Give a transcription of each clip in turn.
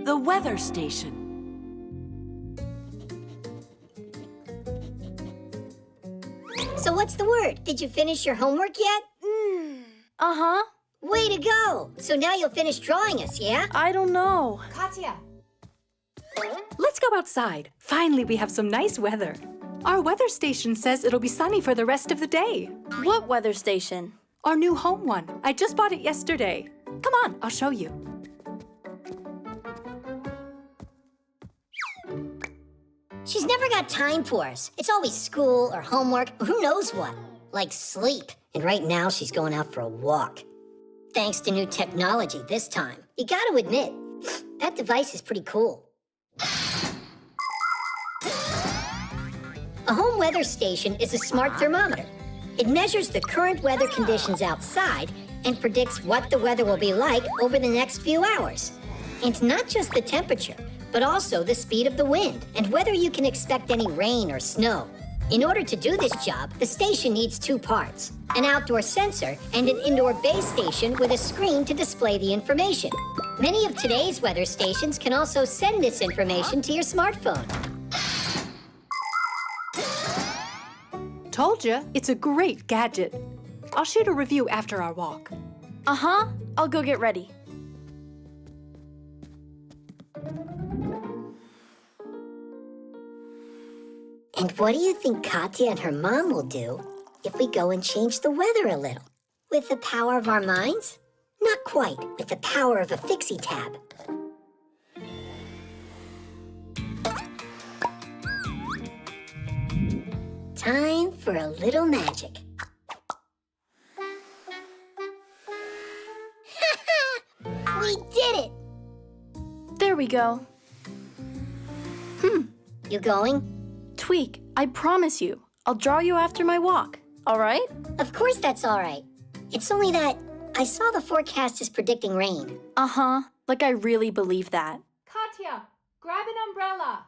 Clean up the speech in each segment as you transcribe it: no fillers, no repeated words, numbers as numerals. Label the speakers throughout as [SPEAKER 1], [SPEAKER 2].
[SPEAKER 1] The weather station.
[SPEAKER 2] So what's the word? Did you finish your homework yet?
[SPEAKER 1] Uh-huh.
[SPEAKER 2] Way to go! So now you'll finish drawing us, yeah?
[SPEAKER 1] I don't know.
[SPEAKER 3] Katya.
[SPEAKER 4] Let's go outside. Finally, we have some nice weather. Our weather station says it'll be sunny for the rest of the day.
[SPEAKER 1] What weather station?
[SPEAKER 4] Our new home one. I just bought it yesterday. Come on, I'll show you.
[SPEAKER 2] She's never got time for us. It's always school or homework, or who knows what. Like sleep. And right now, she's going out for a walk. Thanks to new technology this time. You gotta admit, that device is pretty cool. A home weather station is a smart thermometer. It measures the current weather conditions outside and predicts what the weather will be like over the next few hours. And not just the temperature, but also the speed of the wind and whether you can expect any rain or snow. In order to do this job, the station needs two parts, an outdoor sensor and an indoor base station with a screen to display the information. Many of today's weather stations can also send this information to your smartphone.
[SPEAKER 4] Told ya, it's a great gadget. I'll shoot a review after our walk.
[SPEAKER 1] Uh-huh. I'll go get ready.
[SPEAKER 2] And what do you think Katya and her mom will do if we go and change the weather a little? With the power of our minds? Not quite, with the power of a Fixie tab. Time for a little magic. We did it!
[SPEAKER 1] There we go.
[SPEAKER 2] You going?
[SPEAKER 1] Tweak, I promise you. I'll draw you after my walk. All right?
[SPEAKER 2] Of course that's all right. It's only that I saw the forecast is predicting rain.
[SPEAKER 1] Uh-huh. Like I really believe that.
[SPEAKER 3] Katya, grab an umbrella.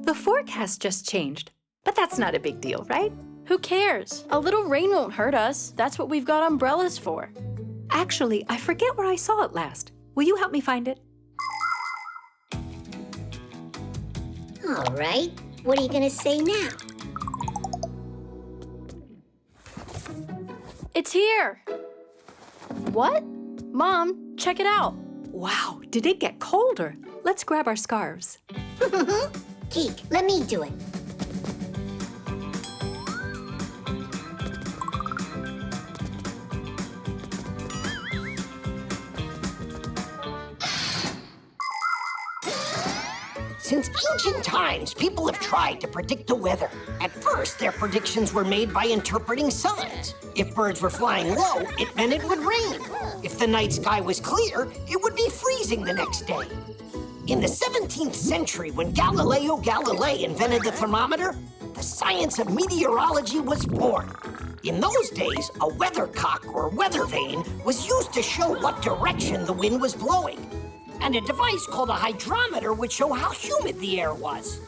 [SPEAKER 4] The forecast just changed, but that's not a big deal, right?
[SPEAKER 1] Who cares? A little rain won't hurt us. That's what we've got umbrellas for.
[SPEAKER 4] Actually, I forget where I saw it last. Will you help me find it?
[SPEAKER 2] All right. What are you gonna say now?
[SPEAKER 1] It's here. What? Mom, check it out.
[SPEAKER 4] Wow, did it get colder? Let's grab our scarves.
[SPEAKER 2] Geek, let me do it.
[SPEAKER 5] Since ancient times, people have tried to predict the weather. At first, their predictions were made by interpreting signs. If birds were flying low, it meant it would rain. If the night sky was clear, it would be freezing the next day. In the 17th century, when Galileo Galilei invented the thermometer, the science of meteorology was born. In those days, a weathercock or weather vane was used to show what direction the wind was blowing. And a device called a hydrometer would show how humid the air was.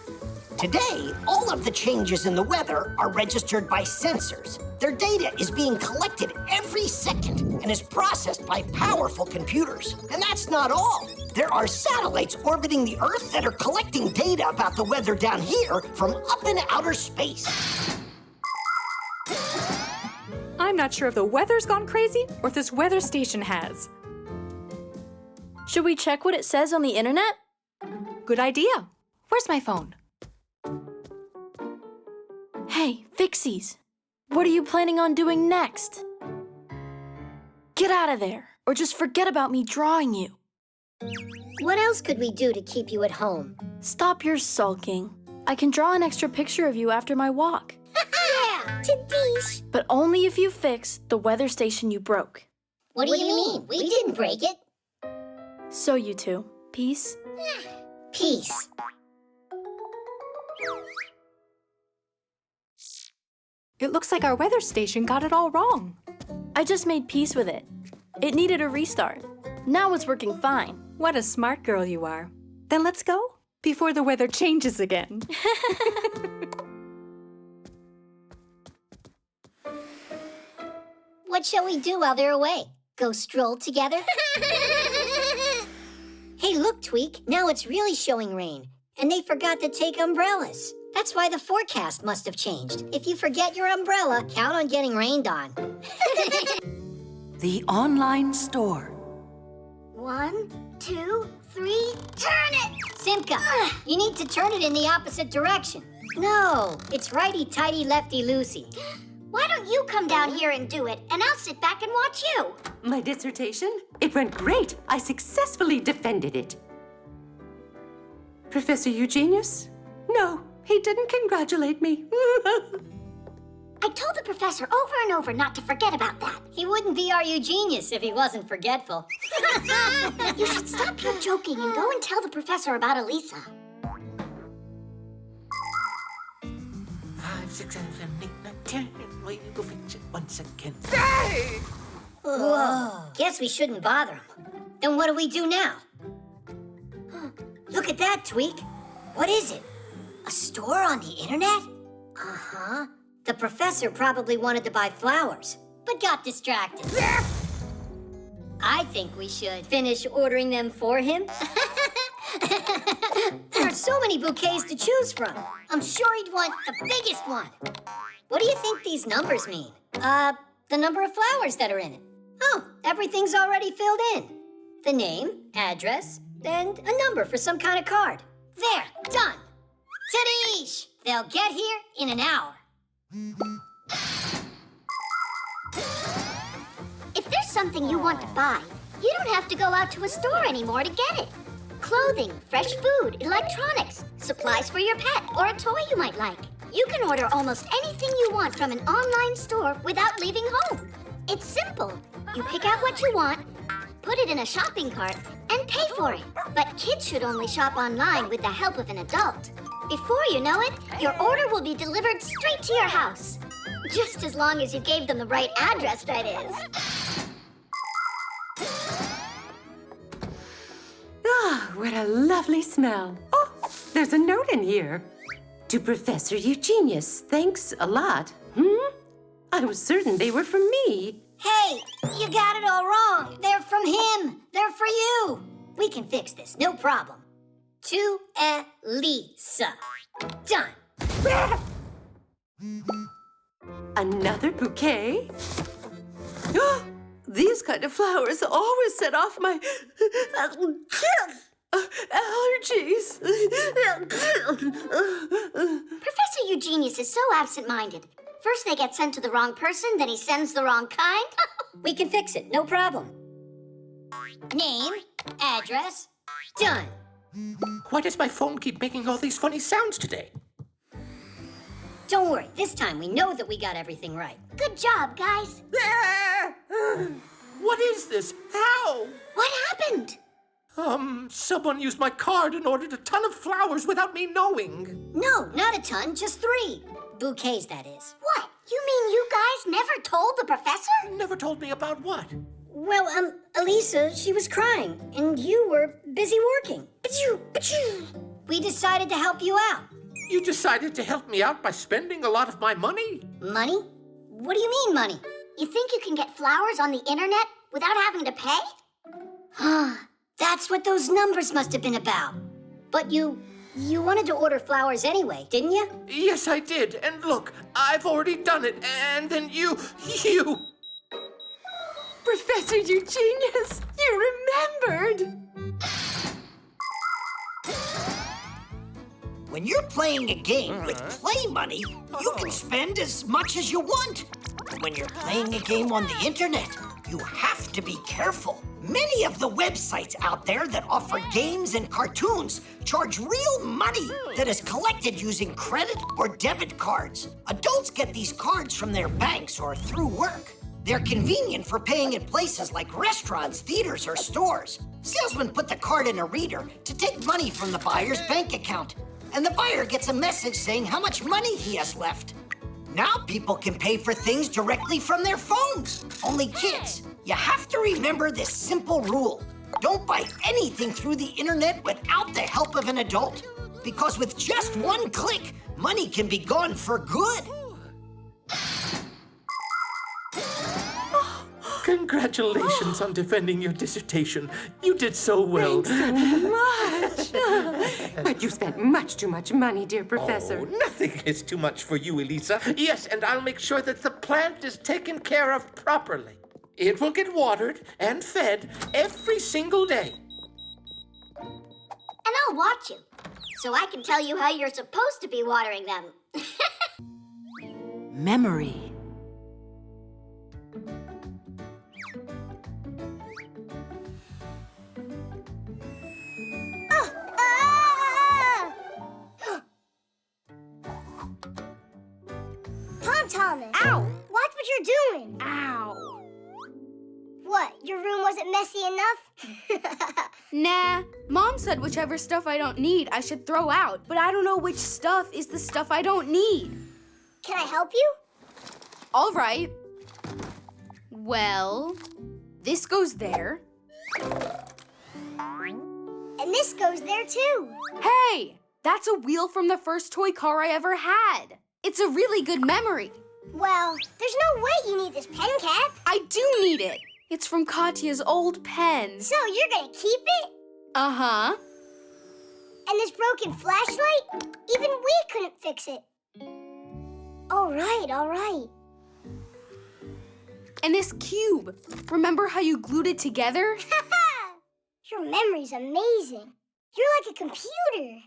[SPEAKER 5] Today, all of the changes in the weather are registered by sensors. Their data is being collected every second and is processed by powerful computers. And that's not all. There are satellites orbiting the Earth that are collecting data about the weather down here from up in outer space.
[SPEAKER 4] I'm not sure if the weather's gone crazy or if this weather station has.
[SPEAKER 1] Should we check what it says on the internet?
[SPEAKER 4] Good idea. Where's my phone?
[SPEAKER 1] Hey, Fixies. What are you planning on doing next? Get out of there, or just forget about me drawing you.
[SPEAKER 2] What else could we do to keep you at home?
[SPEAKER 1] Stop your sulking. I can draw an extra picture of you after my walk.
[SPEAKER 2] Yeah! Tadish!
[SPEAKER 1] But only if you fix the weather station you broke.
[SPEAKER 2] What do you mean? We didn't break it.
[SPEAKER 1] So you two, peace?
[SPEAKER 2] Peace.
[SPEAKER 4] It looks like our weather station got it all wrong.
[SPEAKER 1] I just made peace with it. It needed a restart. Now it's working fine.
[SPEAKER 4] What a smart girl you are. Then let's go before the weather changes again.
[SPEAKER 2] What shall we do while they're away? Go stroll together? Hey, look, Tweak. Now it's really showing rain. And they forgot to take umbrellas. That's why the forecast must have changed. If you forget your umbrella, count on getting rained on.
[SPEAKER 6] The online store.
[SPEAKER 2] 1, 2, 3, turn it! Simka, you need to turn it in the opposite direction. No, it's righty-tighty, lefty-loosey. Why don't you come down here and do it, and I'll sit back and watch you?
[SPEAKER 6] My dissertation? It went great. I successfully defended it. Professor Eugenius? No, he didn't congratulate me.
[SPEAKER 2] I told the professor over and over not to forget about that. He wouldn't be our Eugenius if he wasn't forgetful. You should stop your joking and go and tell the professor about Elisa.
[SPEAKER 7] 5, 6, 7, 8, 9, 10. We will fix it once again.
[SPEAKER 2] Whoa. Guess we shouldn't bother him. Then what do we do now? Look at that, Tweak. What is it? A store on the internet? Uh-huh. The professor probably wanted to buy flowers, but got distracted. I think we should finish ordering them for him. There are so many bouquets to choose from. I'm sure he'd want the biggest one. What do you think these numbers mean? The number of flowers that are in it. Oh, everything's already filled in. The name, address, and a number for some kind of card. There, done. Tadeish! They'll get here in an hour. If there's something you want to buy, you don't have to go out to a store anymore to get it. Clothing, fresh food, electronics, supplies for your pet, or a toy you might like. You can order almost anything you want from an online store without leaving home. It's simple. You pick out what you want, put it in a shopping cart, and pay for it. But kids should only shop online with the help of an adult. Before you know it, your order will be delivered straight to your house. Just as long as you gave them the right address, that is.
[SPEAKER 6] Ah, what a lovely smell. Oh, there's a note in here. To Professor Eugenius, thanks a lot. I was certain they were from me.
[SPEAKER 2] Hey, you got it all wrong. They're from him. They're for you. We can fix this, no problem. To Elisa. Done.
[SPEAKER 6] Another bouquet? These kind of flowers always set off my allergies.
[SPEAKER 2] Professor Eugenius is so absent-minded. First they get sent to the wrong person, then he sends the wrong kind. We can fix it, no problem. Name, address, done.
[SPEAKER 7] Why does my phone keep making all these funny sounds today?
[SPEAKER 2] Don't worry, this time we know that we got everything right. Good job, guys.
[SPEAKER 7] What is this? How?
[SPEAKER 2] What happened?
[SPEAKER 7] Someone used my card and ordered a ton of flowers without me knowing.
[SPEAKER 2] No, not a ton, just 3. Bouquets, that is. What? You mean you guys never told the professor?
[SPEAKER 7] Never told me about what?
[SPEAKER 2] Well, Elisa, she was crying, and you were busy working. We decided to help you out.
[SPEAKER 7] You decided to help me out by spending a lot of my money?
[SPEAKER 2] Money? What do you mean, money? You think you can get flowers on the internet without having to pay? That's what those numbers must have been about. But you wanted to order flowers anyway, didn't you?
[SPEAKER 7] Yes, I did. And look, I've already done it. And then you...
[SPEAKER 6] Professor Eugenius, you remembered.
[SPEAKER 5] When you're playing a game with play money, you can spend as much as you want. When you're playing a game on the internet, you have to be careful. Many of the websites out there that offer games and cartoons charge real money that is collected using credit or debit cards. Adults get these cards from their banks or through work. They're convenient for paying at places like restaurants, theaters, or stores. Salesmen put the card in a reader to take money from the buyer's bank account, and the buyer gets a message saying how much money he has left. Now people can pay for things directly from their phones. Only kids, you have to remember this simple rule. Don't buy anything through the internet without the help of an adult. Because with just one click, money can be gone for good.
[SPEAKER 7] Congratulations on defending your dissertation. You did so well.
[SPEAKER 6] Much. But you spent much too much money, dear Professor.
[SPEAKER 7] Oh, nothing is too much for you, Elisa. Yes, and I'll make sure that the plant is taken care of properly. It will get watered and fed every single day.
[SPEAKER 2] And I'll watch you, so I can tell you how you're supposed to be watering them.
[SPEAKER 8] Memory.
[SPEAKER 9] Thomas.
[SPEAKER 3] Ow!
[SPEAKER 9] Watch what you're doing.
[SPEAKER 3] Ow!
[SPEAKER 9] What, your room wasn't messy enough?
[SPEAKER 3] Nah, Mom said whichever stuff I don't need I should throw out, but I don't know which stuff is the stuff I don't need.
[SPEAKER 9] Can I help you?
[SPEAKER 3] All right. Well, this goes there.
[SPEAKER 9] And this goes there too.
[SPEAKER 3] Hey, that's a wheel from the first toy car I ever had. It's a really good memory.
[SPEAKER 9] Well, there's no way you need this pen cap.
[SPEAKER 3] I do need it. It's from Katya's old pen.
[SPEAKER 9] So you're gonna keep it?
[SPEAKER 3] Uh-huh.
[SPEAKER 9] And this broken flashlight? Even we couldn't fix it. All right, all right.
[SPEAKER 3] And this cube. Remember how you glued it together?
[SPEAKER 9] Your memory's amazing. You're like a computer.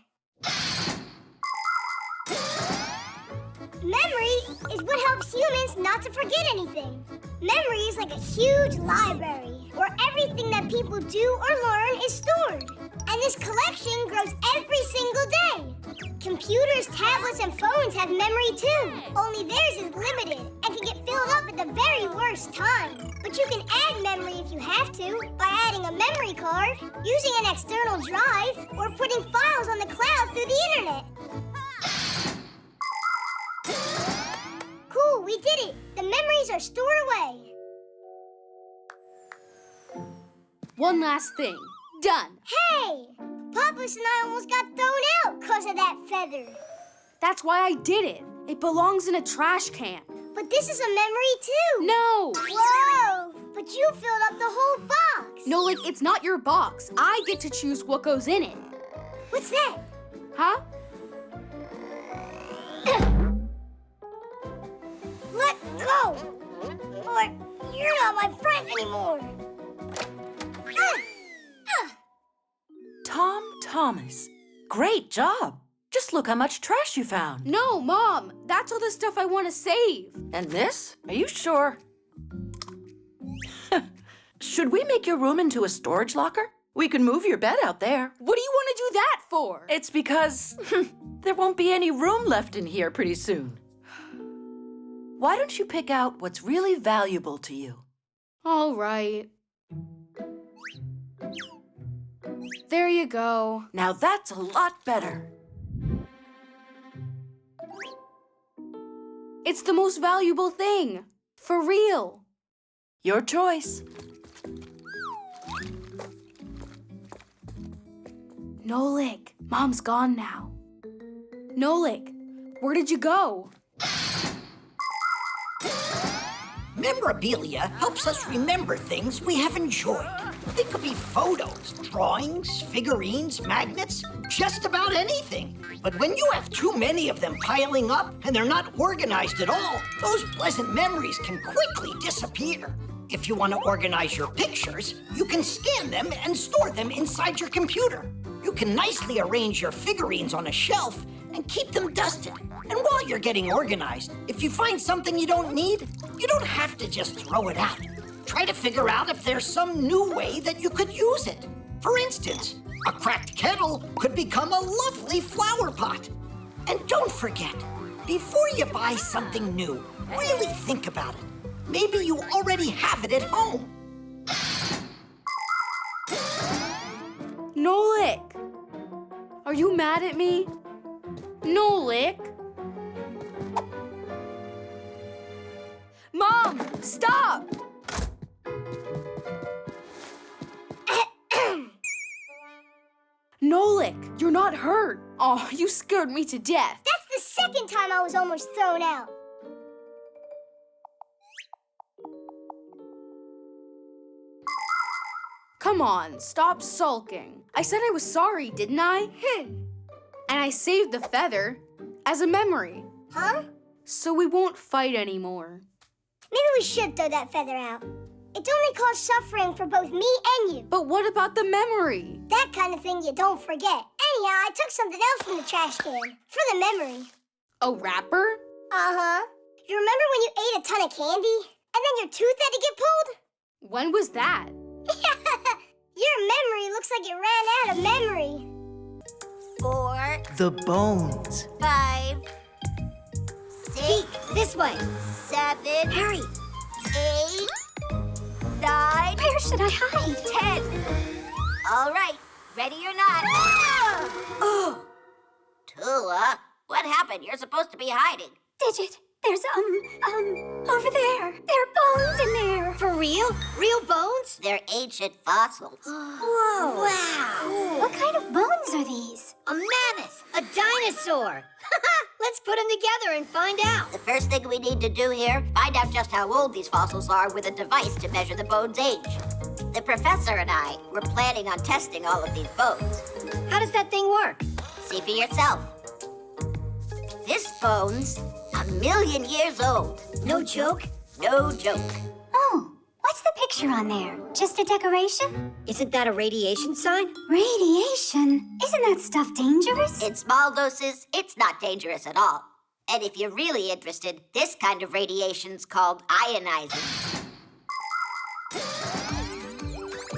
[SPEAKER 9] Memory is what helps humans not to forget anything. Memory is like a huge library where everything that people do or learn is stored. And this collection grows every single day. Computers, tablets, and phones have memory too. Only theirs is limited and can get filled up at the very worst time. But you can add memory if you have to by adding a memory card, using an external drive, or putting files on the cloud through the internet. Cool, we did it. The memories are stored away.
[SPEAKER 3] One last thing. Done.
[SPEAKER 9] Hey! Papas and I almost got thrown out because of that feather.
[SPEAKER 3] That's why I did it. It belongs in a trash can.
[SPEAKER 9] But this is a memory too.
[SPEAKER 3] No!
[SPEAKER 9] Whoa! But you filled up the whole box.
[SPEAKER 3] No, like, it's not your box. I get to choose what goes in it.
[SPEAKER 9] What's that?
[SPEAKER 3] Huh?
[SPEAKER 9] Let go! Or you're not my friend anymore.
[SPEAKER 8] Tom Thomas. Great job. Just look how much trash you found.
[SPEAKER 3] No, Mom. That's all the stuff I want to save.
[SPEAKER 8] And this? Are you sure? Should we make your room into a storage locker? We can move your bed out there.
[SPEAKER 3] What do you want to do that for?
[SPEAKER 8] It's because there won't be any room left in here pretty soon. Why don't you pick out what's really valuable to you?
[SPEAKER 3] All right. There you go.
[SPEAKER 8] Now that's a lot better.
[SPEAKER 3] It's the most valuable thing. For real.
[SPEAKER 8] Your choice.
[SPEAKER 3] Nolik, Mom's gone now. Nolik, where did you go?
[SPEAKER 5] Memorabilia helps us remember things we have enjoyed. They could be photos, drawings, figurines, magnets, just about anything. But when you have too many of them piling up and they're not organized at all, those pleasant memories can quickly disappear. If you want to organize your pictures, you can scan them and store them inside your computer. You can nicely arrange your figurines on a shelf and keep them dusted. And while you're getting organized, if you find something you don't need, you don't have to just throw it out. Try to figure out if there's some new way that you could use it. For instance, a cracked kettle could become a lovely flower pot. And don't forget, before you buy something new, really think about it. Maybe you already have it at home.
[SPEAKER 3] Nolik, are you mad at me? Nolik? Mom, stop! Nolik, you're not hurt. Oh, you scared me to death.
[SPEAKER 9] That's the second time I was almost thrown out.
[SPEAKER 3] Come on, stop sulking. I said I was sorry, didn't I? And I saved the feather as a memory.
[SPEAKER 9] Huh?
[SPEAKER 3] So we won't fight anymore.
[SPEAKER 9] Maybe we should throw that feather out. It only caused suffering for both me and you.
[SPEAKER 3] But what about the memory?
[SPEAKER 9] That kind of thing you don't forget. Anyhow, I took something else from the trash can for the memory.
[SPEAKER 3] A wrapper?
[SPEAKER 9] Uh-huh. You remember when you ate a ton of candy and then your tooth had to get pulled?
[SPEAKER 3] When was that?
[SPEAKER 9] Your memory looks like it ran out of memory.
[SPEAKER 10] 4,
[SPEAKER 11] The bones.
[SPEAKER 10] 5, 6,
[SPEAKER 2] This way.
[SPEAKER 10] 7,
[SPEAKER 2] Hurry.
[SPEAKER 10] 8, 9,
[SPEAKER 2] Where should I hide?
[SPEAKER 10] 10. All right, ready or not.
[SPEAKER 2] Oh,
[SPEAKER 10] Tula, what happened? You're supposed to be hiding.
[SPEAKER 2] Digit. There's, over there. There are bones in there. For real? Real bones?
[SPEAKER 10] They're ancient fossils.
[SPEAKER 2] Whoa. Wow. What kind of bones are these? A mammoth. A dinosaur. Let's put them together and find out.
[SPEAKER 10] The first thing we need to do here, find out just how old these fossils are with a device to measure the bone's age. The professor and I were planning on testing all of these bones.
[SPEAKER 2] How does that thing work?
[SPEAKER 10] See for yourself. This bone's 1,000,000 years old.
[SPEAKER 2] No joke?
[SPEAKER 10] No joke.
[SPEAKER 12] Oh, what's the picture on there? Just a decoration?
[SPEAKER 2] Isn't that a radiation sign?
[SPEAKER 12] Radiation? Isn't that stuff dangerous?
[SPEAKER 10] In small doses, it's not dangerous at all. And if you're really interested, this kind of radiation's called ionizing.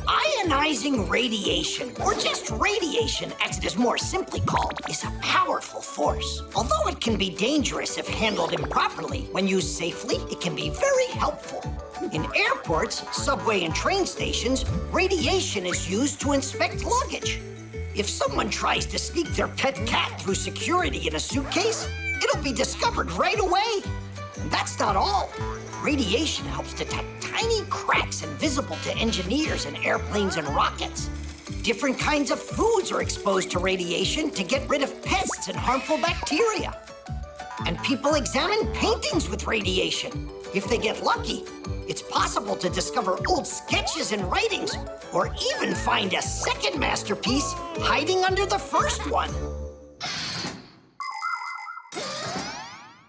[SPEAKER 5] Ionizing radiation, or just radiation as it is more simply called, is a powerful force. Although it can be dangerous if handled improperly, when used safely, it can be very helpful. In airports, subway, and train stations, radiation is used to inspect luggage. If someone tries to sneak their pet cat through security in a suitcase, it'll be discovered right away. And that's not all. Radiation helps detect tiny cracks invisible to engineers in airplanes and rockets. Different kinds of foods are exposed to radiation to get rid of pests and harmful bacteria. And people examine paintings with radiation. If they get lucky, it's possible to discover old sketches and writings, or even find a second masterpiece hiding under the first one.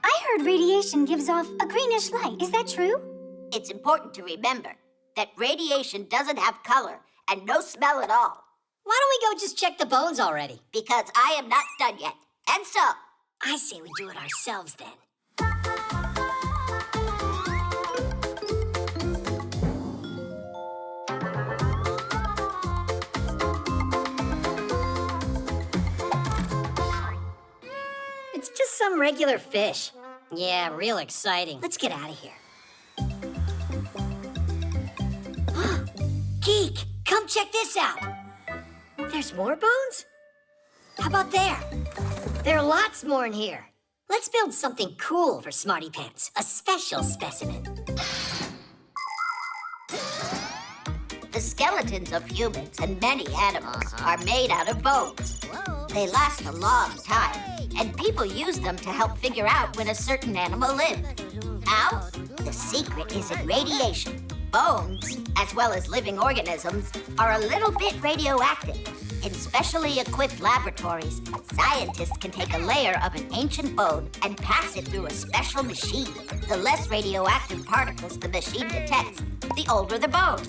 [SPEAKER 12] I heard radiation gives off a greenish light. Is that true?
[SPEAKER 10] It's important to remember that radiation doesn't have color and no smell at all.
[SPEAKER 2] Why don't we go just check the bones already?
[SPEAKER 10] Because I am not done yet. And so,
[SPEAKER 2] I say we do it ourselves then. It's just some regular fish. Yeah, real exciting. Let's get out of here. Geek, come check this out. There's more bones? How about there? There are lots more in here. Let's build something cool for Smarty Pants, a special specimen.
[SPEAKER 10] the skeletons of humans and many animals are made out of bones. They last a long time, and people use them to help figure out when a certain animal lived. How? The secret is in radiation. Bones, as well as living organisms, are a little bit radioactive. In specially equipped laboratories, scientists can take a layer of an ancient bone and pass it through a special machine. The less radioactive particles the machine detects, the older the bone.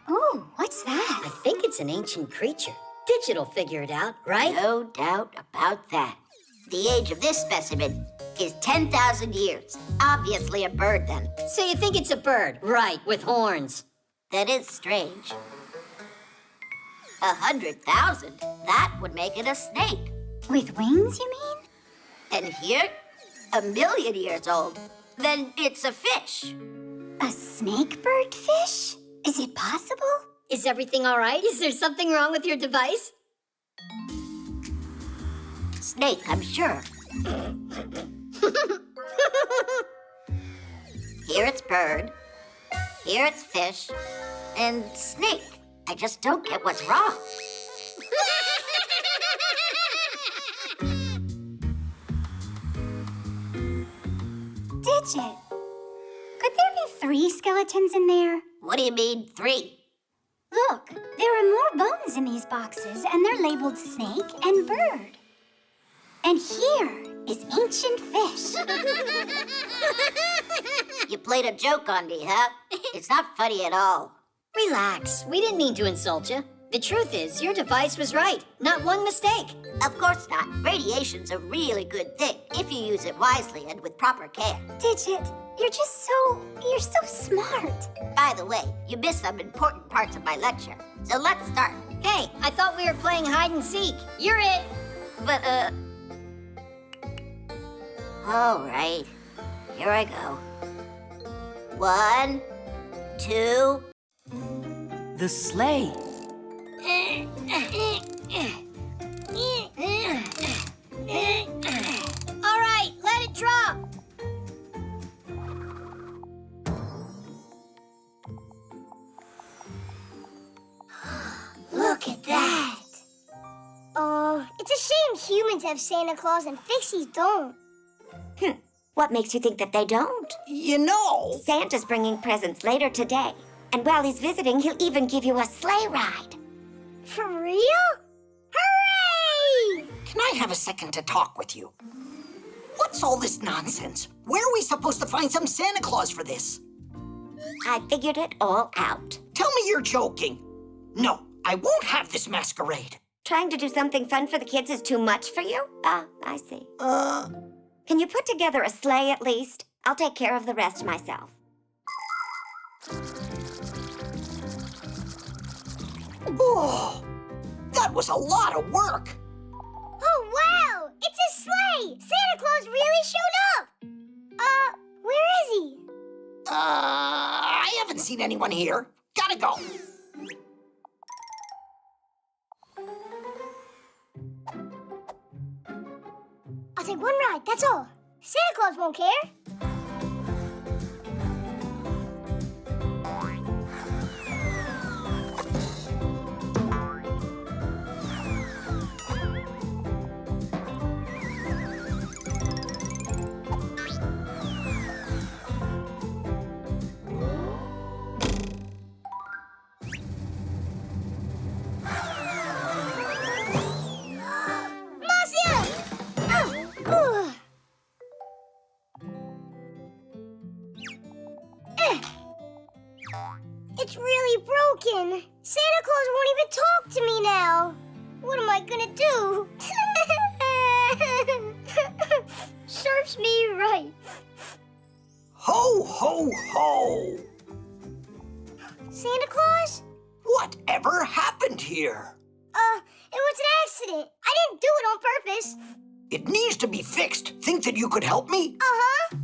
[SPEAKER 12] Ooh, what's that?
[SPEAKER 2] I think it's an ancient creature. Digital figure it out, right?
[SPEAKER 10] No doubt about that. The age of this specimen is 10,000 years. Obviously a bird, then.
[SPEAKER 2] So you think it's a bird? Right, with horns.
[SPEAKER 10] That is strange. 100,000? That would make it a snake.
[SPEAKER 12] With wings, you mean?
[SPEAKER 10] And here, 1,000,000 years old. Then it's a fish.
[SPEAKER 12] A snake bird fish? Is it possible?
[SPEAKER 2] Is everything all right? Is there something wrong with your device?
[SPEAKER 10] Snake, I'm sure. Here it's bird. Here it's fish. And snake. I just don't get what's wrong.
[SPEAKER 12] Digit, could there be 3 skeletons in there?
[SPEAKER 10] What do you mean, 3?
[SPEAKER 12] Look, there are more bones in these boxes, and they're labeled snake and bird. And here is ancient fish.
[SPEAKER 10] You played a joke on me, huh? It's not funny at all.
[SPEAKER 2] Relax. We didn't mean to insult you. The truth is, your device was right. Not one mistake.
[SPEAKER 10] Of course not. Radiation's a really good thing if you use it wisely and with proper care.
[SPEAKER 12] Digit, you're so smart.
[SPEAKER 10] By the way, you missed some important parts of my lecture. So let's start.
[SPEAKER 2] Hey, I thought we were playing hide and seek. You're it.
[SPEAKER 10] But, all right. Here I go. 1, 2.
[SPEAKER 8] The sleigh.
[SPEAKER 2] All right, let it drop.
[SPEAKER 9] Look at that. Oh, it's a shame humans have Santa Claus and Fixies don't.
[SPEAKER 11] What makes you think that they don't?
[SPEAKER 5] You know...
[SPEAKER 11] Santa's bringing presents later today. And while he's visiting, he'll even give you a sleigh ride.
[SPEAKER 9] For real? Hooray!
[SPEAKER 5] Can I have a second to talk with you? What's all this nonsense? Where are we supposed to find some Santa Claus for this?
[SPEAKER 11] I figured it all out.
[SPEAKER 5] Tell me you're joking. No, I won't have this masquerade.
[SPEAKER 11] Trying to do something fun for the kids is too much for you? Ah, I see. Can you put together a sleigh at least? I'll take care of the rest myself.
[SPEAKER 5] Oh, that was a lot of work.
[SPEAKER 9] Oh, wow! It's a sleigh! Santa Claus really showed up! Where is he?
[SPEAKER 5] I haven't seen anyone here. Gotta go.
[SPEAKER 9] I'll take one ride, that's all. Santa Claus won't care. It's really broken. Santa Claus won't even talk to me now. What am I gonna do? Serves me right.
[SPEAKER 5] Ho, ho, ho!
[SPEAKER 9] Santa Claus?
[SPEAKER 5] Whatever happened here?
[SPEAKER 9] It was an accident. I didn't do it on purpose.
[SPEAKER 5] It needs to be fixed. Think that you could help me?
[SPEAKER 9] Uh-huh.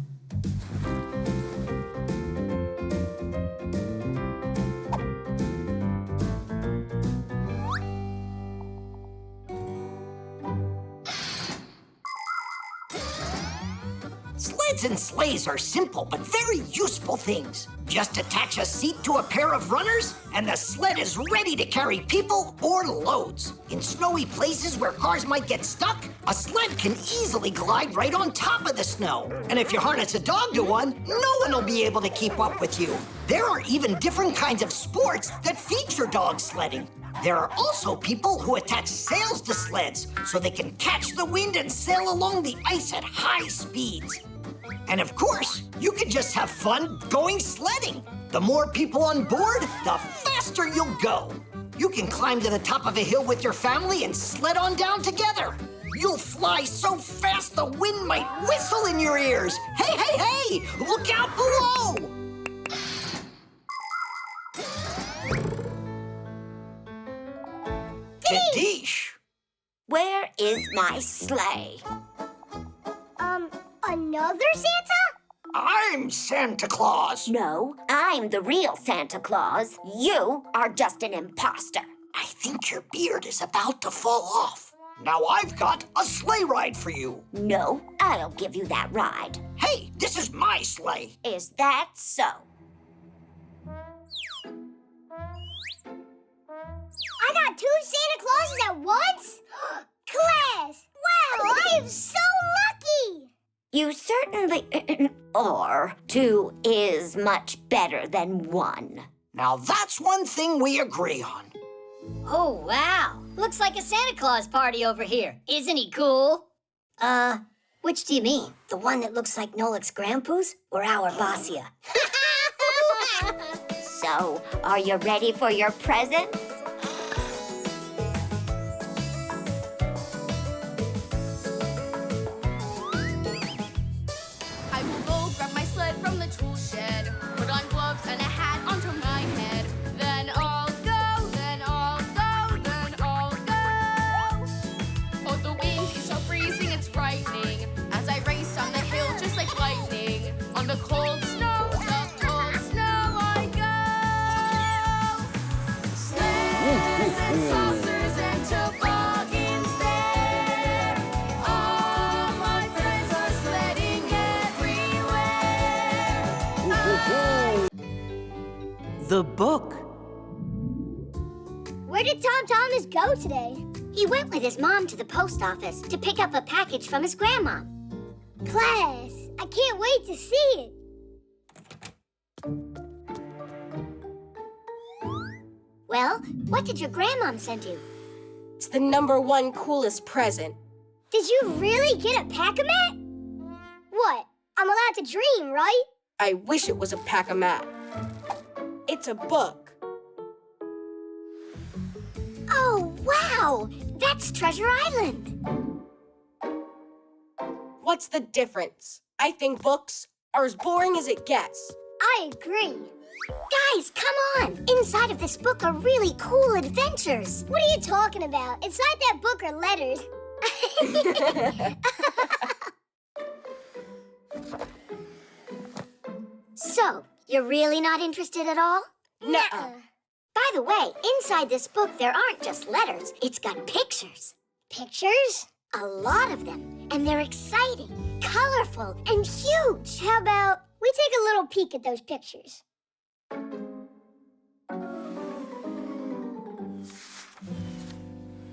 [SPEAKER 5] Sleds and sleighs are simple but very useful things. Just attach a seat to a pair of runners, and the sled is ready to carry people or loads. In snowy places where cars might get stuck, a sled can easily glide right on top of the snow. And if you harness a dog to one, no one will be able to keep up with you. There are even different kinds of sports that feature dog sledding. There are also people who attach sails to sleds so they can catch the wind and sail along the ice at high speeds. And of course, you can just have fun going sledding. The more people on board, the faster you'll go. You can climb to the top of a hill with your family and sled on down together. You'll fly so fast the wind might whistle in your ears. Hey, hey, hey! Look out below! Kadish!
[SPEAKER 11] Where is my sleigh?
[SPEAKER 9] Another Santa?
[SPEAKER 5] I'm Santa Claus.
[SPEAKER 11] No, I'm the real Santa Claus. You are just an imposter.
[SPEAKER 5] I think your beard is about to fall off. Now I've got a sleigh ride for you.
[SPEAKER 11] No, I'll give you that ride.
[SPEAKER 5] Hey, this is my sleigh.
[SPEAKER 11] Is that so?
[SPEAKER 9] I got 2 Santa Clauses at once? Class! Wow, I am so lucky!
[SPEAKER 11] You certainly are. Or 2 is much better than 1.
[SPEAKER 5] Now that's one thing we agree on.
[SPEAKER 2] Oh, wow. Looks like a Santa Claus party over here. Isn't he cool? Which do you mean? The one that looks like Nolik's grandpa's or our Vassia?
[SPEAKER 11] So, are you ready for your presents?
[SPEAKER 3] I will go grab my sled from the tool shed, put on gloves and a hat onto my head. Then I'll go, then I'll go, then I'll go. Oh, the wind is so freezing, it's frightening, as I race down the hill just like lightning. On the cold snow I go. Sleds and saucers and toboggans there. All my friends are sledding everywhere.
[SPEAKER 8] The book.
[SPEAKER 9] Where did Tom Thomas go today?
[SPEAKER 12] He went with his mom to the post office to pick up a package from his grandma.
[SPEAKER 9] Class, I can't wait to see it.
[SPEAKER 12] Well, what did your grandmom send you?
[SPEAKER 13] It's the #1 coolest present.
[SPEAKER 9] Did you really get a pack-a-mat? What? I'm allowed to dream, right?
[SPEAKER 13] I wish it was a pack-a-mat. It's a book.
[SPEAKER 12] Oh, wow! That's Treasure Island.
[SPEAKER 13] What's the difference? I think books are as boring as it gets.
[SPEAKER 9] I agree.
[SPEAKER 12] Guys, come on! Inside of this book are really cool adventures.
[SPEAKER 9] What are you talking about? Inside that book are letters.
[SPEAKER 12] So, you're really not interested at all?
[SPEAKER 13] Nuh-uh.
[SPEAKER 12] By the way, inside this book there aren't just letters. It's got pictures.
[SPEAKER 9] Pictures?
[SPEAKER 12] A lot of them. And they're exciting, colorful, and huge.
[SPEAKER 9] How about we take a little peek at those pictures?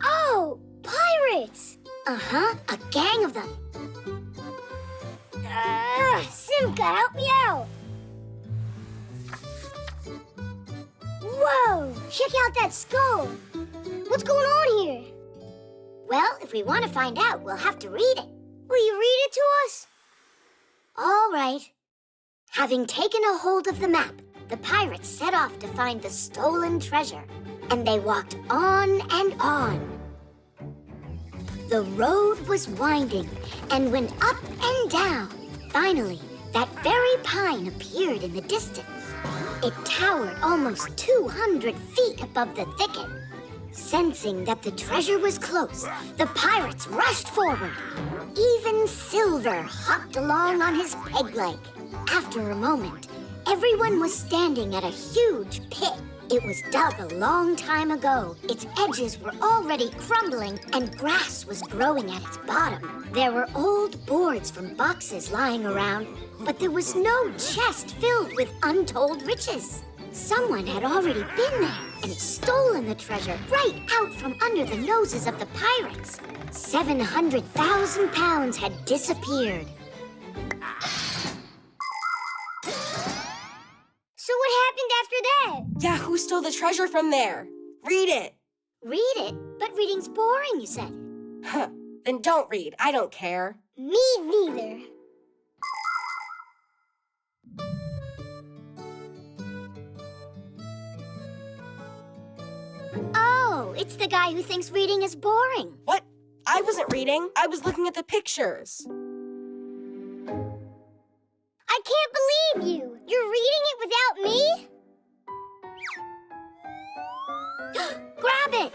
[SPEAKER 9] Oh, pirates!
[SPEAKER 12] Uh-huh, a gang of them.
[SPEAKER 9] Simka, help me out! Whoa! Check out that skull! What's going on here?
[SPEAKER 12] Well, if we want to find out, we'll have to read it.
[SPEAKER 9] Will you read it to us?
[SPEAKER 12] All right. Having taken a hold of the map, the pirates set off to find the stolen treasure, and they walked on and on. The road was winding and went up and down. Finally, that very pine appeared in the distance. It towered almost 200 feet above the thicket. Sensing that the treasure was close, the pirates rushed forward. Even Silver hopped along on his peg leg. After a moment, everyone was standing at a huge pit. It was dug a long time ago. Its edges were already crumbling and grass was growing at its bottom. There were old boards from boxes lying around, but there was no chest filled with untold riches. Someone had already been there and stolen the treasure right out from under the noses of the pirates. 700,000 pounds had disappeared.
[SPEAKER 9] So what happened after that?
[SPEAKER 13] Yeah, who stole the treasure from there? Read it.
[SPEAKER 12] Read it? But reading's boring, you said.
[SPEAKER 13] Huh. Then don't read. I don't care.
[SPEAKER 9] Me neither.
[SPEAKER 12] Oh, it's the guy who thinks reading is boring.
[SPEAKER 13] What? I wasn't reading. I was looking at the pictures.
[SPEAKER 9] I can't believe you! You're reading it without me?
[SPEAKER 12] Grab it!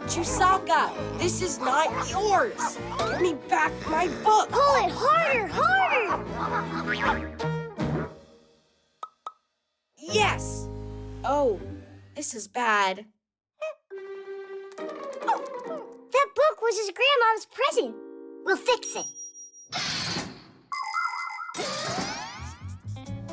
[SPEAKER 13] Chusaka, this is not yours. Give me back my book.
[SPEAKER 9] Pull it harder, harder!
[SPEAKER 13] Yes. Oh, this is bad.
[SPEAKER 9] That book was his grandma's present.
[SPEAKER 12] We'll fix it.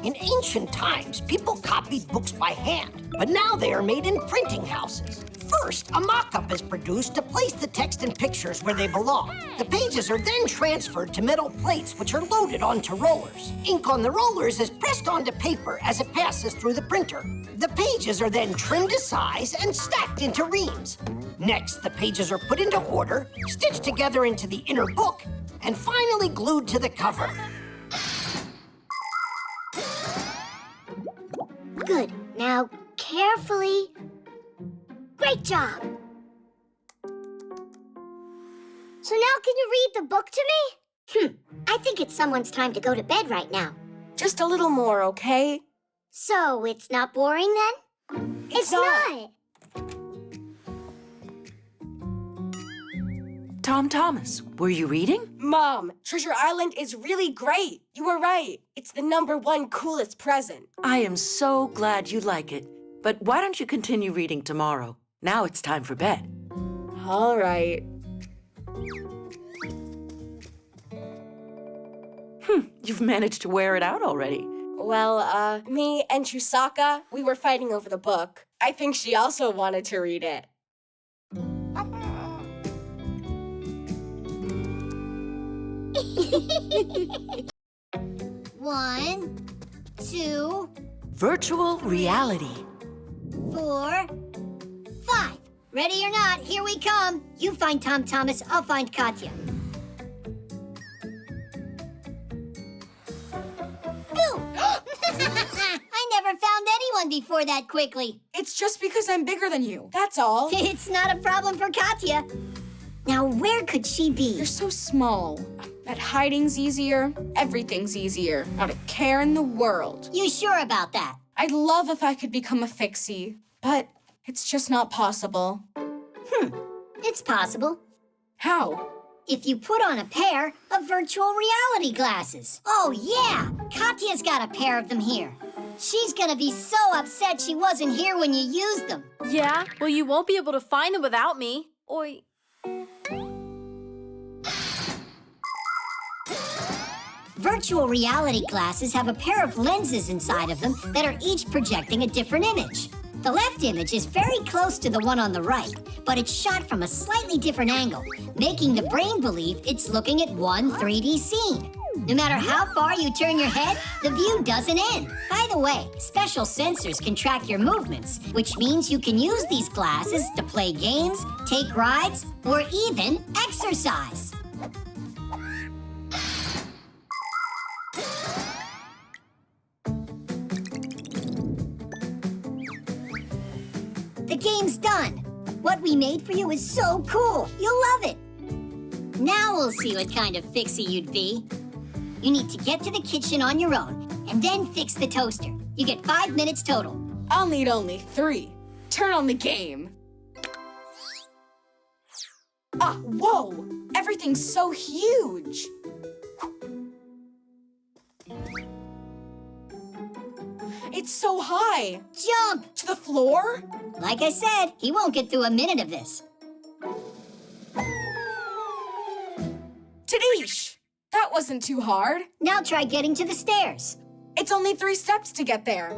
[SPEAKER 5] In ancient times, people copied books by hand, but now they are made in printing houses. First, a mock-up is produced to place the text and pictures where they belong. The pages are then transferred to metal plates, which are loaded onto rollers. Ink on the rollers is pressed onto paper as it passes through the printer. The pages are then trimmed to size and stacked into reams. Next, the pages are put into order, stitched together into the inner book, and finally glued to the cover.
[SPEAKER 12] Good. Now, carefully. Great job.
[SPEAKER 9] So now can you read the book to me?
[SPEAKER 12] I think it's someone's time to go to bed right now.
[SPEAKER 13] Just a little more, okay?
[SPEAKER 12] So, it's not boring then?
[SPEAKER 9] It's not.
[SPEAKER 8] Tom Thomas, were you reading?
[SPEAKER 13] Mom, Treasure Island is really great. You were right. It's the #1 coolest present.
[SPEAKER 8] I am so glad you like it. But why don't you continue reading tomorrow? Now it's time for bed.
[SPEAKER 13] All right.
[SPEAKER 8] You've managed to wear it out already.
[SPEAKER 13] Well, me and Chusaka, we were fighting over the book. I think she also wanted to read it.
[SPEAKER 2] One, two,
[SPEAKER 8] Virtual reality.
[SPEAKER 2] 4, 5. Ready or not, here we come. You find Tom Thomas, I'll find Katya. Boo! I never found anyone before that quickly.
[SPEAKER 13] It's just because I'm bigger than you. That's all.
[SPEAKER 2] It's not a problem for Katya. Now, where could she be?
[SPEAKER 3] You're so small. That hiding's easier. Everything's easier. Not a care in the world.
[SPEAKER 2] You sure about that?
[SPEAKER 3] I'd love if I could become a Fixie, but it's just not possible.
[SPEAKER 2] It's possible.
[SPEAKER 3] How?
[SPEAKER 2] If you put on a pair of virtual reality glasses. Oh, yeah! Katya's got a pair of them here. She's gonna be so upset she wasn't here when you used them.
[SPEAKER 1] Yeah? Well, you won't be able to find them without me. Oi.
[SPEAKER 2] Virtual reality glasses have a pair of lenses inside of them that are each projecting a different image. The left image is very close to the one on the right, but it's shot from a slightly different angle, making the brain believe it's looking at one 3D scene. No matter how far you turn your head, the view doesn't end. By the way, special sensors can track your movements, which means you can use these glasses to play games, take rides, or even exercise. The game's done. What we made for you is so cool. You'll love it. Now we'll see what kind of Fixie you'd be. You need to get to the kitchen on your own and then fix the toaster. You get 5 minutes total.
[SPEAKER 3] I'll need only 3. Turn on the game. Ah, whoa! Everything's so huge. It's so high.
[SPEAKER 2] Jump!
[SPEAKER 3] To the floor?
[SPEAKER 2] Like I said, he won't get through a minute of this.
[SPEAKER 3] Tadish! That wasn't too hard.
[SPEAKER 2] Now try getting to the stairs.
[SPEAKER 3] It's only 3 steps to get there.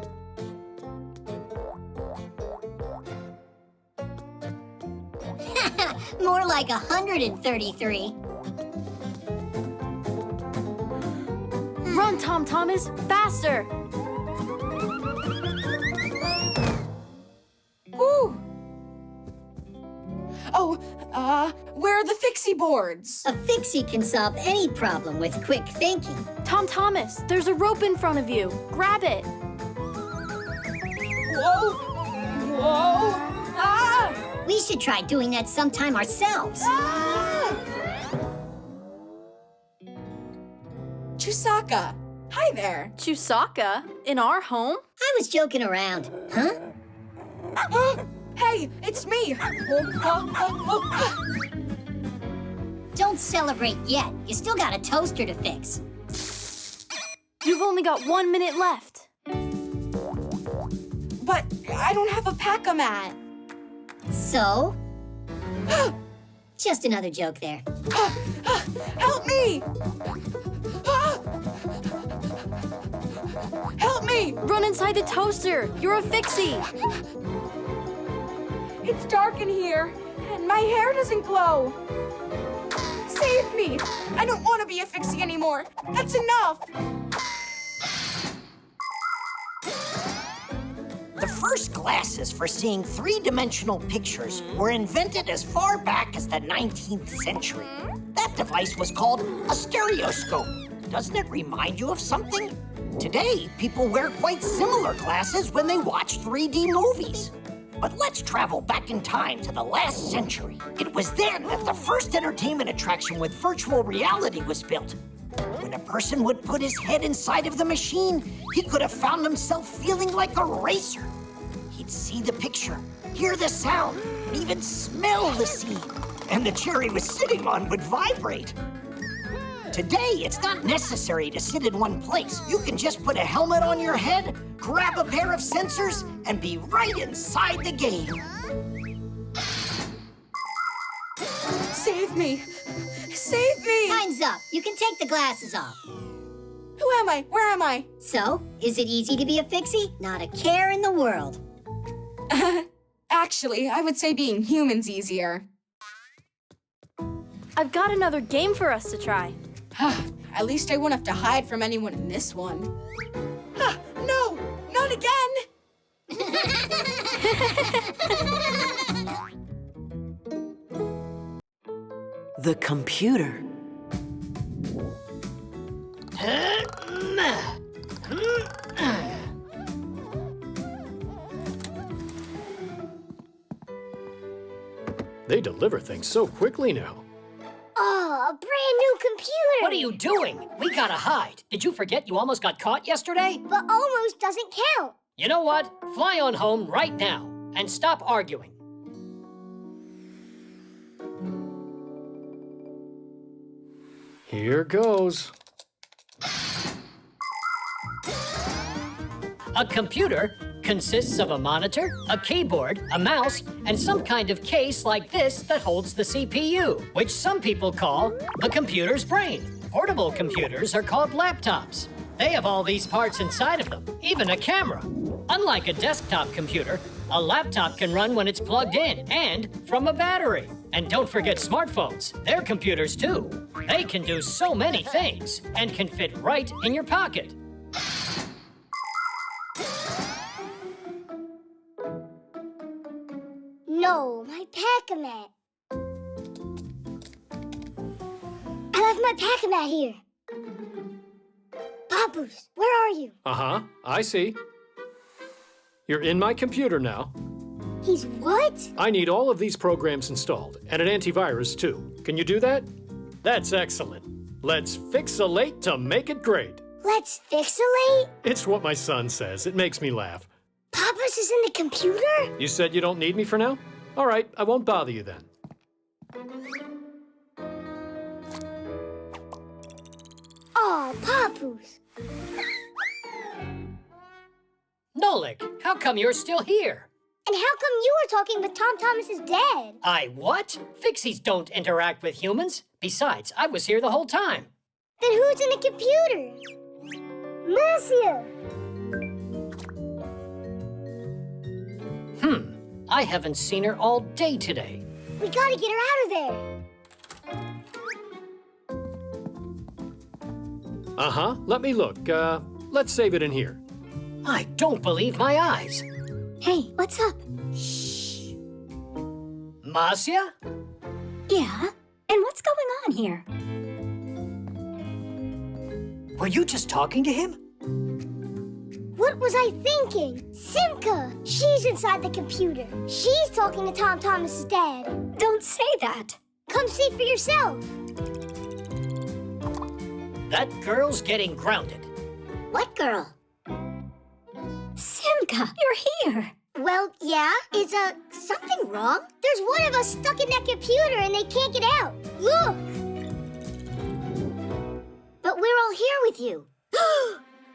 [SPEAKER 2] More like 133.
[SPEAKER 1] Run, Tom Thomas, faster!
[SPEAKER 3] Woo! Oh, where are the Fixie boards?
[SPEAKER 2] A Fixie can solve any problem with quick thinking.
[SPEAKER 1] Tom Thomas, there's a rope in front of you. Grab it.
[SPEAKER 3] Whoa! Whoa! Ah!
[SPEAKER 2] We should try doing that sometime ourselves.
[SPEAKER 3] Ah! Chusaka, hi there.
[SPEAKER 1] Chusaka? In our home?
[SPEAKER 2] I was joking around. Huh?
[SPEAKER 3] Hey, it's me.
[SPEAKER 2] Don't celebrate yet. You still got a toaster to fix.
[SPEAKER 1] You've only got 1 minute left.
[SPEAKER 3] But I don't have a pack-a-mat.
[SPEAKER 2] So? Just another joke there.
[SPEAKER 3] Help me! Help me!
[SPEAKER 1] Run inside the toaster. You're a Fixie.
[SPEAKER 13] It's dark in here, and my hair doesn't glow. Save me! I don't want to be a Fixie anymore. That's enough!
[SPEAKER 5] The first glasses for seeing three-dimensional pictures were invented as far back as the 19th century. That device was called a stereoscope. Doesn't it remind you of something? Today, people wear quite similar glasses when they watch 3D movies. But let's travel back in time to the last century. It was then that the first entertainment attraction with virtual reality was built. When a person would put his head inside of the machine, he could have found himself feeling like a racer. He'd see the picture, hear the sound, and even smell the scene. And the chair he was sitting on would vibrate. Today, it's not necessary to sit in one place. You can just put a helmet on your head, grab a pair of sensors, and be right inside the game.
[SPEAKER 13] Save me! Save me!
[SPEAKER 2] Time's up. You can take the glasses off.
[SPEAKER 13] Who am I? Where am I?
[SPEAKER 2] So, is it easy to be a Fixie? Not a care in the world.
[SPEAKER 13] Actually, I would say being human's easier.
[SPEAKER 1] I've got another game for us to try.
[SPEAKER 13] At least I won't have to hide from anyone in this one. No! Not again!
[SPEAKER 8] The computer.
[SPEAKER 14] They deliver things so quickly now.
[SPEAKER 9] Oh, a brand new computer!
[SPEAKER 15] What are you doing? We gotta hide. Did you forget you almost got caught yesterday?
[SPEAKER 9] But almost doesn't count.
[SPEAKER 15] You know what? Fly on home right now and stop arguing.
[SPEAKER 14] Here goes.
[SPEAKER 15] A computer consists of a monitor, a keyboard, a mouse, and some kind of case like this that holds the CPU, which some people call the computer's brain. Portable computers are called laptops. They have all these parts inside of them, even a camera. Unlike a desktop computer, a laptop can run when it's plugged in and from a battery. And don't forget smartphones. They're computers too. They can do so many things and can fit right in your pocket.
[SPEAKER 9] No, my Pac-A-Mat. I left my Pac-A-Mat here. Papoose, where are you?
[SPEAKER 14] Uh-huh, I see. You're in my computer now.
[SPEAKER 9] He's what?
[SPEAKER 14] I need all of these programs installed, and an antivirus too. Can you do that? That's excellent. Let's fixalate to make it great.
[SPEAKER 9] Let's fixalate?
[SPEAKER 14] It's what my son says. It makes me laugh.
[SPEAKER 9] Papoose is in the computer?
[SPEAKER 14] You said you don't need me for now? All right, I won't bother you then.
[SPEAKER 9] Aw, Papoose.
[SPEAKER 15] Nolik, how come you're still here?
[SPEAKER 9] And how come you were talking with Tom Thomas's dad?
[SPEAKER 15] I what? Fixies don't interact with humans. Besides, I was here the whole time.
[SPEAKER 9] Then who's in the computer? Marcia!
[SPEAKER 15] I haven't seen her all day today.
[SPEAKER 9] We gotta get her out of there.
[SPEAKER 14] Uh-huh, let me look. Let's save it in here.
[SPEAKER 15] I don't believe my eyes.
[SPEAKER 12] Hey, what's up?
[SPEAKER 15] Shh. Marcia?
[SPEAKER 12] Yeah? And what's going on here?
[SPEAKER 15] Were you just talking to him?
[SPEAKER 9] What was I thinking? Simka! She's inside the computer. She's talking to Tom Thomas's dad.
[SPEAKER 12] Don't say that.
[SPEAKER 9] Come see for yourself.
[SPEAKER 15] That girl's getting grounded.
[SPEAKER 12] What girl? Simka, you're here.
[SPEAKER 9] Well, yeah. Is, something wrong? There's one of us stuck in that computer and they can't get out. Look! But we're all here with you.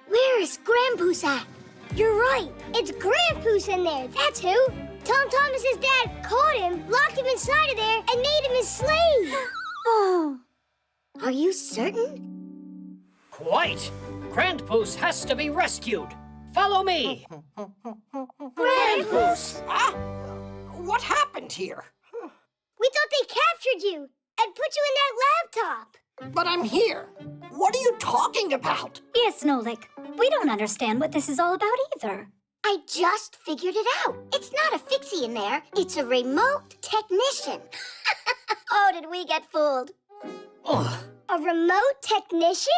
[SPEAKER 9] Where is Grandpoos at? You're right. It's Grandpoos in there. That's who. Tom Thomas's dad caught him, locked him inside of there, and made him his slave.
[SPEAKER 12] Oh. Are you certain?
[SPEAKER 15] Quite. Grandpoos has to be rescued. Follow me.
[SPEAKER 9] Grandpoos!
[SPEAKER 5] What What happened here?
[SPEAKER 9] We thought they captured you and put you in that laptop.
[SPEAKER 5] But I'm here. What are you talking about?
[SPEAKER 12] Yes, Snowlick. We don't understand what this is all about either. I just figured it out. It's not a Fixie in there. It's a remote technician. Oh, did we get fooled?
[SPEAKER 5] Ugh.
[SPEAKER 9] A remote technician?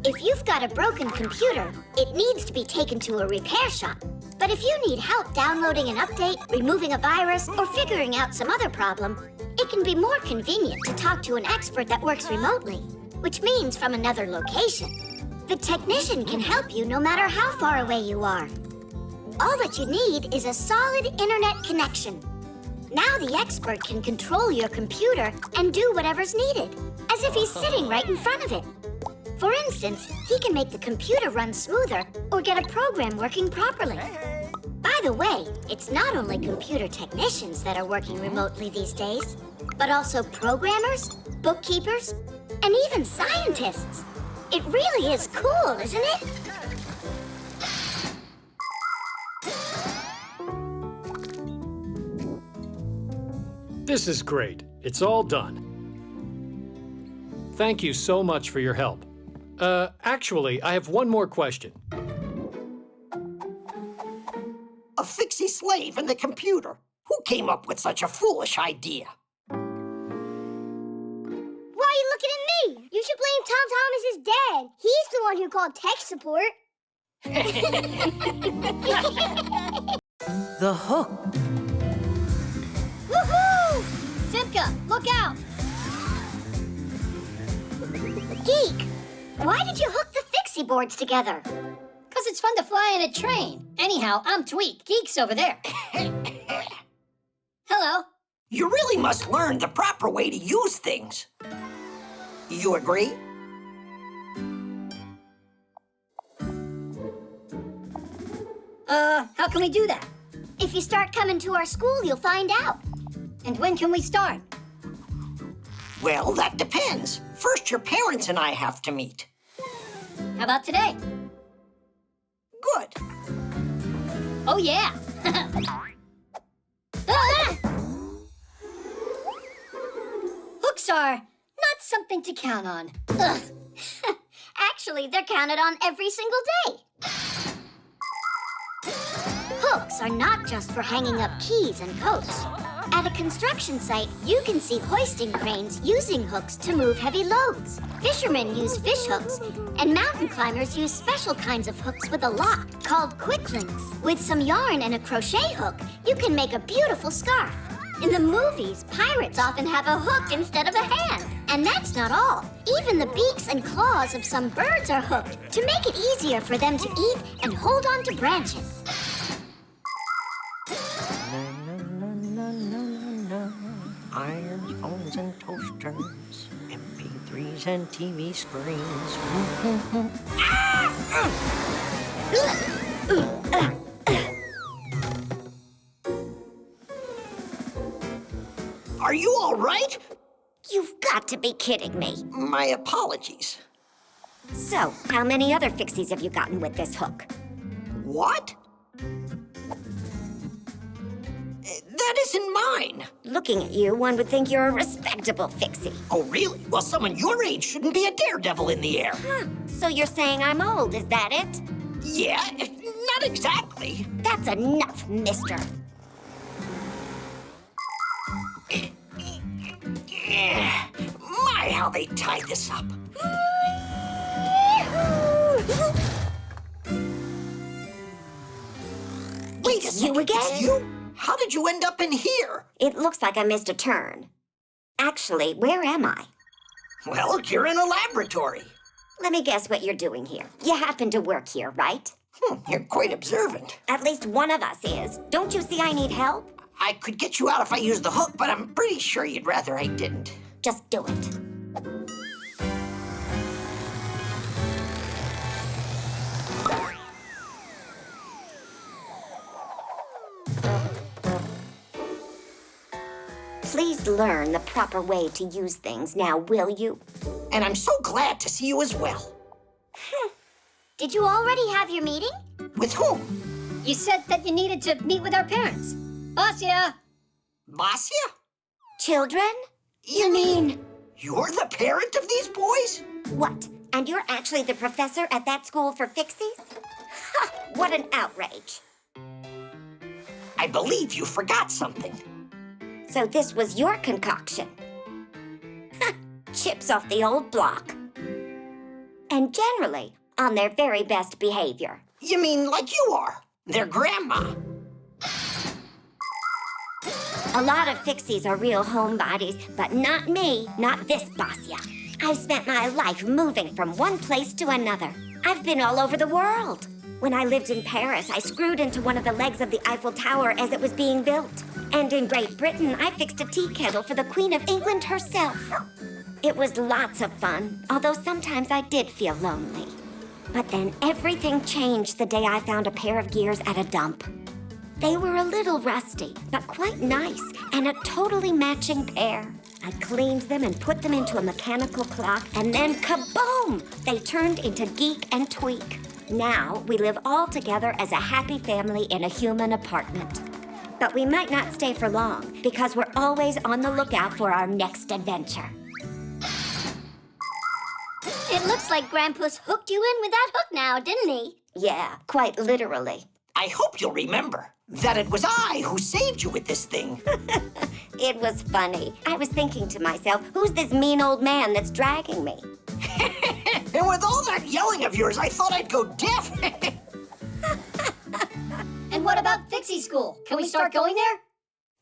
[SPEAKER 12] If you've got a broken computer, it needs to be taken to a repair shop. But if you need help downloading an update, removing a virus, or figuring out some other problem, it can be more convenient to talk to an expert that works remotely, which means from another location. The technician can help you no matter how far away you are. All that you need is a solid internet connection. Now the expert can control your computer and do whatever's needed, as if he's sitting right in front of it. For instance, he can make the computer run smoother or get a program working properly. By the way, it's not only computer technicians that are working remotely these days, but also programmers, bookkeepers, and even scientists. It really is cool, isn't it?
[SPEAKER 14] This is great. It's all done. Thank you so much for your help. Actually, I have one more question.
[SPEAKER 5] A Fixie slave in the computer. Who came up with such a foolish idea?
[SPEAKER 9] Why are you looking at me? You should blame Tom Thomas's dad. He's the one who called tech support.
[SPEAKER 8] The hook.
[SPEAKER 2] Woohoo! Simka, look out!
[SPEAKER 12] Geek, why did you hook the Fixie boards together?
[SPEAKER 2] Because it's fun to fly in a train. Anyhow, I'm Tweak. Geek's over there. Hello.
[SPEAKER 5] You really must learn the proper way to use things. You agree?
[SPEAKER 2] How can we do that?
[SPEAKER 12] If you start coming to our school, you'll find out.
[SPEAKER 2] And when can we start?
[SPEAKER 5] Well, that depends. First, your parents and I have to meet.
[SPEAKER 2] How about today?
[SPEAKER 5] Good.
[SPEAKER 2] Oh, yeah. Ah! Hooks are not something to count on. Ugh.
[SPEAKER 12] Actually, they're counted on every single day. Hooks are not just for hanging up keys and coats. At a construction site, you can see hoisting cranes using hooks to move heavy loads. Fishermen use fish hooks, and mountain climbers use special kinds of hooks with a lock called quick links. With some yarn and a crochet hook, you can make a beautiful scarf. In the movies, pirates often have a hook instead of a hand. And that's not all. Even the beaks and claws of some birds are hooked to make it easier for them to eat and hold on to branches.
[SPEAKER 5] Irons, phones, and toasters, MP3s and TV screens. Are you all right?
[SPEAKER 11] You've got to be kidding me.
[SPEAKER 5] My apologies.
[SPEAKER 11] So, how many other Fixies have you gotten with this hook?
[SPEAKER 5] What? That isn't mine.
[SPEAKER 11] Looking at you, one would think you're a respectable Fixie.
[SPEAKER 5] Oh, really? Well, someone your age shouldn't be a daredevil in the air.
[SPEAKER 11] Huh. So you're saying I'm old, is that it?
[SPEAKER 5] Yeah, not exactly.
[SPEAKER 11] That's enough, mister.
[SPEAKER 5] My, how they tied this up. Wait a second,
[SPEAKER 11] you again?
[SPEAKER 5] It's you? How did you end up in here?
[SPEAKER 11] It looks like I missed a turn. Actually, where am I?
[SPEAKER 5] Well, you're in a laboratory.
[SPEAKER 11] Let me guess what you're doing here. You happen to work here, right?
[SPEAKER 5] You're quite observant.
[SPEAKER 11] At least one of us is. Don't you see I need help?
[SPEAKER 5] I could get you out if I used the hook, but I'm pretty sure you'd rather I didn't.
[SPEAKER 11] Just do it. Please learn the proper way to use things now, will you?
[SPEAKER 5] And I'm so glad to see you as well.
[SPEAKER 12] Did you already have your meeting?
[SPEAKER 5] With whom?
[SPEAKER 2] You said that you needed to meet with our parents. Basia!
[SPEAKER 5] Basia?
[SPEAKER 11] Children?
[SPEAKER 5] You mean you're the parent of these boys?
[SPEAKER 11] What? And you're actually the professor at that school for Fixies? Ha! What an outrage.
[SPEAKER 5] I believe you forgot something.
[SPEAKER 11] So this was your concoction? Ha! Chips off the old block. And generally on their very best behavior.
[SPEAKER 5] You mean like you are, their grandma?
[SPEAKER 11] A lot of Fixies are real homebodies, but not me, not this Basia. I've spent my life moving from one place to another. I've been all over the world. When I lived in Paris, I screwed into one of the legs of the Eiffel Tower as it was being built. And in Great Britain, I fixed a tea kettle for the Queen of England herself. It was lots of fun, although sometimes I did feel lonely. But then everything changed the day I found a pair of gears at a dump. They were a little rusty, but quite nice, and a totally matching pair. I cleaned them and put them into a mechanical clock, and then kaboom! They turned into Geek and Tweak. Now we live all together as a happy family in a human apartment. But we might not stay for long, because we're always on the lookout for our next adventure.
[SPEAKER 9] It looks like Grandpa's hooked you in with that hook now, didn't he?
[SPEAKER 11] Yeah, quite literally.
[SPEAKER 5] I hope you'll remember that it was I who saved you with this thing.
[SPEAKER 11] It was funny. I was thinking to myself, who's this mean old man that's dragging me?
[SPEAKER 5] And with all that yelling of yours, I thought I'd go deaf.
[SPEAKER 2] And what about Fixie School? Can we start going there?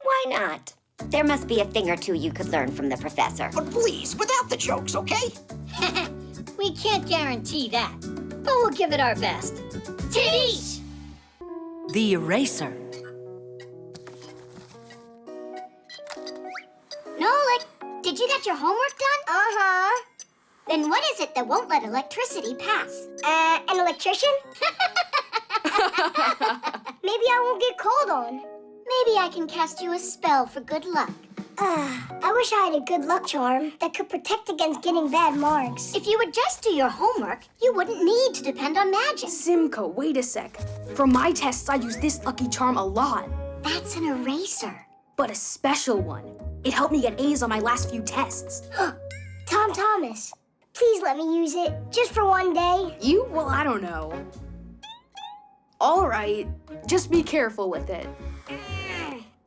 [SPEAKER 11] Why not? There must be a thing or two you could learn from the professor.
[SPEAKER 5] But please, without the jokes, okay?
[SPEAKER 2] We can't guarantee that, but we'll give it our best. Teach!
[SPEAKER 8] The eraser.
[SPEAKER 9] Nolik, did you get your homework done? Uh-huh. Then what is it that won't let electricity pass? An electrician? Maybe I won't get called on. Maybe I can cast you a spell for good luck. I wish I had a good luck charm that could protect against getting bad marks. If you would just do your homework, you wouldn't need to depend on magic.
[SPEAKER 1] Simka, wait a sec. For my tests, I use this lucky charm a lot.
[SPEAKER 9] That's an eraser.
[SPEAKER 1] But a special one. It helped me get A's on my last few tests.
[SPEAKER 9] Tom Thomas, please let me use it, just for one day.
[SPEAKER 1] You? Well, I don't know. All right, just be careful with it.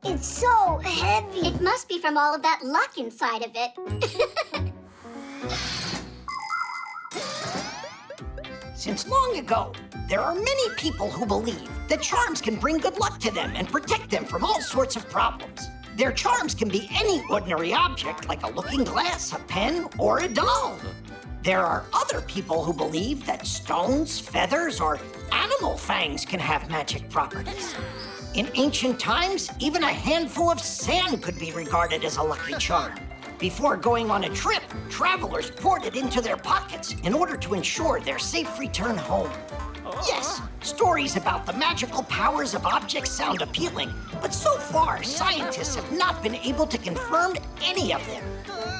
[SPEAKER 9] It's so heavy. It must be from all of that luck inside of it.
[SPEAKER 5] Since long ago, there are many people who believe that charms can bring good luck to them and protect them from all sorts of problems. Their charms can be any ordinary object, like a looking glass, a pen, or a doll. There are other people who believe that stones, feathers, or animal fangs can have magic properties. In ancient times, even a handful of sand could be regarded as a lucky charm. Before going on a trip, travelers poured it into their pockets in order to ensure their safe return home. Yes, stories about the magical powers of objects sound appealing, but so far, scientists have not been able to confirm any of them.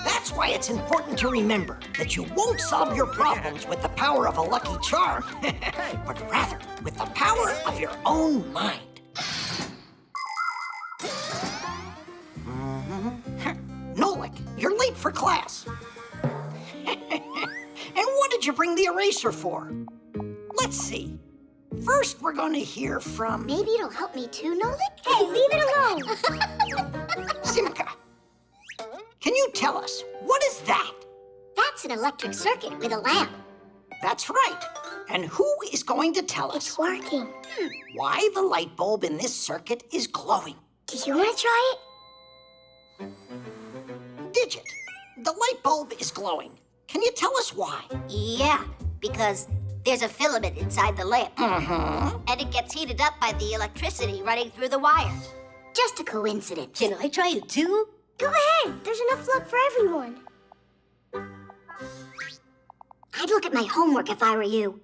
[SPEAKER 5] That's why it's important to remember that you won't solve your problems with the power of a lucky charm, but rather with the power of your own mind. Nolik, you're late for class. And what did you bring the eraser for? Let's see. First, we're going to hear from...
[SPEAKER 9] Maybe it'll help me too, Nolik? Hey, leave it alone.
[SPEAKER 5] Simka. Can you tell us, what is that?
[SPEAKER 9] That's an electric circuit with a lamp.
[SPEAKER 5] That's right. And who is going to tell us?
[SPEAKER 9] It's working.
[SPEAKER 5] Why the light bulb in this circuit is glowing?
[SPEAKER 9] Do you want to try it?
[SPEAKER 5] Digit, the light bulb is glowing. Can you tell us why?
[SPEAKER 10] Yeah, because there's a filament inside the lamp.
[SPEAKER 5] Mm-hmm.
[SPEAKER 10] And it gets heated up by the electricity running through the wires.
[SPEAKER 9] Just a coincidence.
[SPEAKER 10] Can I try it too?
[SPEAKER 9] Go ahead. There's enough luck for everyone. I'd look at my homework if I were you.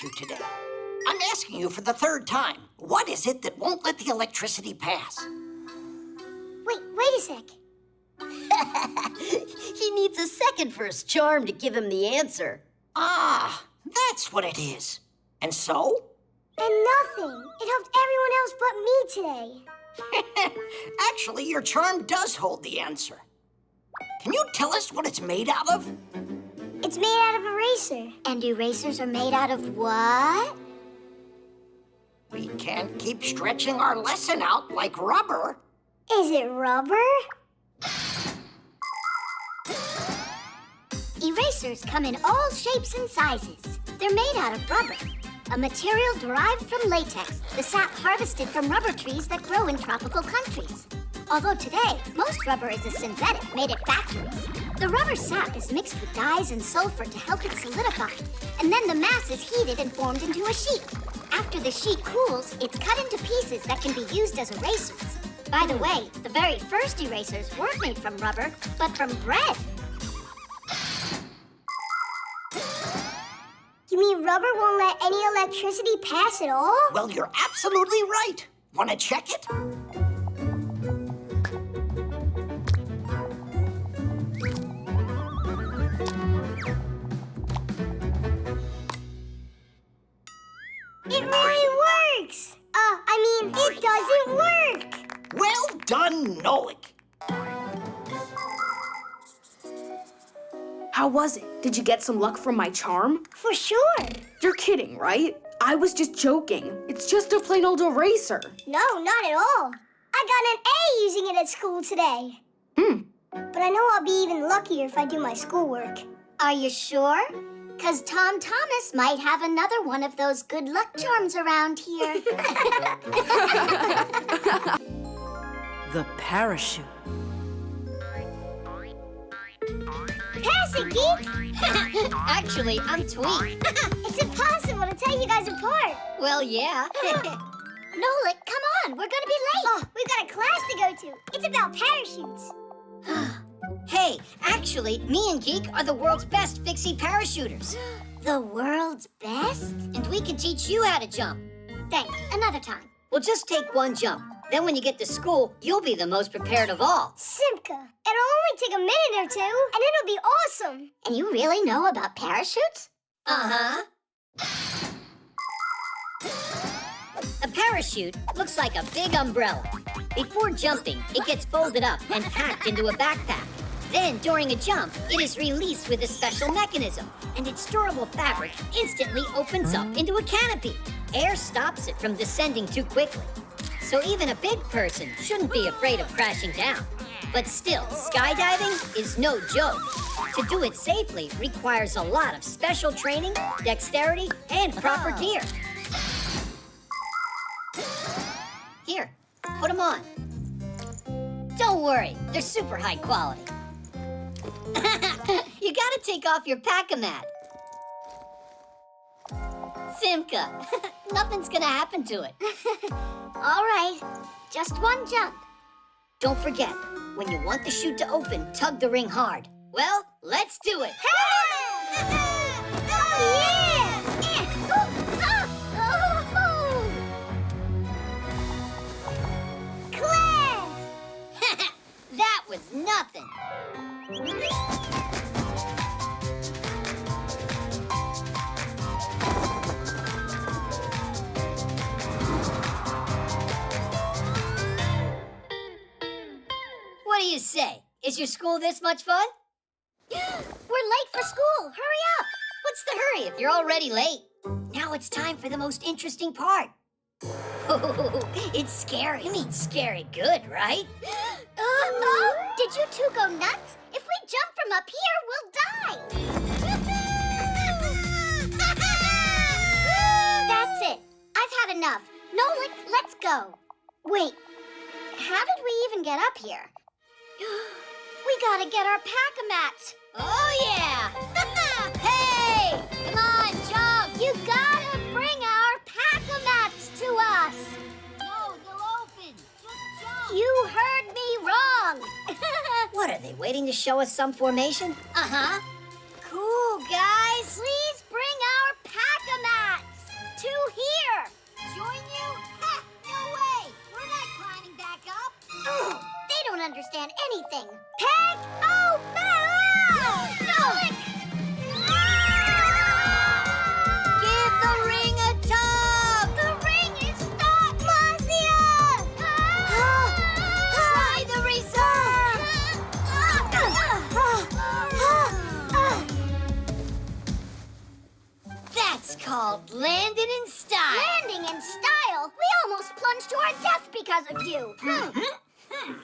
[SPEAKER 5] with you today. I'm asking you for the third time. What is it that won't let the electricity pass?
[SPEAKER 9] Wait a sec.
[SPEAKER 10] He needs a second for his charm to give him the answer.
[SPEAKER 5] Ah, that's what it is. And so?
[SPEAKER 9] And nothing. It helped everyone else but me today.
[SPEAKER 5] Actually, your charm does hold the answer. Can you tell us what it's made out of?
[SPEAKER 9] It's made out of eraser.
[SPEAKER 12] And erasers are made out of what?
[SPEAKER 5] We can't keep stretching our lesson out like rubber.
[SPEAKER 9] Is it rubber?
[SPEAKER 12] Erasers come in all shapes and sizes. They're made out of rubber, a material derived from latex, the sap harvested from rubber trees that grow in tropical countries. Although today, most rubber is a synthetic made at factories. The rubber sap is mixed with dyes and sulfur to help it solidify, and then the mass is heated and formed into a sheet. After the sheet cools, it's cut into pieces that can be used as erasers. By the way, the very first erasers weren't made from rubber, but from bread.
[SPEAKER 9] You mean rubber won't let any electricity pass at all?
[SPEAKER 5] Well, you're absolutely right. Want to check it?
[SPEAKER 9] It really works! It doesn't work!
[SPEAKER 5] Well done, Nolik.
[SPEAKER 13] How was it? Did you get some luck from my charm?
[SPEAKER 9] For sure!
[SPEAKER 13] You're kidding, right? I was just joking. It's just a plain old eraser.
[SPEAKER 9] No, not at all. I got an A using it at school today. But I know I'll be even luckier if I do my schoolwork.
[SPEAKER 12] Are you sure? 'Cause Tom Thomas might have another one of those good luck charms around here.
[SPEAKER 8] The parachute.
[SPEAKER 9] Pass it, Geek!
[SPEAKER 10] Actually, I'm Tweak.
[SPEAKER 9] It's impossible to tell you guys apart.
[SPEAKER 10] Well, yeah.
[SPEAKER 12] Nolik, come on, we're gonna be late.
[SPEAKER 9] Oh, we've got a class to go to. It's about parachutes.
[SPEAKER 10] Hey, actually, me and Geek are the world's best Fixie parachuters.
[SPEAKER 12] The world's best?
[SPEAKER 10] And we can teach you how to jump.
[SPEAKER 12] Thanks, another time.
[SPEAKER 10] We'll just take one jump. Then when you get to school, you'll be the most prepared of all.
[SPEAKER 9] Simka, it'll only take a minute or two, and it'll be awesome.
[SPEAKER 12] And you really know about parachutes?
[SPEAKER 10] Uh-huh. A parachute looks like a big umbrella. Before jumping, it gets folded up and packed into a backpack. Then, during a jump, it is released with a special mechanism, and its durable fabric instantly opens up into a canopy. Air stops it from descending too quickly. So even a big person shouldn't be afraid of crashing down. But still, skydiving is no joke. To do it safely requires a lot of special training, dexterity, and proper gear. Here, put them on. Don't worry, they're super high quality. You gotta take off your pack-a-mat. Simka, nothing's gonna happen to it.
[SPEAKER 12] All right, just one jump.
[SPEAKER 10] Don't forget, when you want the chute to open, tug the ring hard. Well, let's do it. That was nothing. What do you say? Is your school this much fun?
[SPEAKER 12] We're late for school. Hurry up.
[SPEAKER 10] What's the hurry if you're already late? Now it's time for the most interesting part. It's scary. You mean scary good, right?
[SPEAKER 12] Did you two go nuts? If we jump from up here, we'll die. That's it. I've had enough. Nolik, let's go. Wait, how did we even get up here? We gotta get our pack-a-mats.
[SPEAKER 10] Oh, yeah! Hey! Come on, jump!
[SPEAKER 12] You gotta bring our pack-a-mats to us.
[SPEAKER 10] No, they'll open. Just jump.
[SPEAKER 12] You heard me wrong.
[SPEAKER 10] What, are they waiting to show us some formation? Uh-huh. Cool, guys.
[SPEAKER 12] Please bring our pack-a-mats. two here. Join you? Ha! No way! We're not climbing back up. Ugh, they don't understand anything. Peg! Oh, no! No! Give the ring a tug! The ring is stuck! Marcia! Try the reserve! That's called landing in style. Landing in style? We almost plunged to our death because of you.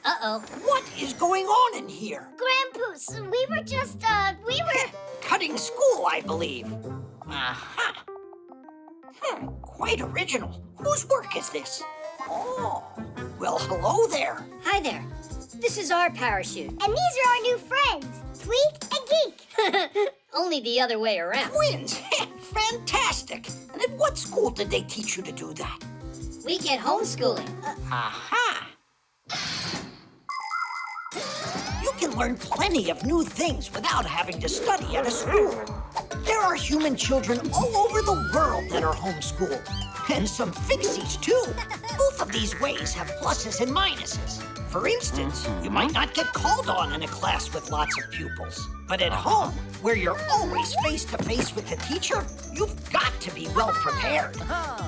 [SPEAKER 12] Uh-oh.
[SPEAKER 5] What is going on in here?
[SPEAKER 12] Grandpoos, we were just, we were...
[SPEAKER 5] Cutting school, I believe. Aha. Quite original. Whose work is this? Oh, well, hello there.
[SPEAKER 2] Hi there. This is our parachute.
[SPEAKER 9] And these are our new friends, Tweak and Geek.
[SPEAKER 2] Only the other way around.
[SPEAKER 5] Twins! Fantastic! And at what school did they teach you to do that?
[SPEAKER 2] We get homeschooling.
[SPEAKER 5] Aha! You can learn plenty of new things without having to study at a school. There are human children all over the world that are homeschooled. And some Fixies, too. Both of these ways have pluses and minuses. For instance, you might not get called on in a class with lots of pupils. But at home, where you're always face-to-face with the teacher, you've got to be well prepared.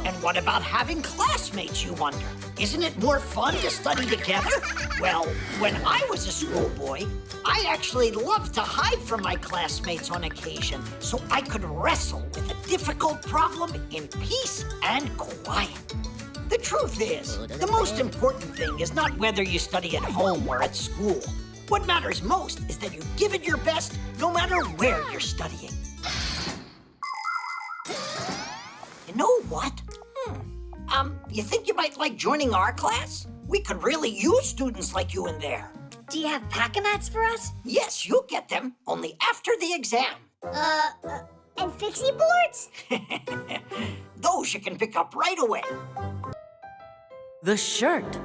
[SPEAKER 5] And what about having classmates, you wonder? Isn't it more fun to study together? Well, when I was a schoolboy, I actually loved to hide from my classmates on occasion so I could wrestle with a difficult problem in peace and quiet. The truth is, the most important thing is not whether you study at home or at school. What matters most is that you give it your best no matter where you're studying. You know what? You think you might like joining our class? We could really use students like you in there.
[SPEAKER 2] Do you have pack-a-mats for us?
[SPEAKER 5] Yes, you'll get them, only after the exam.
[SPEAKER 9] And Fixie boards?
[SPEAKER 5] Those you can pick up right away.
[SPEAKER 8] The shirt.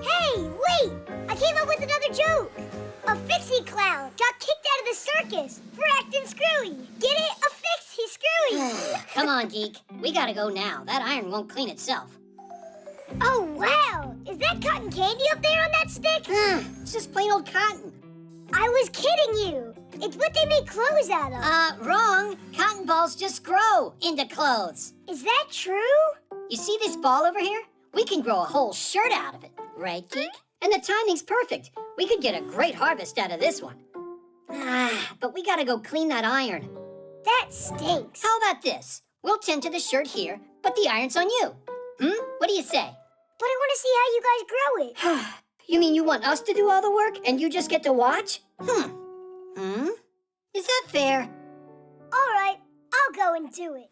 [SPEAKER 9] Hey, wait! I came up with another joke. A Fixie clown got kicked out of the circus for acting screwy. Get it? A Fixie screwy.
[SPEAKER 2] Come on, Geek. We gotta go now. That iron won't clean itself.
[SPEAKER 9] Oh, wow! Is that cotton candy up there on that stick?
[SPEAKER 2] It's just plain old cotton.
[SPEAKER 9] I was kidding you. It's what they make clothes out of.
[SPEAKER 2] Wrong. Cotton balls just grow into clothes.
[SPEAKER 9] Is that true?
[SPEAKER 2] You see this ball over here? We can grow a whole shirt out of it. Right, Geek? And the timing's perfect. We could get a great harvest out of this one. But we gotta go clean that iron.
[SPEAKER 9] That stinks.
[SPEAKER 2] How about this? We'll tend to the shirt here, but the iron's on you. What do you say?
[SPEAKER 9] But I want to see how you guys grow it.
[SPEAKER 2] You mean you want us to do all the work and you just get to watch? Is that fair?
[SPEAKER 9] All right, I'll go and do it.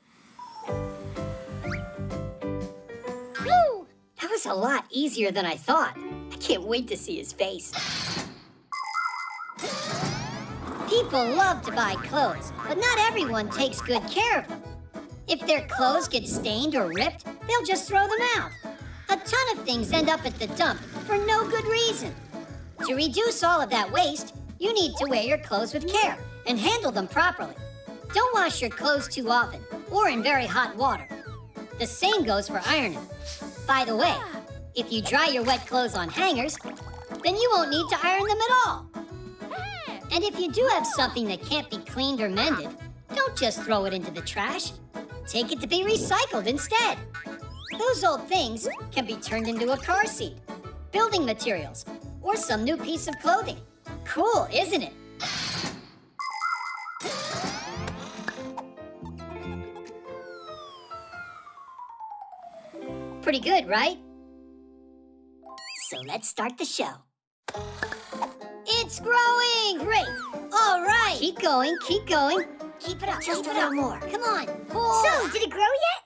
[SPEAKER 2] Woo! That was a lot easier than I thought. I can't wait to see his face. People love to buy clothes, but not everyone takes good care of them. If their clothes get stained or ripped, they'll just throw them out. A ton of things end up at the dump for no good reason. To reduce all of that waste, you need to wear your clothes with care and handle them properly. Don't wash your clothes too often or in very hot water. The same goes for ironing. By the way, if you dry your wet clothes on hangers, then you won't need to iron them at all. And if you do have something that can't be cleaned or mended, don't just throw it into the trash. Take it to be recycled instead. Those old things can be turned into a car seat, building materials, or some new piece of clothing. Cool, isn't it? Pretty good, right? So let's start the show. It's growing! Great! All right! Keep going, keep going. Keep it up, just a little more. Come on. Pull.
[SPEAKER 9] So, did it grow yet?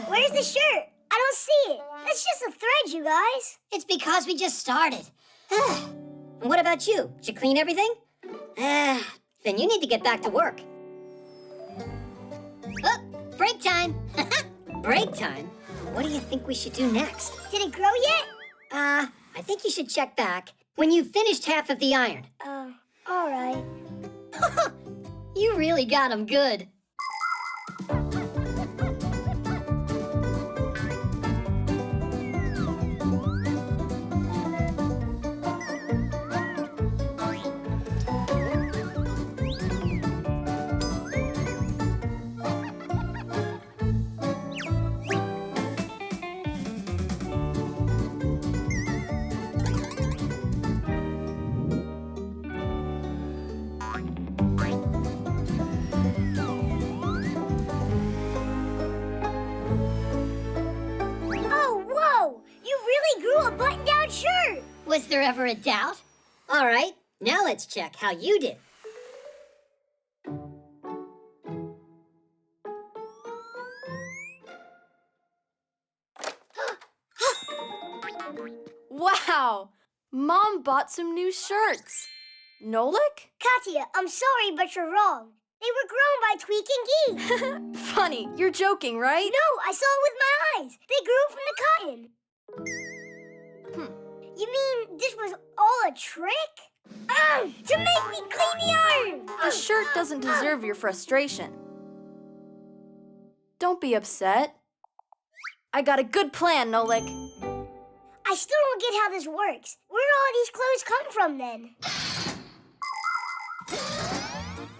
[SPEAKER 9] Where's the shirt? I don't see it. That's just a thread, you guys.
[SPEAKER 2] It's because we just started. And what about you? Did you clean everything? Then you need to get back to work. Oh, break time. Break time? What do you think we should do next?
[SPEAKER 9] Did it grow yet?
[SPEAKER 2] I think you should check back when you've finished half of the iron.
[SPEAKER 9] All right.
[SPEAKER 2] You really got him good.
[SPEAKER 9] Oh, whoa! You really grew a button-down shirt!
[SPEAKER 2] Was there ever a doubt? All right, now let's check how you did.
[SPEAKER 1] Wow! Mom bought some new shirts. Nolik?
[SPEAKER 9] Katya, I'm sorry, but you're wrong. They were grown by Tweak and Geek.
[SPEAKER 1] Funny, you're joking, right?
[SPEAKER 9] No, I saw it with my eyes. They grew from the cotton. You mean this was all a trick? To make me clean the yarn!
[SPEAKER 1] The shirt doesn't deserve your frustration. Don't be upset. I got a good plan, Nolik.
[SPEAKER 9] I still don't get how this works. Where do all these clothes come from, then?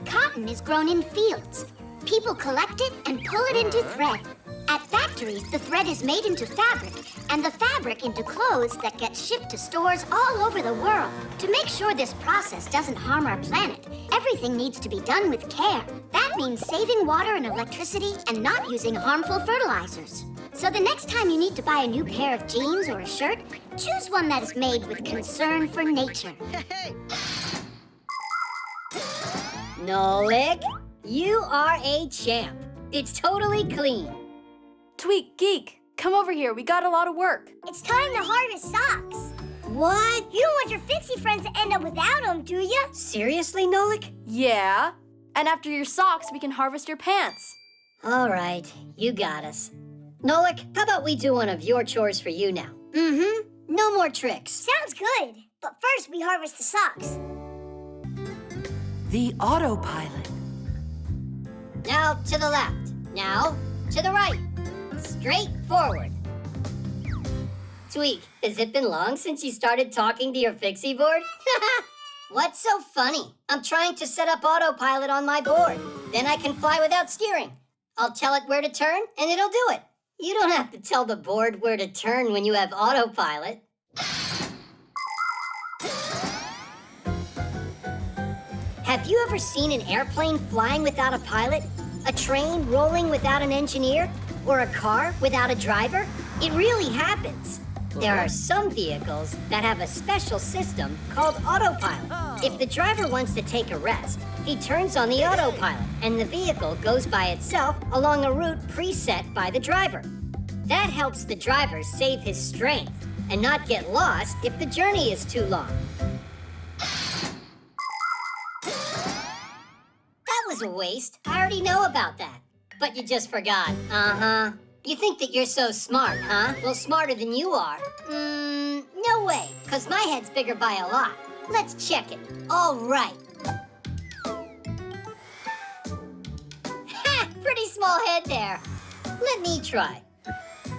[SPEAKER 12] Cotton is grown in fields. People collect it and pull it into thread. At factories, the thread is made into fabric, and the fabric into clothes that get shipped to stores all over the world. To make sure this process doesn't harm our planet, everything needs to be done with care. That means saving water and electricity and not using harmful fertilizers. So the next time you need to buy a new pair of jeans or a shirt, choose one that is made with concern for nature.
[SPEAKER 2] Nolik, you are a champ. It's totally clean.
[SPEAKER 1] Tweak, Geek, come over here. We got a lot of work.
[SPEAKER 9] It's time to harvest socks.
[SPEAKER 2] What?
[SPEAKER 9] You don't want your Fixie friends to end up without them, do you?
[SPEAKER 2] Seriously, Nolik?
[SPEAKER 1] Yeah. And after your socks, we can harvest your pants.
[SPEAKER 2] All right, you got us. Nolik, how about we do one of your chores for you now? No more tricks.
[SPEAKER 9] Sounds good. But first, we harvest the socks.
[SPEAKER 8] The autopilot.
[SPEAKER 2] Now to the left. Now to the right. Straight forward. Tweak, has it been long since you started talking to your Fixie board? What's so funny? I'm trying to set up autopilot on my board. Then I can fly without steering. I'll tell it where to turn, and it'll do it. You don't have to tell the board where to turn when you have autopilot. Have you ever seen an airplane flying without a pilot? A train rolling without an engineer? Or a car without a driver? It really happens. There are some vehicles that have a special system called autopilot. If the driver wants to take a rest, he turns on the autopilot and the vehicle goes by itself along a route preset by the driver. That helps the driver save his strength and not get lost if the journey is too long. That was a waste. I already know about that. But you just forgot. Uh-huh. You think that you're so smart, huh? Well, smarter than you are. No way, because my head's bigger by a lot. Let's check it. All right. Ha! Pretty small head there. Let me try.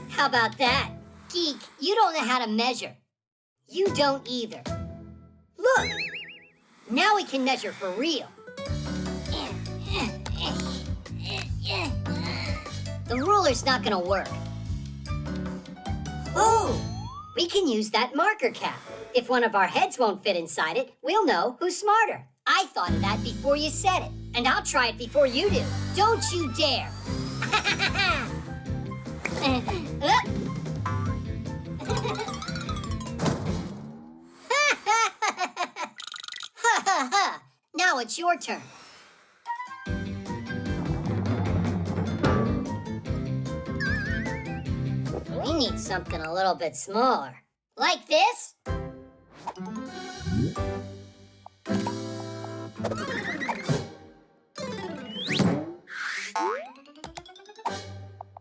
[SPEAKER 2] How about that? Geek, you don't know how to measure. You don't either. Look! Now we can measure for real. The ruler's not gonna work. Oh! We can use that marker cap. If one of our heads won't fit inside it, we'll know who's smarter. I thought of that before you said it, and I'll try it before you do. Don't you dare! Now it's your turn. We need something a little bit smaller. Like this?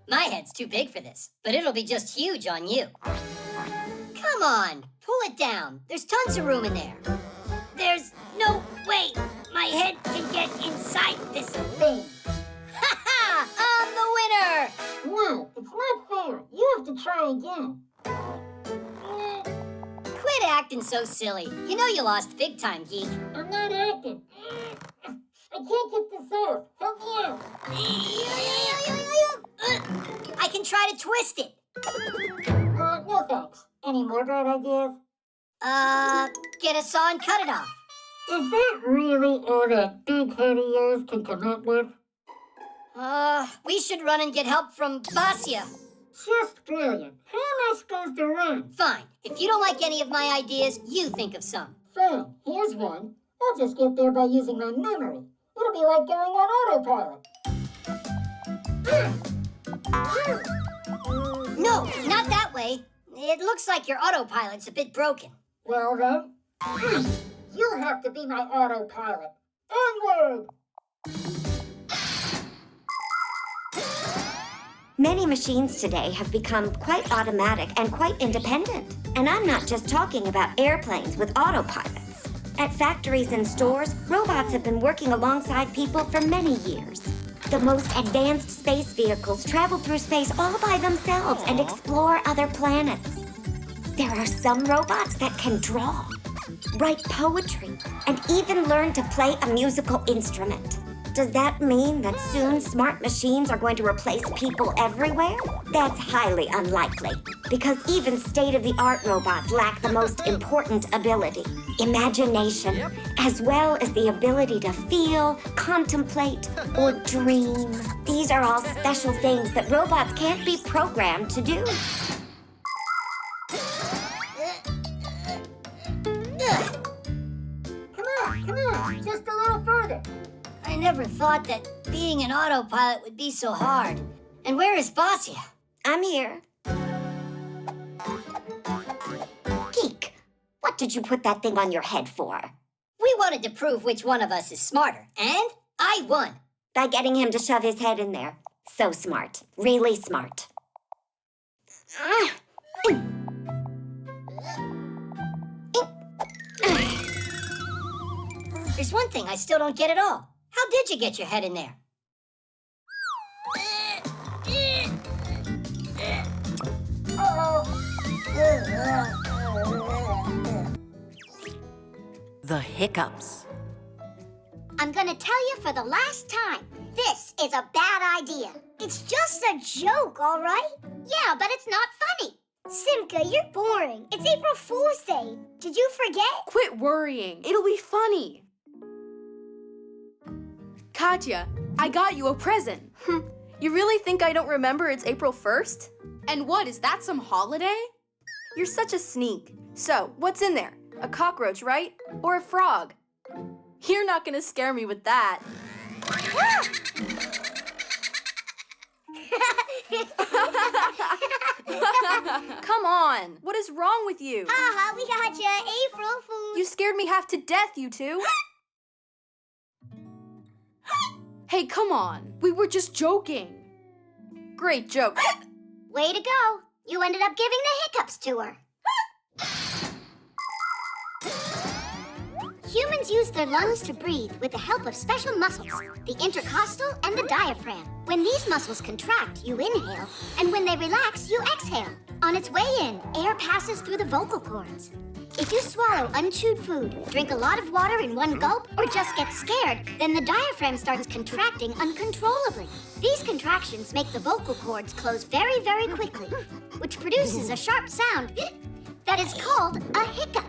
[SPEAKER 2] My head's too big for this, but it'll be just huge on you. Come on, pull it down. There's tons of room in there. There's no way my head can get get inside this thing. Ha ha! I'm the winner!
[SPEAKER 9] No, it's not fair. You have to try again.
[SPEAKER 2] Quit acting so silly. You know you lost big time, geek.
[SPEAKER 9] I'm not acting. I can't get this off. Help me out.
[SPEAKER 2] I can try to twist it.
[SPEAKER 9] No thanks. Any more bad ideas?
[SPEAKER 2] Get a saw and cut it off.
[SPEAKER 9] Is that really all that big head of yours can come up with?
[SPEAKER 2] We should run and get help from Basia.
[SPEAKER 9] Just brilliant. How am I supposed to run?
[SPEAKER 2] Fine. If you don't like any of my ideas, you think of some.
[SPEAKER 9] Fine. Here's one. I'll just get there by using my memory. It'll be like going on autopilot.
[SPEAKER 2] No, not that way. It looks like your autopilot's a bit broken.
[SPEAKER 9] Well then, you'll have to be my autopilot. Onward!
[SPEAKER 11] Many machines today have become quite automatic and quite independent. And I'm not just talking about airplanes with autopilots. At factories and stores, robots have been working alongside people for many years. The most advanced space vehicles travel through space all by themselves and explore other planets. There are some robots that can draw, write poetry, and even learn to play a musical instrument. Does that mean that soon smart machines are going to replace people everywhere? That's highly unlikely, because even state-of-the-art robots lack the most important ability, imagination, as well as the ability to feel, contemplate, or dream. These are all special things that robots can't be programmed to do.
[SPEAKER 9] Come on, just a little further.
[SPEAKER 2] I never thought that being an autopilot would be so hard. And where is Basia?
[SPEAKER 11] I'm here. Geek, what did you put that thing on your head for?
[SPEAKER 2] We wanted to prove which one of us is smarter, and I won.
[SPEAKER 11] By getting him to shove his head in there. So smart. Really smart.
[SPEAKER 2] There's one thing I still don't get at all. How did you get your head in there?
[SPEAKER 8] The hiccups.
[SPEAKER 12] I'm gonna tell you for the last time, this is a bad idea.
[SPEAKER 9] It's just a joke, all right?
[SPEAKER 12] Yeah, but it's not funny.
[SPEAKER 9] Simka, you're boring. It's April Fool's Day. Did you forget?
[SPEAKER 13] Quit worrying. It'll be funny. Katya, I got you a present.
[SPEAKER 1] You really think I don't remember it's April 1st?
[SPEAKER 13] And what, is that some holiday?
[SPEAKER 1] You're such a sneak. So, what's in there? A cockroach, right? Or a frog? You're not gonna scare me with that. Come on, what is wrong with you?
[SPEAKER 9] Haha, we got you, April Fool.
[SPEAKER 1] You scared me half to death, you two.
[SPEAKER 13] Hey, come on. We were just joking.
[SPEAKER 1] Great joke.
[SPEAKER 12] Way to go. You ended up giving the hiccups to her. Humans use their lungs to breathe with the help of special muscles, the intercostal and the diaphragm. When these muscles contract, you inhale, and when they relax, you exhale. On its way in, air passes through the vocal cords. If you swallow unchewed food, drink a lot of water in one gulp, or just get scared, then the diaphragm starts contracting uncontrollably. These contractions make the vocal cords close very, very quickly, which produces a sharp sound that is called a hiccup.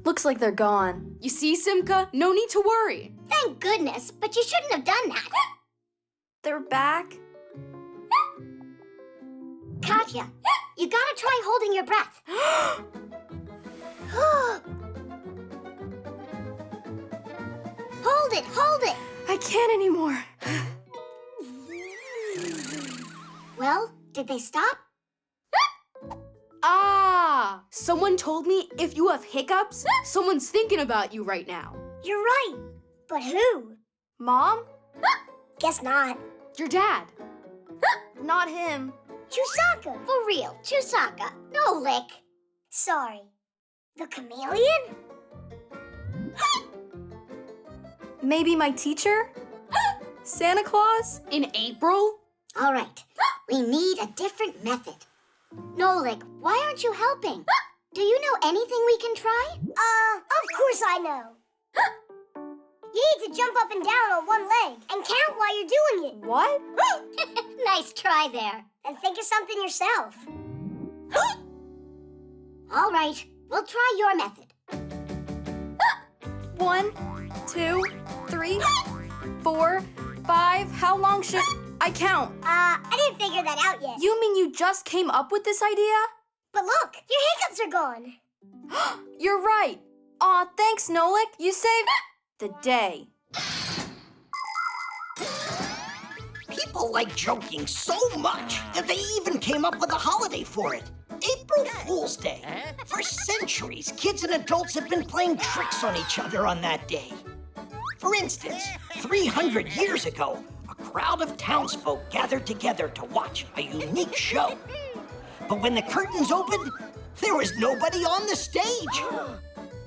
[SPEAKER 1] Looks like they're gone.
[SPEAKER 13] You see, Simka? No need to worry.
[SPEAKER 12] Thank goodness, but you shouldn't have done that.
[SPEAKER 1] They're back?
[SPEAKER 12] Katya, you gotta try holding your breath. Hold it, hold it.
[SPEAKER 1] I can't anymore.
[SPEAKER 12] Well, did they stop?
[SPEAKER 13] Ah! Someone told me if you have hiccups, someone's thinking about you right now.
[SPEAKER 9] You're right. But who?
[SPEAKER 1] Mom?
[SPEAKER 9] Guess not.
[SPEAKER 13] Your dad.
[SPEAKER 1] Not him.
[SPEAKER 9] Chusaka.
[SPEAKER 12] For real, Chusaka. No lick.
[SPEAKER 9] Sorry. The chameleon?
[SPEAKER 1] Maybe my teacher? Santa Claus?
[SPEAKER 8] In April?
[SPEAKER 12] All right, we need a different method. Nolik, why aren't you helping? Do you know anything we can try?
[SPEAKER 9] Of course I know. You need to jump up and down on one leg and count while you're doing it.
[SPEAKER 1] What?
[SPEAKER 12] Nice try there.
[SPEAKER 9] And think of something yourself.
[SPEAKER 12] All right, we'll try your method.
[SPEAKER 1] 1, 2, 3, 4, 5. How long should I count?
[SPEAKER 9] I didn't figure that out yet.
[SPEAKER 1] You mean you just came up with this idea?
[SPEAKER 9] But look, your hiccups are gone.
[SPEAKER 1] You're right. Aw, thanks, Nolik. You saved the day.
[SPEAKER 5] People like joking so much that they even came up with a holiday for it. April Fool's Day. For centuries, kids and adults have been playing tricks on each other on that day. For instance, 300 years ago, a crowd of townsfolk gathered together to watch a unique show. But when the curtains opened, there was nobody on the stage.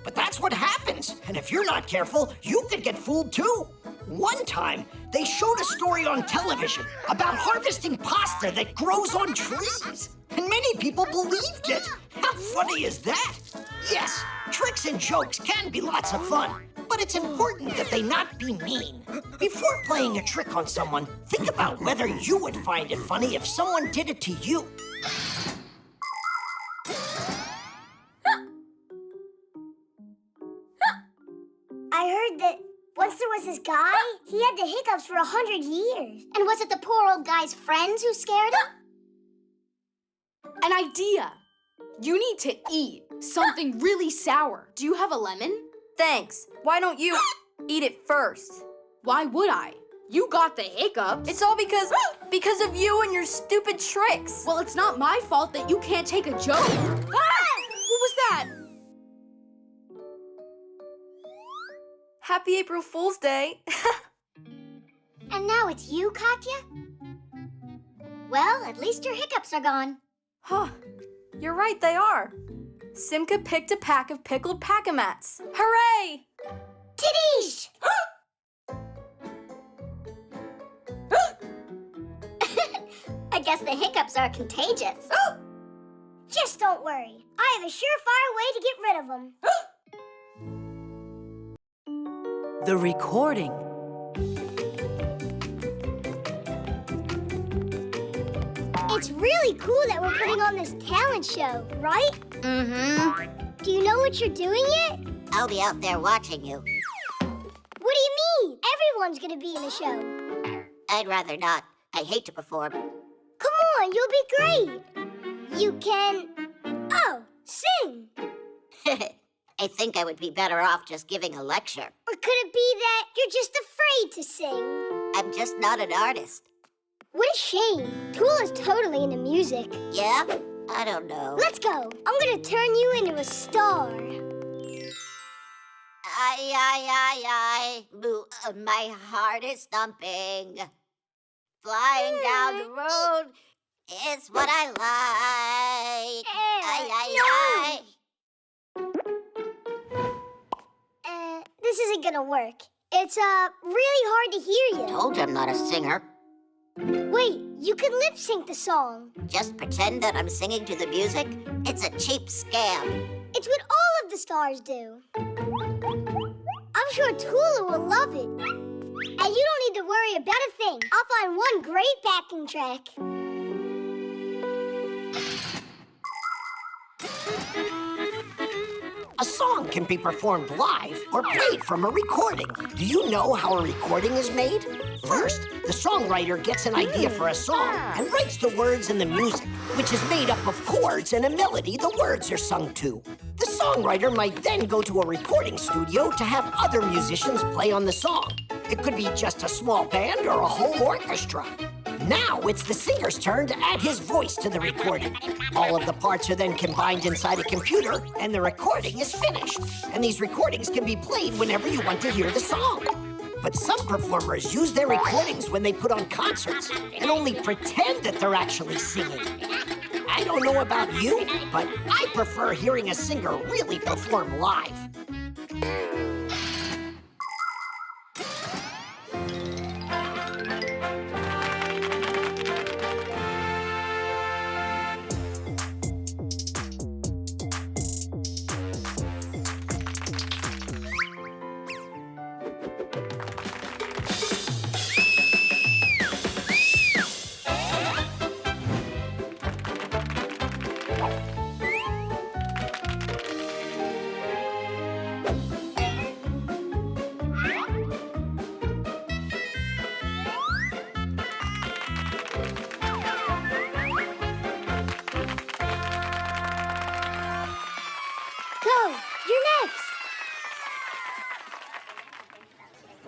[SPEAKER 5] But that's what happens, and if you're not careful, you could get fooled too. One time, they showed a story on television about harvesting pasta that grows on trees. And many people believed it. How funny is that? Yes, tricks and jokes can be lots of fun, but it's important that they not be mean. Before playing a trick on someone, think about whether you would find it funny if someone did it to you.
[SPEAKER 9] I heard that once there was this guy, he had the hiccups for 100 years.
[SPEAKER 12] And was it the poor old guy's friends who scared him?
[SPEAKER 8] An idea. You need to eat something really sour. Do you have a lemon?
[SPEAKER 1] Thanks. Why don't you eat it first?
[SPEAKER 8] Why would I? You got the hiccups.
[SPEAKER 1] It's all because of you and your stupid tricks.
[SPEAKER 8] Well, it's not my fault that you can't take a joke. Ah! What was that?
[SPEAKER 1] Happy April Fool's Day.
[SPEAKER 12] And now it's you, Katya? Well, at least your hiccups are gone.
[SPEAKER 1] Huh. You're right, they are. Simka picked a pack of pickled pack-a-mats. Hooray!
[SPEAKER 9] Tidish!
[SPEAKER 12] I guess the hiccups are contagious.
[SPEAKER 9] Just don't worry. I have a surefire way to get rid of them.
[SPEAKER 8] The recording.
[SPEAKER 9] It's really cool that we're putting on this talent show, right?
[SPEAKER 10] Mm-hmm.
[SPEAKER 9] Do you know what you're doing yet?
[SPEAKER 10] I'll be out there watching you.
[SPEAKER 9] What do you mean? Everyone's gonna be in the show.
[SPEAKER 10] I'd rather not. I hate to perform.
[SPEAKER 9] Come on, you'll be great. You can... Oh, sing.
[SPEAKER 10] I think I would be better off just giving a lecture.
[SPEAKER 9] Or could it be that you're just afraid to sing?
[SPEAKER 10] I'm just not an artist.
[SPEAKER 9] What a shame. Tool is totally into music.
[SPEAKER 10] Yeah? I don't know.
[SPEAKER 9] Let's go. I'm gonna turn you into a star.
[SPEAKER 10] Aye. My heart is thumping. Flying down the road is what I like. Aye.
[SPEAKER 9] This isn't gonna work. It's, really hard to hear you.
[SPEAKER 10] Told you I'm not a singer.
[SPEAKER 9] Wait, you could lip sync the song.
[SPEAKER 10] Just pretend that I'm singing to the music? It's a cheap scam.
[SPEAKER 9] It's what all of the stars do. I'm sure Tula will love it. And you don't need to worry about a thing. I'll find one great backing track.
[SPEAKER 5] A song can be performed live or played from a recording. Do you know how a recording is made? First, the songwriter gets an idea for a song and writes the words and the music, which is made up of chords and a melody the words are sung to. The songwriter might then go to a recording studio to have other musicians play on the song. It could be just a small band or a whole orchestra. Now it's the singer's turn to add his voice to the recording. All of the parts are then combined inside a computer, and the recording is finished. And these recordings can be played whenever you want to hear the song. But some performers use their recordings when they put on concerts and only pretend that they're actually singing. I don't know about you, but I prefer hearing a singer really perform live.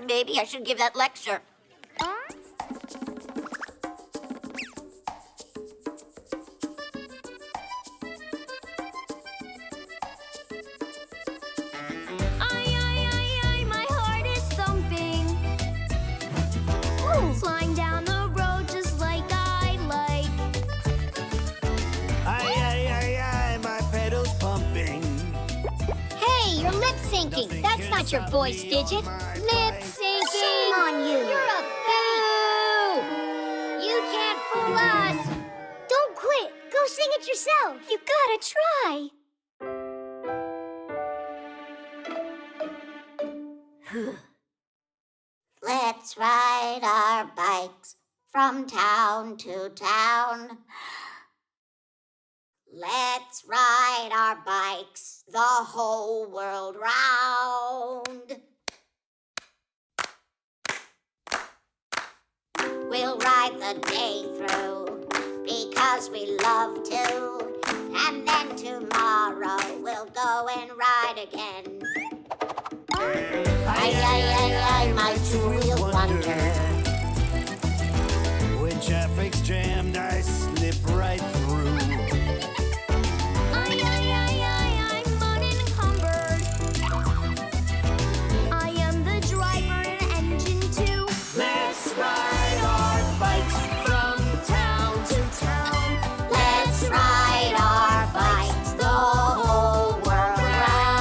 [SPEAKER 10] Maybe I should give that lecture.
[SPEAKER 3] My heart is thumping. Flying down the road just like I like.
[SPEAKER 16] My pedals pumping.
[SPEAKER 2] Hey, you're lip syncing. That's not your voice digit. Lip syncing. Shame on you. You're a fake. You can't fool us.
[SPEAKER 9] Don't quit. Go sing it yourself.
[SPEAKER 2] You gotta try.
[SPEAKER 10] Let's ride our bikes from town to town. Let's ride our bikes the whole world round. We'll ride the day through because we love to. And then tomorrow we'll go and ride again. I, my two-wheel wonder.
[SPEAKER 16] When traffic's jammed, I slip right through.
[SPEAKER 3] I'm unencumbered. I am the driver and engine too.
[SPEAKER 16] Let's ride our bikes from town to town.
[SPEAKER 10] Let's ride our bikes the whole world round.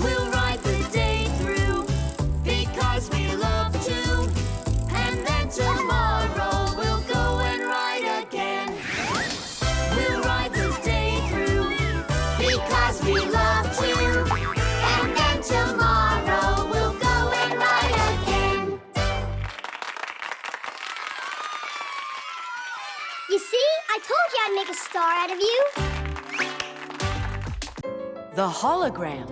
[SPEAKER 3] We'll ride the day through because we love to. And then tomorrow we'll go and ride again. We'll ride the day through
[SPEAKER 10] Because we love to.
[SPEAKER 3] and then tomorrow we'll go and ride again.
[SPEAKER 9] You see? I told you I'd make a star out of you.
[SPEAKER 8] The hologram.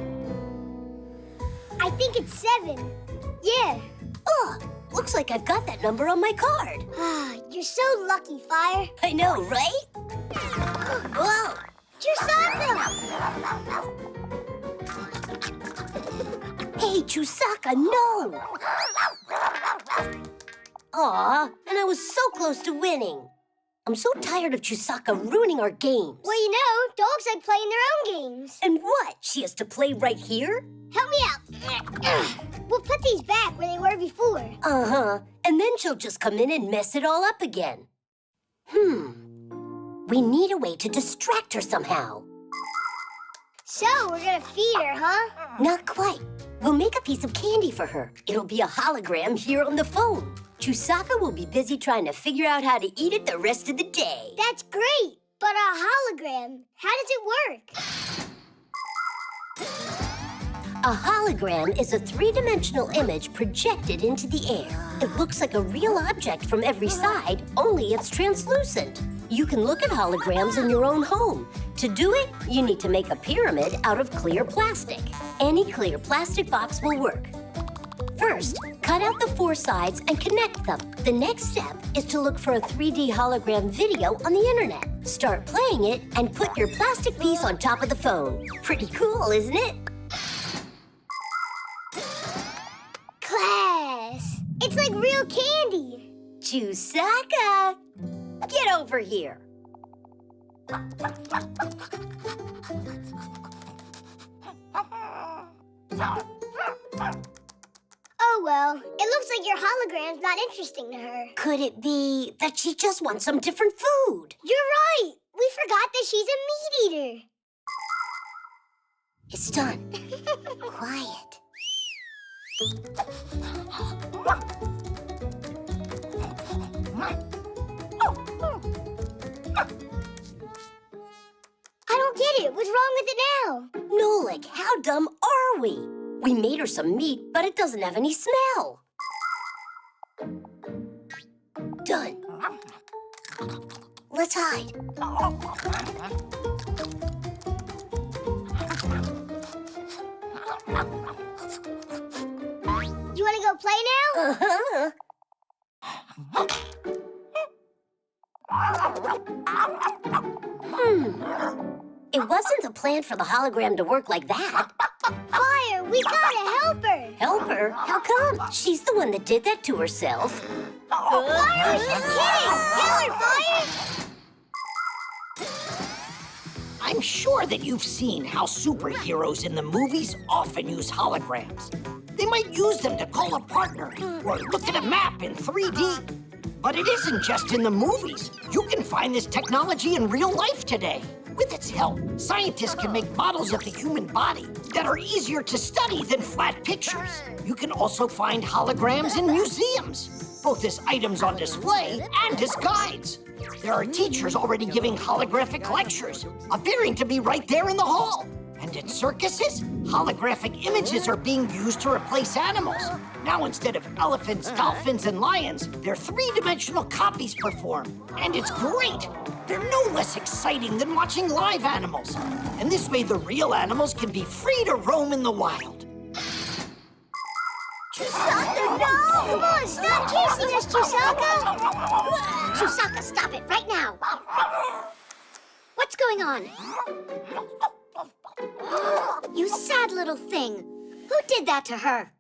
[SPEAKER 9] I think it's 7. Yeah.
[SPEAKER 2] Looks like I've got that number on my card.
[SPEAKER 9] You're so lucky, Fire.
[SPEAKER 2] I know, right? Whoa!
[SPEAKER 9] Chusaka!
[SPEAKER 2] Hey, Chusaka, no! Aw, and I was so close to winning. I'm so tired of Chusaka ruining our games.
[SPEAKER 9] Well, you know, dogs like playing their own games.
[SPEAKER 2] And what? She has to play right here?
[SPEAKER 9] Help me out. We'll put these back where they were before.
[SPEAKER 2] Uh-huh. And then she'll just come in and mess it all up again. We need a way to distract her somehow.
[SPEAKER 9] So, we're gonna feed her, huh?
[SPEAKER 2] Not quite. We'll make a piece of candy for her. It'll be a hologram here on the phone. Chusaka will be busy trying to figure out how to eat it the rest of the day.
[SPEAKER 9] That's great. But a hologram, how does it work?
[SPEAKER 2] A hologram is a three-dimensional image projected into the air. It looks like a real object from every side, only it's translucent. You can look at holograms in your own home. To do it, you need to make a pyramid out of clear plastic. Any clear plastic box will work. First, cut out the 4 sides and connect them. The next step is to look for a 3D hologram video on the internet. Start playing it and put your plastic piece on top of the phone. Pretty cool, isn't it?
[SPEAKER 9] Class. It's like real candy.
[SPEAKER 2] Chusaka, get over here.
[SPEAKER 9] Oh, well, it looks like your hologram's not interesting to her.
[SPEAKER 12] Could it be that she just wants some different food?
[SPEAKER 9] You're right. We forgot that she's a meat eater.
[SPEAKER 12] It's done. Quiet.
[SPEAKER 9] I don't get it. What's wrong with it now?
[SPEAKER 12] Nolik, how dumb are we? We made her some meat, but it doesn't have any smell. Done. Let's hide.
[SPEAKER 9] You want to go play now?
[SPEAKER 12] Uh-huh. It wasn't the plan for the hologram to work like that.
[SPEAKER 9] Fire, we gotta help her.
[SPEAKER 12] Help her? How come? She's the one that did that to herself.
[SPEAKER 9] Fire was just kidding. Tell her, Fire.
[SPEAKER 5] I'm sure that you've seen how superheroes in the movies often use holograms. They might use them to call a partner or look at a map in 3D. But it isn't just in the movies. You can find this technology in real life today. With its help, scientists can make models of the human body that are easier to study than flat pictures. You can also find holograms in museums, both as items on display and as guides. There are teachers already giving holographic lectures, appearing to be right there in the hall. And in circuses, holographic images are being used to replace animals. Now, instead of elephants, dolphins, and lions, their three-dimensional copies perform. And it's great! They're no less exciting than watching live animals. And this way, the real animals can be free to roam in the wild.
[SPEAKER 9] Chusaka, no! Come on, stop chasing us, Chusaka!
[SPEAKER 12] Chusaka, stop it right now. What's going on? You sad little thing. Who did that to her?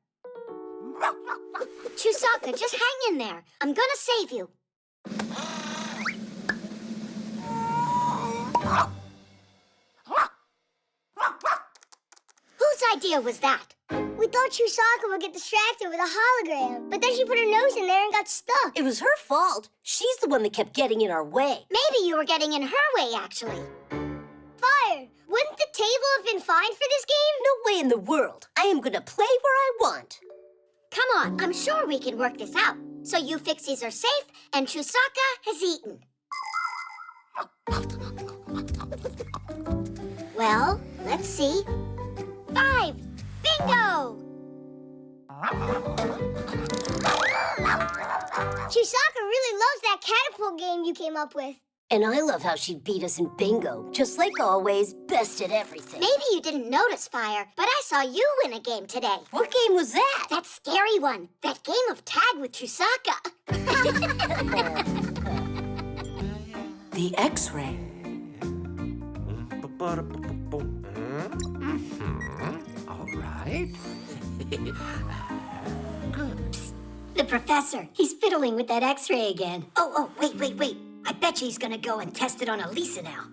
[SPEAKER 12] Chusaka, just hang in there. I'm gonna save you. Whose idea was that?
[SPEAKER 9] We thought Chusaka would get distracted with a hologram, but then she put her nose in there and got stuck.
[SPEAKER 12] It was her fault. She's the one that kept getting in our way. Maybe you were getting in her way, actually.
[SPEAKER 9] Fire, wouldn't the table have been fine for this game?
[SPEAKER 12] No way in the world. I am gonna play where I want. Come on, I'm sure we can work this out. So you Fixies are safe, and Chusaka has eaten. Well, let's see. 5! Bingo!
[SPEAKER 9] Chusaka really loves that catapult game you came up with.
[SPEAKER 12] And I love how she beat us in bingo. Just like always, best at everything. Maybe you didn't notice, Fire, but I saw you win a game today. What game was that? That scary one. That game of tag with Chusaka.
[SPEAKER 8] The X-ray.
[SPEAKER 7] All right. Good.
[SPEAKER 12] Psst, the professor. He's fiddling with that X-ray again. Oh, wait. I bet you he's gonna go and test it on Elisa now.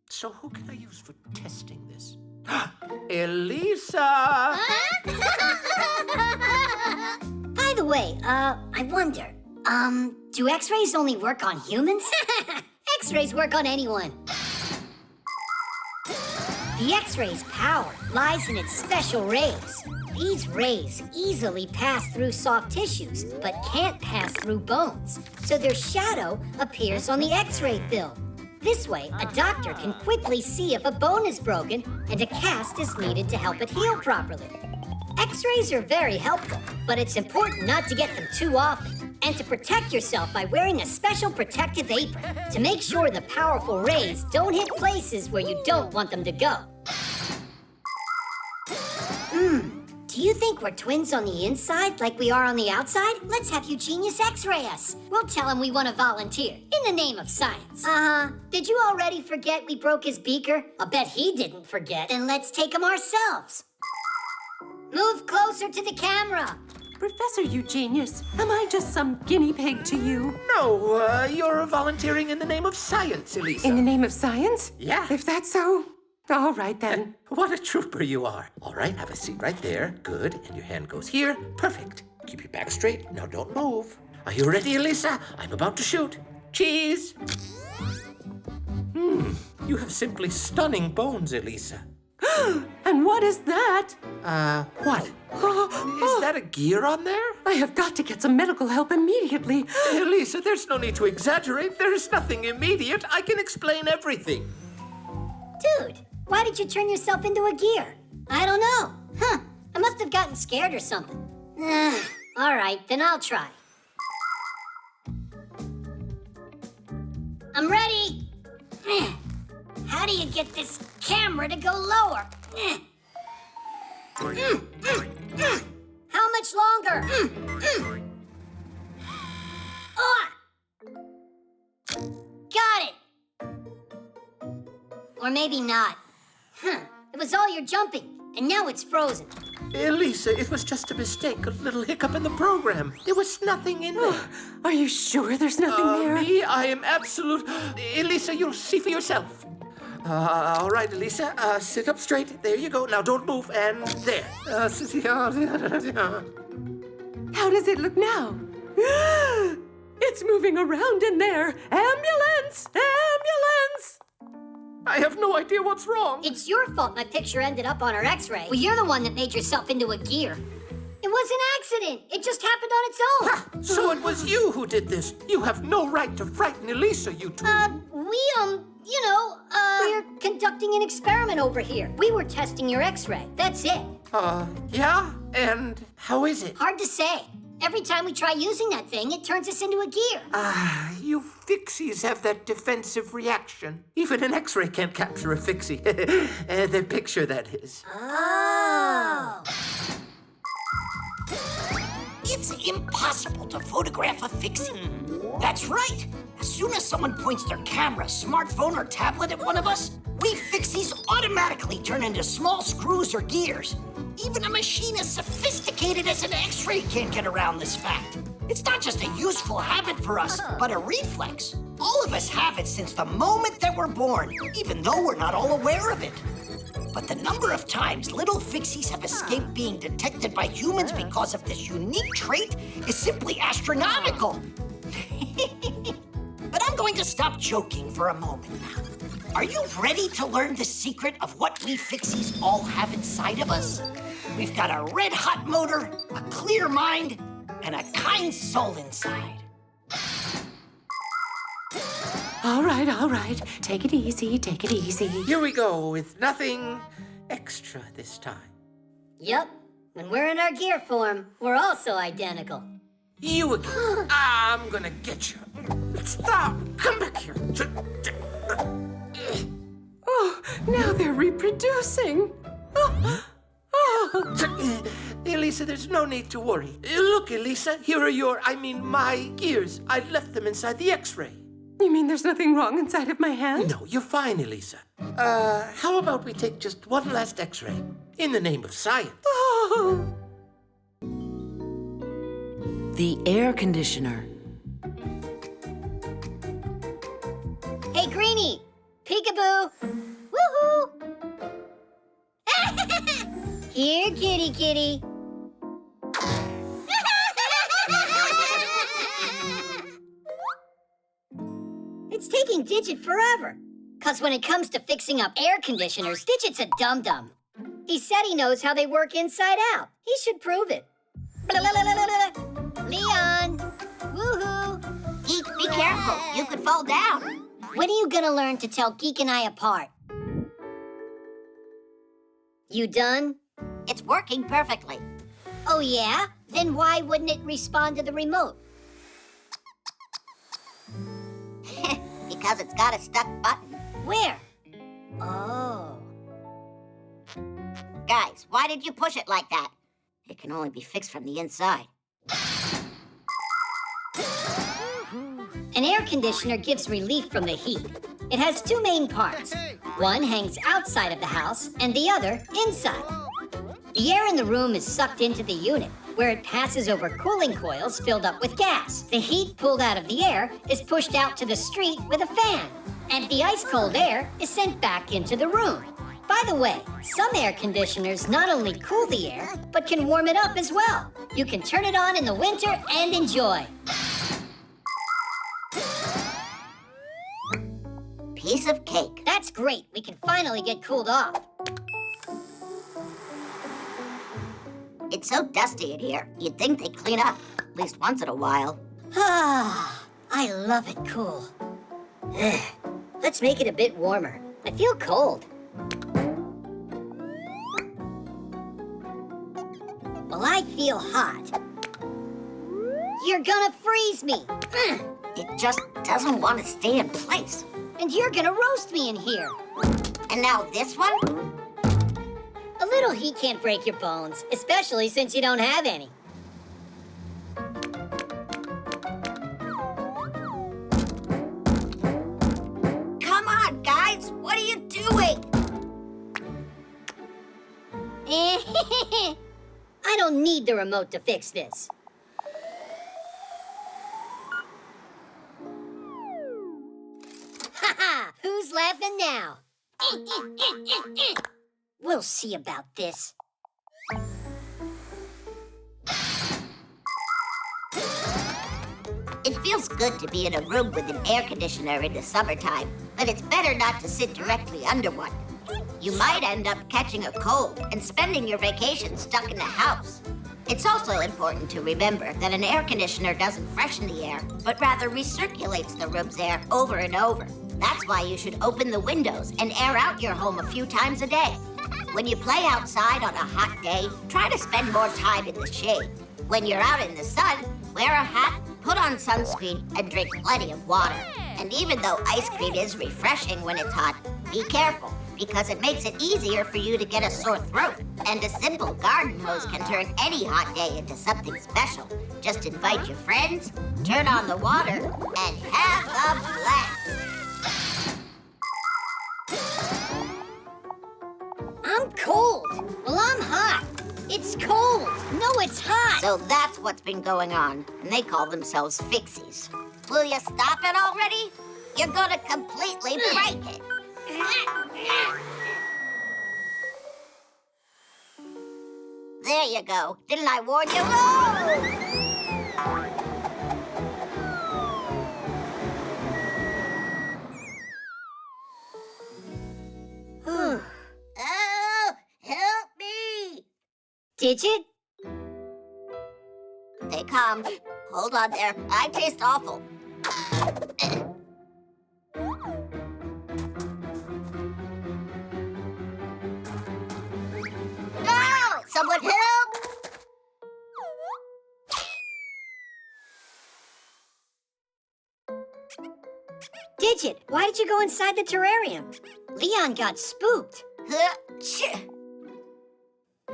[SPEAKER 7] So who can I use for testing this? Elisa!
[SPEAKER 12] By the way, I wonder, do X-rays only work on humans? X-rays work on anyone. The X-ray's power lies in its special rays. These rays easily pass through soft tissues, but can't pass through bones. So their shadow appears on the X-ray film. This way, a doctor can quickly see if a bone is broken and a cast is needed to help it heal properly. X-rays are very helpful, but it's important not to get them too often and to protect yourself by wearing a special protective apron to make sure the powerful rays don't hit places where you don't want them to go. Do you think we're twins on the inside like we are on the outside? Let's have Eugenius X-ray us. We'll tell him we want to volunteer in the name of science. Did you already forget we broke his beaker? I'll bet he didn't forget. Then let's take him ourselves. Move closer to the camera.
[SPEAKER 6] Professor Eugenius, am I just some guinea pig to you?
[SPEAKER 7] No, you're volunteering in the name of science, Elisa.
[SPEAKER 6] In the name of science?
[SPEAKER 7] Yeah.
[SPEAKER 6] If that's so, All right, then.
[SPEAKER 7] What a trooper you are. All right, have a seat right there. Good. And your hand goes here. Perfect. Keep your back straight. Now don't move. Are you ready, Elisa? I'm about to shoot. Cheese. You have simply stunning bones, Elisa.
[SPEAKER 6] And what is that?
[SPEAKER 7] What? Is that a gear on there?
[SPEAKER 6] I have got to get some medical help immediately.
[SPEAKER 7] Elisa, there's no need to exaggerate. There is nothing immediate. I can explain everything.
[SPEAKER 2] Dude, why did you turn yourself into a gear? I don't know. I must have gotten scared or something. All right, then I'll try. I'm ready. How do you get this camera to go lower? How much longer? Got it. Or maybe not. It was all your jumping, and now it's frozen.
[SPEAKER 7] Elisa, it was just a mistake, a little hiccup in the program. There was nothing in there.
[SPEAKER 6] Are you sure there's nothing there?
[SPEAKER 7] Me? I am absolute... Elisa, you'll see for yourself. All right, Elisa, sit up straight. There you go. Now don't move, and there.
[SPEAKER 6] How does it look now? It's moving around in there. Ambulance! Ambulance!
[SPEAKER 7] I have no idea what's wrong.
[SPEAKER 2] It's your fault my picture ended up on our x-ray. Well, you're the one that made yourself into a gear. It was an accident. It just happened on its own.
[SPEAKER 7] So it was you who did this. You have no right to frighten Elisa, you two.
[SPEAKER 2] We're conducting an experiment over here. We were testing your x-ray. That's it.
[SPEAKER 7] Yeah? And how is it?
[SPEAKER 2] Hard to say. Every time we try using that thing, it turns us into a gear.
[SPEAKER 7] You Fixies have that defensive reaction. Even an x-ray can't capture a Fixie. The picture, that is.
[SPEAKER 2] Oh.
[SPEAKER 5] It's impossible to photograph a Fixie. That's right. As soon as someone points their camera, smartphone, or tablet at one of us, we Fixies automatically turn into small screws or gears. Even a machine as sophisticated as an X-ray can't get around this fact. It's not just a useful habit for us, but a reflex. All of us have it since the moment that we're born, even though we're not all aware of it. But the number of times little Fixies have escaped being detected by humans because of this unique trait is simply astronomical. But I'm going to stop joking for a moment now. Are you ready to learn the secret of what we Fixies all have inside of us? We've got a red-hot motor, a clear mind, and a kind soul inside.
[SPEAKER 6] All right. Take it easy, take it easy.
[SPEAKER 7] Here we go, with nothing extra this time.
[SPEAKER 2] Yep. When we're in our gear form, we're also identical.
[SPEAKER 7] You again. I'm gonna get you. Stop! Come back here.
[SPEAKER 6] Oh, now they're reproducing.
[SPEAKER 7] Elisa, there's no need to worry. Look, Elisa, here are my gears. I left them inside the x-ray.
[SPEAKER 6] You mean there's nothing wrong inside of my hand?
[SPEAKER 7] No, you're fine, Elisa. How about we take just one last x-ray? In the name of science.
[SPEAKER 6] Oh.
[SPEAKER 8] The air conditioner.
[SPEAKER 2] Hey, Greenie! Peekaboo! Woohoo! Here, kitty kitty. It's taking Digit forever. 'Cause when it comes to fixing up air conditioners, Digit's a dum-dum. He said he knows how they work inside out. He should prove it. Leon! Woohoo!
[SPEAKER 10] Geek, be careful. You could fall down.
[SPEAKER 2] When are you gonna learn to tell Geek and I apart? You done?
[SPEAKER 10] It's working perfectly.
[SPEAKER 2] Oh, yeah? Then why wouldn't it respond to the remote?
[SPEAKER 10] Because it's got a stuck button.
[SPEAKER 2] Where? Oh.
[SPEAKER 10] Guys, why did you push it like that? It can only be fixed from the inside.
[SPEAKER 2] An air conditioner gives relief from the heat. It has two main parts. One hangs outside of the house and the other inside. The air in the room is sucked into the unit, where it passes over cooling coils filled up with gas. The heat pulled out of the air is pushed out to the street with a fan, and the ice-cold air is sent back into the room. By the way, some air conditioners not only cool the air, but can warm it up as well. You can turn it on in the winter and enjoy.
[SPEAKER 10] Piece of cake.
[SPEAKER 2] That's great. We can finally get cooled off.
[SPEAKER 10] It's so dusty in here. You'd think they'd clean up, at least once in a while.
[SPEAKER 2] Ah, I love it cool. Ugh. Let's make it a bit warmer. I feel cold. Well, I feel hot. You're gonna freeze me.
[SPEAKER 10] It just doesn't want to stay in place.
[SPEAKER 2] And you're gonna roast me in here.
[SPEAKER 10] And now this one?
[SPEAKER 2] A little heat can't break your bones, especially since you don't have any.
[SPEAKER 10] Come on, guys. What are you doing?
[SPEAKER 2] I don't need the remote to fix this. Ha ha! Who's laughing now? We'll see about this.
[SPEAKER 10] It feels good to be in a room with an air conditioner in the summertime, but it's better not to sit directly under one. You might end up catching a cold and spending your vacation stuck in the house. It's also important to remember that an air conditioner doesn't freshen the air, but rather recirculates the room's air over and over. That's why you should open the windows and air out your home a few times a day. When you play outside on a hot day, try to spend more time in the shade. When you're out in the sun, wear a hat, put on sunscreen, and drink plenty of water. And even though ice cream is refreshing when it's hot, be careful, because it makes it easier for you to get a sore throat. And a simple garden hose can turn any hot day into something special. Just invite your friends, turn on the water, and have a blast.
[SPEAKER 2] I'm cold. Well, I'm hot. It's cold. No, it's hot.
[SPEAKER 10] So that's what's been going on, and they call themselves Fixies. Will you stop it already? You're gonna completely break it. There you go. Didn't I warn you?
[SPEAKER 2] Oh,
[SPEAKER 10] Oh, help me!
[SPEAKER 2] Digit?
[SPEAKER 10] They come. Hold on there. I taste awful. No! Someone help!
[SPEAKER 2] Digit, why did you go inside the terrarium? Leon got spooked.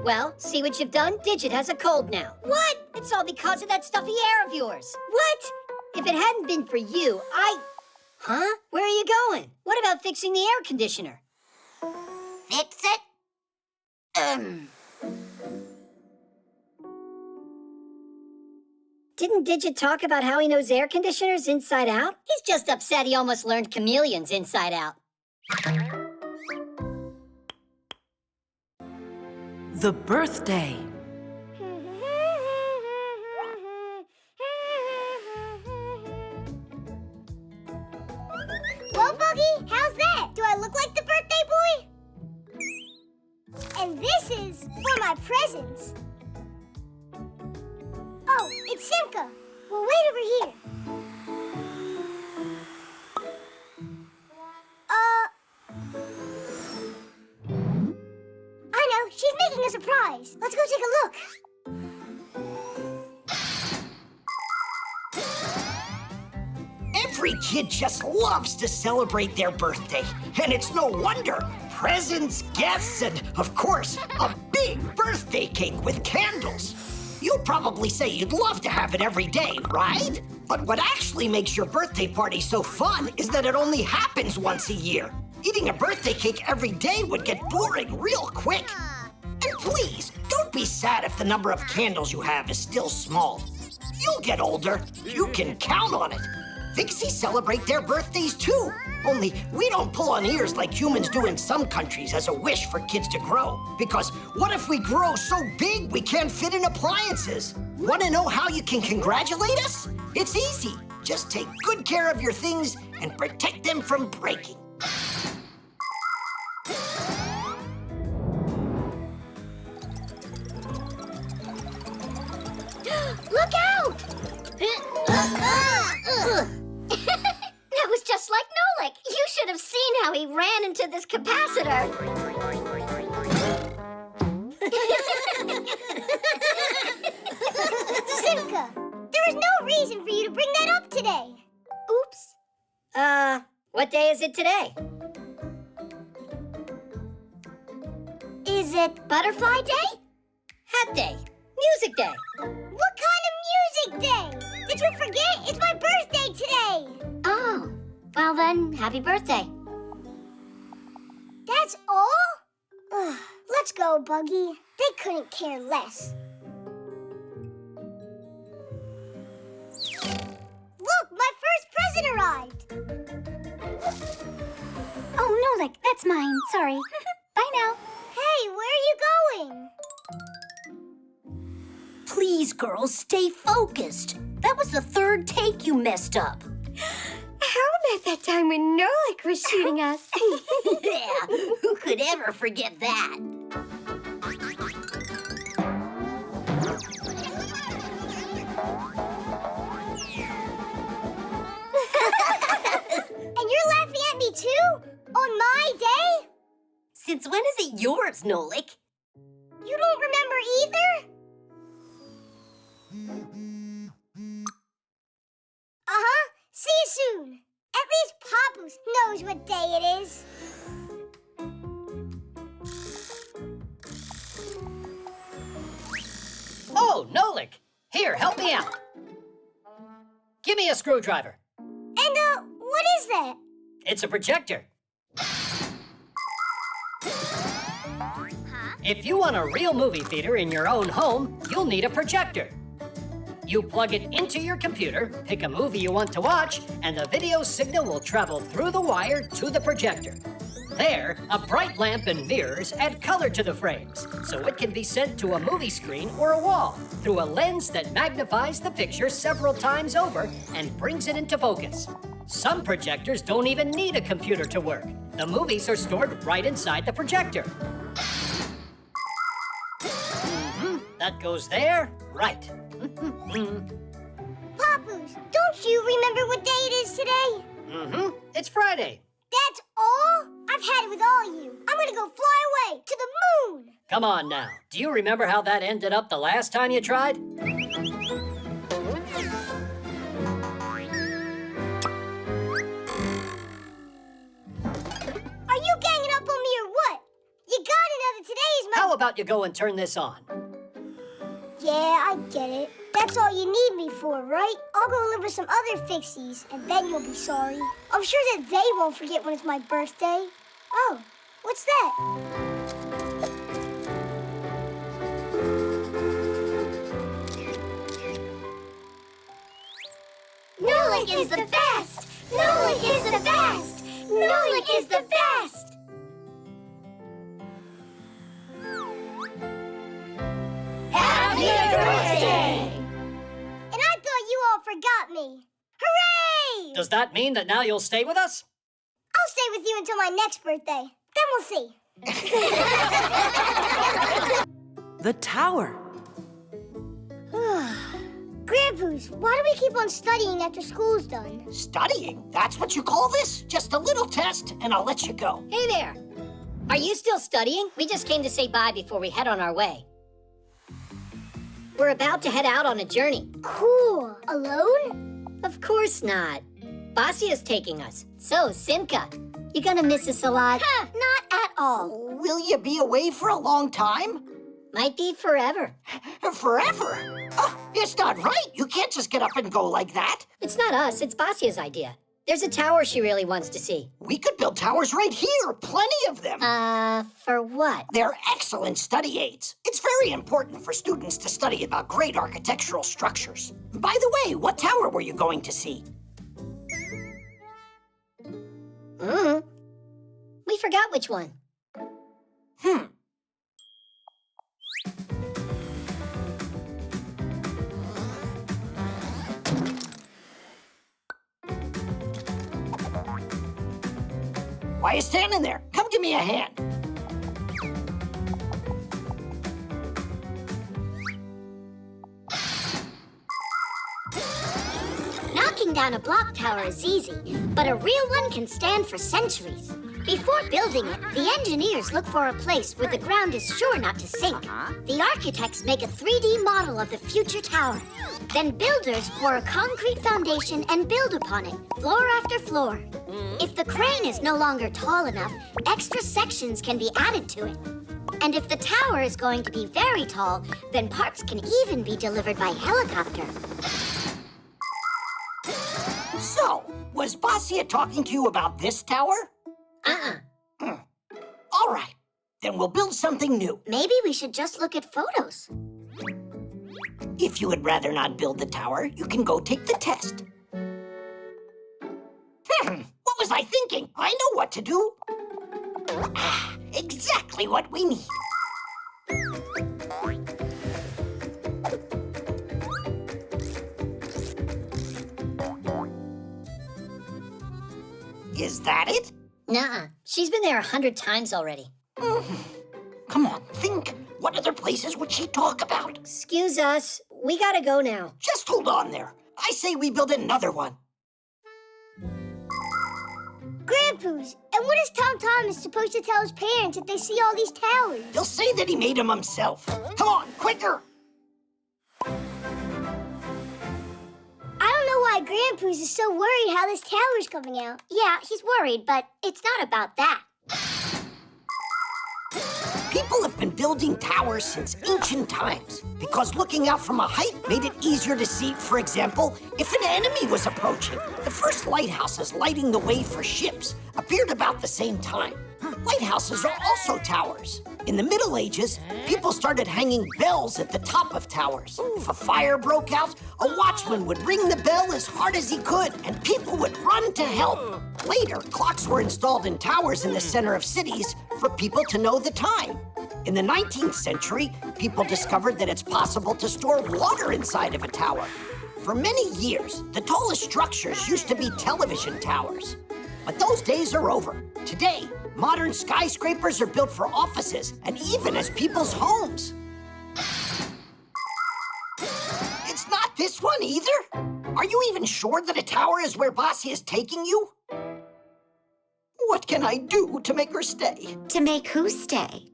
[SPEAKER 2] Well, see what you've done? Digit has a cold now. What? It's all because of that stuffy air of yours. What? If it hadn't been for you, Huh? Where are you going? What about fixing the air conditioner?
[SPEAKER 10] Fix it?
[SPEAKER 2] Didn't Digit talk about how he knows air conditioners inside out? He's just upset he almost learned chameleons inside out.
[SPEAKER 8] The birthday.
[SPEAKER 9] Well, Boogie, how's that? Do I look like the birthday boy? And this is for my presents. Oh, it's Simka. Well, wait over here. I know, she's making a surprise. Let's go take a look.
[SPEAKER 5] Every kid just loves to celebrate their birthday. And it's no wonder. Presents, guests, and, of course, a big birthday cake with candles. You'll probably say you'd love to have it every day, right? But what actually makes your birthday party so fun is that it only happens once a year. Eating a birthday cake every day would get boring real quick. And please, don't be sad if the number of candles you have is still small. You'll get older. You can count on it. Fixies celebrate their birthdays too. Only we don't pull on ears like humans do in some countries as a wish for kids to grow. Because what if we grow so big we can't fit in appliances? Want to know how you can congratulate us? It's easy. Just take good care of your things and protect them from breaking.
[SPEAKER 12] Look out! That was just like Nolik. You should have seen how he ran into this capacitor.
[SPEAKER 9] Simka, there was no reason for you to bring that up today.
[SPEAKER 2] Oops. What day is it today?
[SPEAKER 12] Is it Butterfly Day?
[SPEAKER 2] Hat Day. Music Day.
[SPEAKER 9] What kind of music day? Did you forget? It's my birthday today.
[SPEAKER 12] Oh, well then, happy birthday.
[SPEAKER 9] That's all? Ugh, let's go, Buggy. They couldn't care less. Look, my first present arrived.
[SPEAKER 12] Oh, Nolik, that's mine. Sorry. Bye now.
[SPEAKER 9] Hey, where are you going?
[SPEAKER 2] Please, girls, stay focused. That was the third take you messed up.
[SPEAKER 12] How about that time when Nolik was shooting us?
[SPEAKER 2] Yeah, who could ever forget that?
[SPEAKER 9] And you're laughing at me too? On my day?
[SPEAKER 2] Since when is it yours, Nolik?
[SPEAKER 9] You don't remember either? Uh-huh. See you soon. At least Papoose knows what day it is.
[SPEAKER 15] Oh, Nolik! Here, help me out. Give me a screwdriver.
[SPEAKER 9] And, what is that?
[SPEAKER 15] It's a projector. If you want a real movie theater in your own home, you'll need a projector. You plug it into your computer, pick a movie you want to watch, and the video signal will travel through the wire to the projector. There, a bright lamp and mirrors add color to the frames, so it can be sent to a movie screen or a wall through a lens that magnifies the picture several times over and brings it into focus. Some projectors don't even need a computer to work. The movies are stored right inside the projector. That goes there, right.
[SPEAKER 9] Papoose, don't you remember what day it is today?
[SPEAKER 15] It's Friday.
[SPEAKER 9] That's all? I've had it with all you. I'm gonna go fly away to the moon.
[SPEAKER 15] Come on now. Do you remember how that ended up the last time you tried?
[SPEAKER 9] Are you ganging up on me or what? You gotta know that today is my...
[SPEAKER 15] How about you go and turn this on?
[SPEAKER 9] Yeah, I get it. That's all you need me for, right? I'll go live with some other Fixies, and then you'll be sorry. I'm sure that they won't forget when it's my birthday. Oh, what's that?
[SPEAKER 12] Nolik is the best! Nolik is the best! Nolik is the best!
[SPEAKER 9] Happy birthday! And I thought you all forgot me. Hooray!
[SPEAKER 15] Does that mean that now you'll stay with us?
[SPEAKER 9] I'll stay with you until my next birthday. Then we'll see.
[SPEAKER 8] The tower.
[SPEAKER 9] Grandpoos, why do we keep on studying after school's done?
[SPEAKER 5] Studying? That's what you call this? Just a little test, and I'll let you go.
[SPEAKER 2] Hey there. Are you still studying? We just came to say bye before we head on our way. We're about to head out on a journey.
[SPEAKER 9] Cool. Alone?
[SPEAKER 2] Of course not. Basia's taking us. So, Simka, you gonna miss us a lot?
[SPEAKER 12] Not at all.
[SPEAKER 5] Will you be away for a long time?
[SPEAKER 2] Might be forever.
[SPEAKER 5] Forever? Oh, it's not right. You can't just get up and go like that.
[SPEAKER 2] It's not us, it's Basia's idea. There's a tower she really wants to see.
[SPEAKER 5] We could build towers right here. Plenty of them.
[SPEAKER 2] For what?
[SPEAKER 5] They're excellent study aids. It's very important for students to study about great architectural structures. By the way, what tower were you going to see?
[SPEAKER 2] We forgot which one.
[SPEAKER 5] Why are you standing there? Come give me a hand.
[SPEAKER 12] Knocking down a block tower is easy, but a real one can stand for centuries. Before building it, the engineers look for a place where the ground is sure not to sink. The architects make a 3D model of the future tower. Then builders pour a concrete foundation and build upon it, floor after floor. If the crane is no longer tall enough, extra sections can be added to it. And if the tower is going to be very tall, then parts can even be delivered by helicopter.
[SPEAKER 5] So, was Basia talking to you about this tower? All right, then we'll build something new.
[SPEAKER 12] Maybe we should just look at photos.
[SPEAKER 5] If you would rather not build the tower, you can go take the test. What was I thinking? I know what to do. Exactly what we need. Is that it?
[SPEAKER 2] Nuh-uh. She's been there 100 times already.
[SPEAKER 5] Come on, think. What other places would she talk about?
[SPEAKER 2] Excuse us. We gotta go now.
[SPEAKER 5] Just hold on there. I say we build another one.
[SPEAKER 9] Grandpa's. And what is Tom Thomas supposed to tell his parents if they see all these towers?
[SPEAKER 5] He'll say that he made them himself. Come on, quicker!
[SPEAKER 9] I don't know why Grandpa's is so worried how this tower's coming out.
[SPEAKER 12] Yeah, he's worried, but it's not about that.
[SPEAKER 5] People have been building towers since ancient times because looking out from a height made it easier to see, for example, if an enemy was approaching. The first lighthouses lighting the way for ships appeared about the same time. Lighthouses are also towers. In the Middle Ages, people started hanging bells at the top of towers. If a fire broke out, a watchman would ring the bell as hard as he could, and people would run to help. Later, clocks were installed in towers in the center of cities for people to know the time. In the 19th century, people discovered that it's possible to store water inside of a tower. For many years, the tallest structures used to be television towers. But those days are over. Today, modern skyscrapers are built for offices and even as people's homes. It's not this one either? Are you even sure that a tower is where Basia is taking you? What can I do to make her stay?
[SPEAKER 11] To make who stay?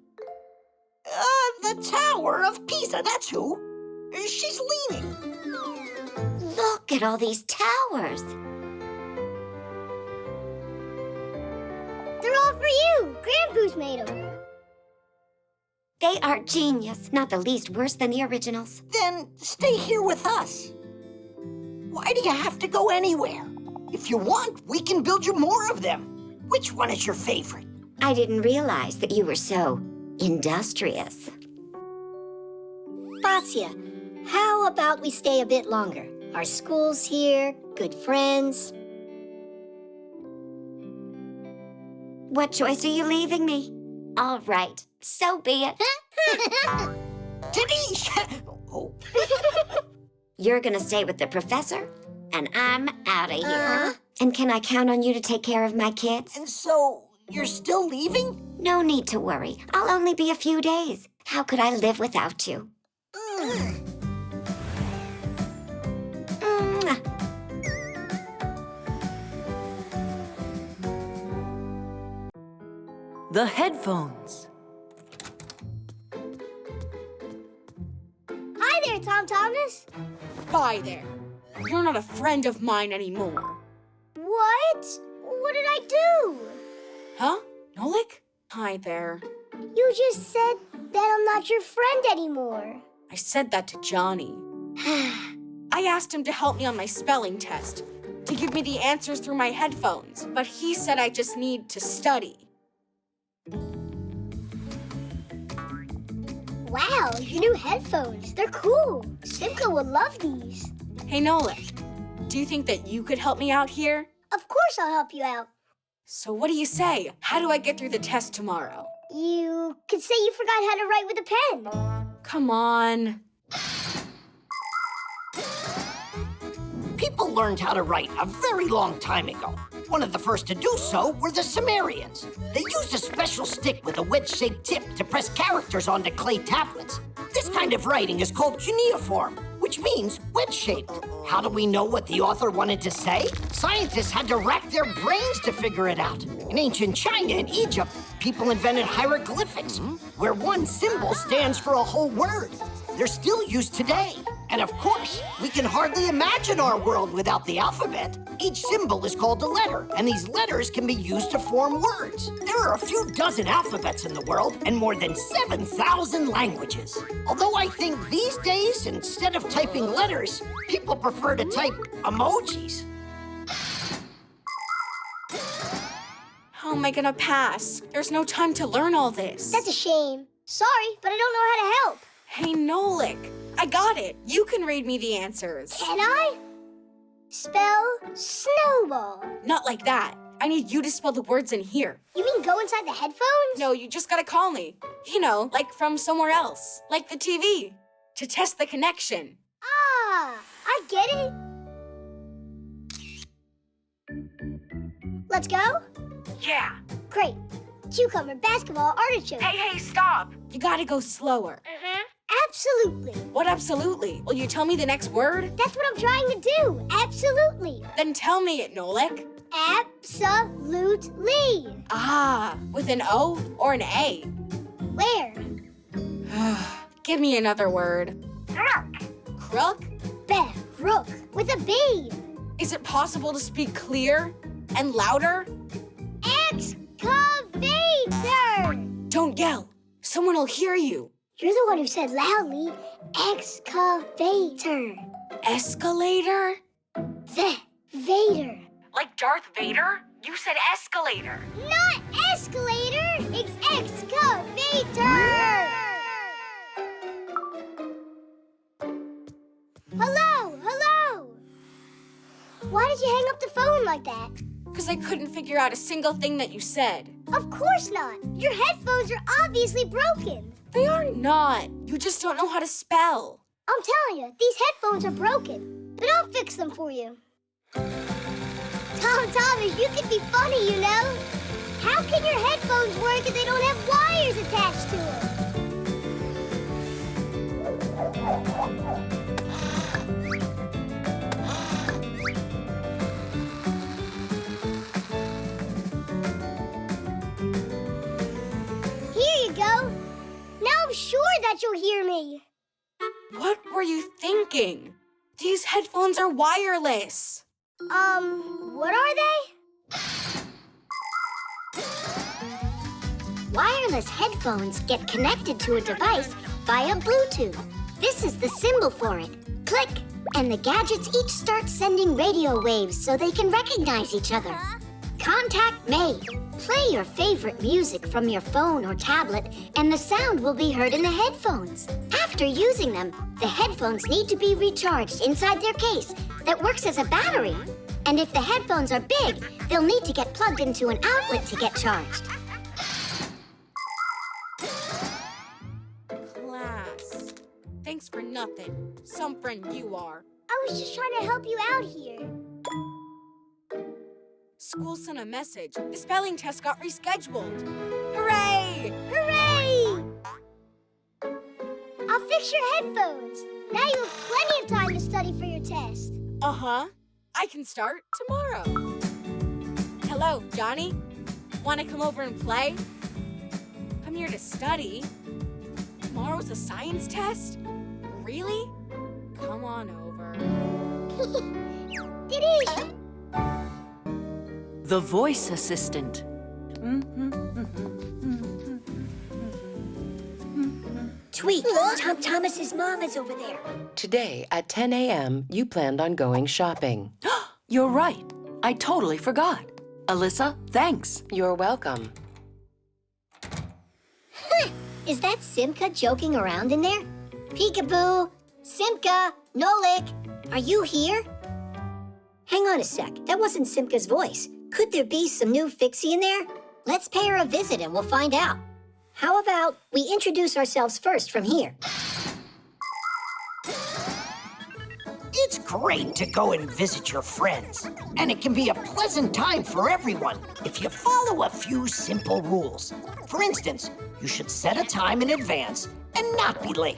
[SPEAKER 5] The Tower of Pisa, that's who. She's leaning.
[SPEAKER 11] Look at all these towers.
[SPEAKER 9] They're all for you. Grandpa's made them.
[SPEAKER 11] They are genius, not the least worse than the originals.
[SPEAKER 5] Then stay here with us. Why do you have to go anywhere? If you want, we can build you more of them. Which one is your favorite?
[SPEAKER 11] I didn't realize that you were so industrious.
[SPEAKER 2] Basia, how about we stay a bit longer? Our school's here, good friends.
[SPEAKER 11] What choice are you leaving me? All right, so be it.
[SPEAKER 5] Denise! Oh.
[SPEAKER 11] You're gonna stay with the professor, and I'm out of here. And can I count on you to take care of my kids?
[SPEAKER 5] And so, you're still leaving?
[SPEAKER 11] No need to worry. I'll only be a few days. How could I live without you?
[SPEAKER 8] The headphones.
[SPEAKER 9] Hi there, Tom Thomas.
[SPEAKER 13] Bye there. You're not a friend of mine anymore.
[SPEAKER 9] What? What did I do?
[SPEAKER 13] Huh? Nolik? Hi there.
[SPEAKER 9] You just said that I'm not your friend anymore.
[SPEAKER 13] I said that to Johnny. I asked him to help me on my spelling test, to give me the answers through my headphones, but he said I just need to study.
[SPEAKER 9] Wow, your new headphones. They're cool. Simka would love these.
[SPEAKER 13] Hey, Nolik, do you think that you could help me out here?
[SPEAKER 9] Of course I'll help you out.
[SPEAKER 13] So what do you say? How do I get through the test tomorrow?
[SPEAKER 9] You could say you forgot how to write with a pen.
[SPEAKER 13] Come on.
[SPEAKER 5] People learned how to write a very long time ago. One of the first to do so were the Sumerians. They used a special stick with a wedge-shaped tip to press characters onto clay tablets. This kind of writing is called cuneiform, which means wedge-shaped. How do we know what the author wanted to say? Scientists had to rack their brains to figure it out. In ancient China and Egypt, people invented hieroglyphics, where one symbol stands for a whole word. They're still used today. And of course, we can hardly imagine our world without the alphabet. Each symbol is called a letter, and these letters can be used to form words. There are a few dozen alphabets in the world and more than 7,000 languages. Although I think these days, instead of typing letters, people prefer to type emojis.
[SPEAKER 13] How am I gonna pass? There's no time to learn all this.
[SPEAKER 9] That's a shame. Sorry, but I don't know how to help.
[SPEAKER 13] Hey, Nolik, I got it. You can read me the answers.
[SPEAKER 9] Can I? Spell snowball.
[SPEAKER 13] Not like that. I need you to spell the words in here.
[SPEAKER 9] You mean go inside the headphones?
[SPEAKER 13] No, you just gotta call me. You know, like from somewhere else. Like the TV. To test the connection.
[SPEAKER 9] Ah, I get it. Let's go?
[SPEAKER 13] Yeah.
[SPEAKER 9] Great. Cucumber, basketball, artichoke.
[SPEAKER 13] Hey, stop. You gotta go slower.
[SPEAKER 9] Absolutely.
[SPEAKER 13] What absolutely? Will you tell me the next word?
[SPEAKER 9] That's what I'm trying to do. Absolutely.
[SPEAKER 13] Then tell me it, Nolik.
[SPEAKER 9] Absolutely.
[SPEAKER 13] Ah, with an O or an A?
[SPEAKER 9] Where?
[SPEAKER 13] Give me another word.
[SPEAKER 9] Crook.
[SPEAKER 13] Crook?
[SPEAKER 9] Rook with a B.
[SPEAKER 13] Is it possible to speak clear and louder?
[SPEAKER 9] Excavator.
[SPEAKER 13] Don't yell. Someone will hear you.
[SPEAKER 9] You're the one who said loudly, excavator.
[SPEAKER 13] Escalator?
[SPEAKER 9] Vader.
[SPEAKER 13] Like Darth Vader? You said escalator.
[SPEAKER 9] Not escalator, it's excavator. Hello. Why did you hang up the phone like that?
[SPEAKER 13] Because I couldn't figure out a single thing that you said.
[SPEAKER 9] Of course not. Your headphones are obviously broken.
[SPEAKER 13] They are not. You just don't know how to spell.
[SPEAKER 9] I'm telling you, these headphones are broken. But I'll fix them for you. Thomas, you can be funny, you know. How can your headphones work if they don't have wires attached to them? Here you go. Now I'm sure that you'll hear me.
[SPEAKER 13] What were you thinking? These headphones are wireless.
[SPEAKER 9] What are they?
[SPEAKER 12] Wireless headphones get connected to a device via Bluetooth. This is the symbol for it. Click, and the gadgets each start sending radio waves so they can recognize each other. Contact made. Play your favorite music from your phone or tablet, and the sound will be heard in the headphones. After using them, the headphones need to be recharged inside their case that works as a battery. And if the headphones are big, they'll need to get plugged into an outlet to get charged.
[SPEAKER 13] Class. Thanks for nothing. Some friend you are.
[SPEAKER 9] I was just trying to help you out here.
[SPEAKER 13] School sent a message. The spelling test got rescheduled. Hooray!
[SPEAKER 9] Hooray! I'll fix your headphones. Now you have plenty of time to study for your test.
[SPEAKER 13] Uh-huh. I can start tomorrow. Hello, Johnny. Want to come over and play? I'm here to study. Tomorrow's a science test? Really? Come on over.
[SPEAKER 9] Did
[SPEAKER 8] The voice assistant.
[SPEAKER 12] Tweet, Thomas's mom is over there.
[SPEAKER 6] Today at 10 a.m., you planned on going shopping.
[SPEAKER 8] You're right. I totally forgot. Alyssa, thanks.
[SPEAKER 6] You're welcome.
[SPEAKER 2] Is that Simka joking around in there? Peekaboo! Simka! Nolik! Are you here? Hang on a sec. That wasn't Simka's voice. Could there be some new Fixie in there? Let's pay her a visit and we'll find out. How about we introduce ourselves first from here?
[SPEAKER 5] It's great to go and visit your friends, and it can be a pleasant time for everyone if you follow a few simple rules. For instance, you should set a time in advance and not be late.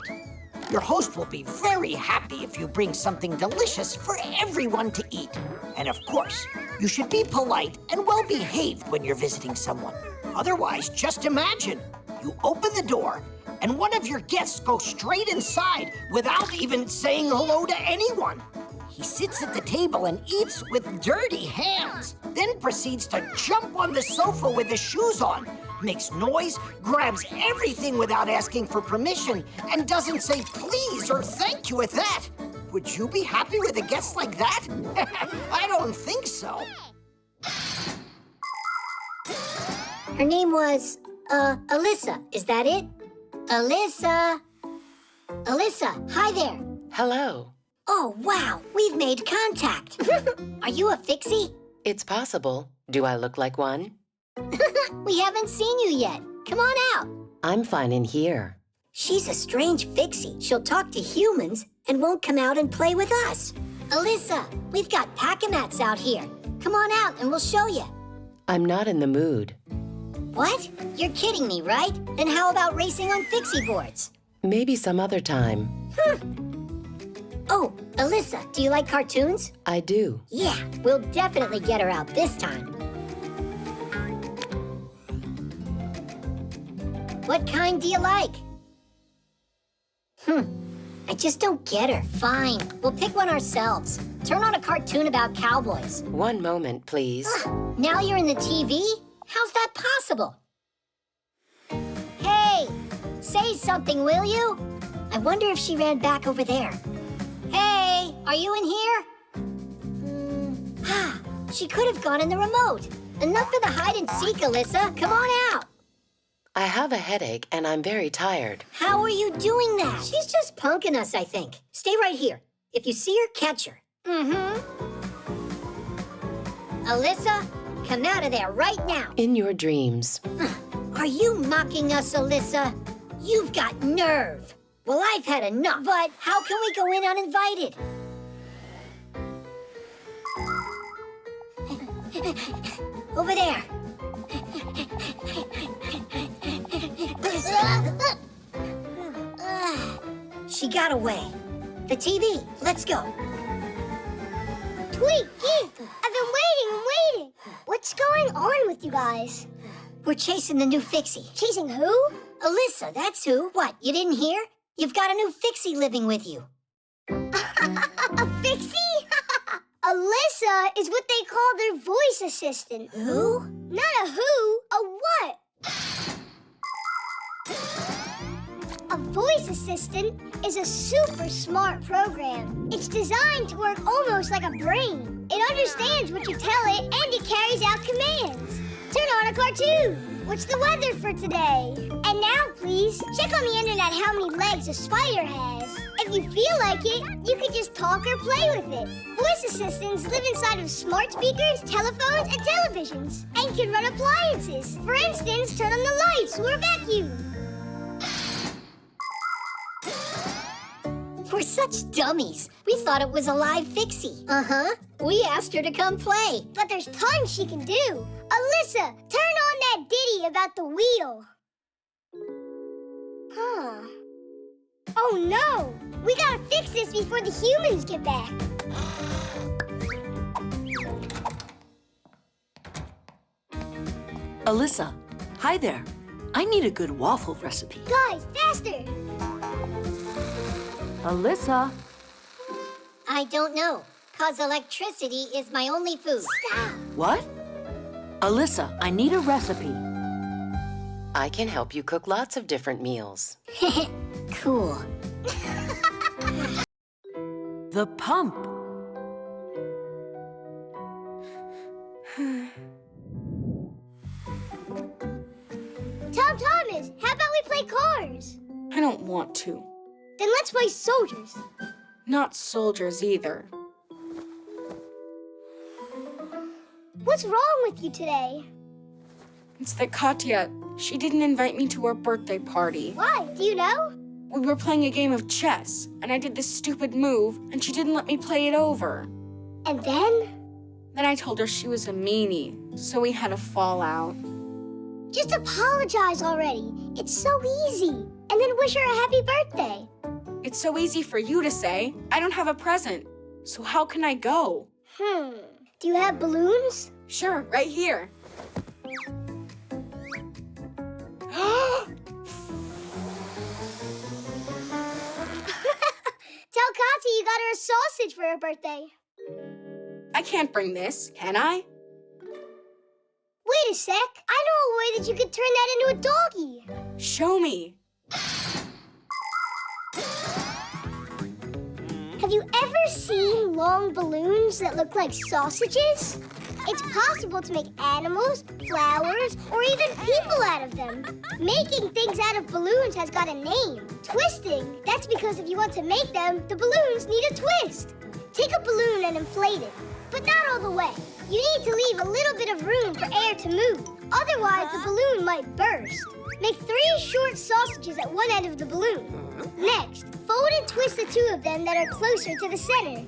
[SPEAKER 5] Your host will be very happy if you bring something delicious for everyone to eat. And of course, you should be polite and well-behaved when you're visiting someone. Otherwise, just imagine, you open the door and one of your guests goes straight inside without even saying hello to anyone. He sits at the table and eats with dirty hands, then proceeds to jump on the sofa with his shoes on, makes noise, grabs everything without asking for permission, and doesn't say please or thank you at that. Would you be happy with a guest like that? I don't think so.
[SPEAKER 2] Her name was, Alyssa. Is that it? Alyssa! Alyssa, hi there.
[SPEAKER 6] Hello.
[SPEAKER 2] Oh, wow, we've made contact. Are you a Fixie?
[SPEAKER 6] It's possible. Do I look like one?
[SPEAKER 2] We haven't seen you yet. Come on out.
[SPEAKER 6] I'm fine in here.
[SPEAKER 2] She's a strange Fixie. She'll talk to humans and won't come out and play with us. Alyssa, we've got pack-a-mats out here. Come on out and we'll show you.
[SPEAKER 6] I'm not in the mood.
[SPEAKER 2] What? You're kidding me, right? And how about racing on Fixie boards?
[SPEAKER 6] Maybe some other time.
[SPEAKER 2] Oh, Alyssa, do you like cartoons?
[SPEAKER 6] I do.
[SPEAKER 2] Yeah, we'll definitely get her out this time. What kind do you like? I just don't get her. Fine, we'll pick one ourselves. Turn on a cartoon about cowboys.
[SPEAKER 6] One moment, please.
[SPEAKER 2] Now you're in the TV? How's that possible? Hey, say something, will you? I wonder if she ran back over there. Hey, are you in here? She could have gone in the remote. Enough of the hide and seek, Alyssa. Come on out.
[SPEAKER 6] I have a headache and I'm very tired.
[SPEAKER 2] How are you doing that? She's just punking us, I think. Stay right here. If you see her, catch her. Alyssa, come out of there right now.
[SPEAKER 6] In your dreams.
[SPEAKER 2] Are you mocking us, Alyssa? You've got nerve. Well, I've had enough, but how can we go in uninvited? Over there. She got away. The TV, let's go.
[SPEAKER 9] Tweet, I've been waiting. What's going on with you guys?
[SPEAKER 2] We're chasing the new Fixie.
[SPEAKER 9] Chasing who?
[SPEAKER 2] Alyssa, that's who. What, you didn't hear? You've got a new Fixie living with you.
[SPEAKER 9] A Fixie? Alyssa is what they call their voice assistant.
[SPEAKER 2] Who?
[SPEAKER 9] Not a who, a what? A voice assistant is a super smart program. It's designed to work almost like a brain. It understands what you tell it and it carries out commands. Turn on a cartoon. What's the weather for today? And now, please, check on the internet how many legs a spider has. If you feel like it, you can just talk or play with it. Voice assistants live inside of smart speakers, telephones, and televisions, and can run appliances. For instance, turn on the lights or vacuum.
[SPEAKER 2] We're such dummies. We thought it was a live Fixie. We asked her to come play.
[SPEAKER 9] But there's tons she can do. Alyssa, turn on that ditty about the wheel. Oh no! We gotta fix this before the humans get back.
[SPEAKER 8] Alyssa, hi there. I need a good waffle recipe.
[SPEAKER 9] Guys, faster!
[SPEAKER 8] Alyssa.
[SPEAKER 2] I don't know, 'cause electricity is my only food.
[SPEAKER 9] Stop!
[SPEAKER 8] What? Alyssa, I need a recipe.
[SPEAKER 6] I can help you cook lots of different meals.
[SPEAKER 2] Cool.
[SPEAKER 8] The pump.
[SPEAKER 9] Tom Thomas, how about we play cars?
[SPEAKER 13] I don't want to.
[SPEAKER 9] Then let's play soldiers.
[SPEAKER 13] Not soldiers either.
[SPEAKER 9] What's wrong with you today?
[SPEAKER 13] It's that Katya, she didn't invite me to her birthday party.
[SPEAKER 9] Why? Do you know?
[SPEAKER 13] We were playing a game of chess, and I did this stupid move, and she didn't let me play it over.
[SPEAKER 9] And then?
[SPEAKER 13] Then I told her she was a meanie, so we had a fallout.
[SPEAKER 9] Just apologize already. It's so easy. And then wish her a happy birthday.
[SPEAKER 13] It's so easy for you to say. I don't have a present, so how can I go?
[SPEAKER 9] Do you have balloons?
[SPEAKER 13] Sure, right here.
[SPEAKER 9] Tell Katya you got her a sausage for her birthday.
[SPEAKER 13] I can't bring this, can I?
[SPEAKER 9] Wait a sec. I know a way that you could turn that into a doggy.
[SPEAKER 13] Show me.
[SPEAKER 9] Have you ever seen long balloons that look like sausages? It's possible to make animals, flowers, or even people out of them. Making things out of balloons has got a name. Twisting. That's because if you want to make them, the balloons need a twist. Take a balloon and inflate it, but not all the way. You need to leave a little bit of room for air to move. Otherwise, the balloon might burst. Make 3 short sausages at one end of the balloon. Next, fold and twist the 2 of them that are closer to the center.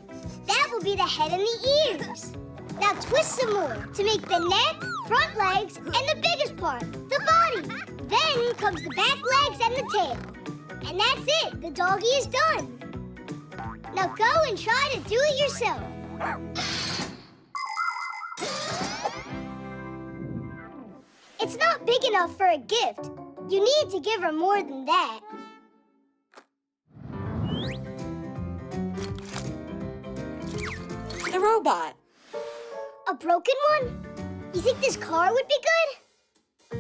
[SPEAKER 9] That will be the head and the ears. Now twist some more to make the neck, front legs, and the biggest part, the body. Then comes the back legs and the tail. And that's it. The doggy is done. Now go and try to do it yourself. It's not big enough for a gift. You need to give her more than that.
[SPEAKER 13] The robot.
[SPEAKER 9] A broken one? You think this car would be good?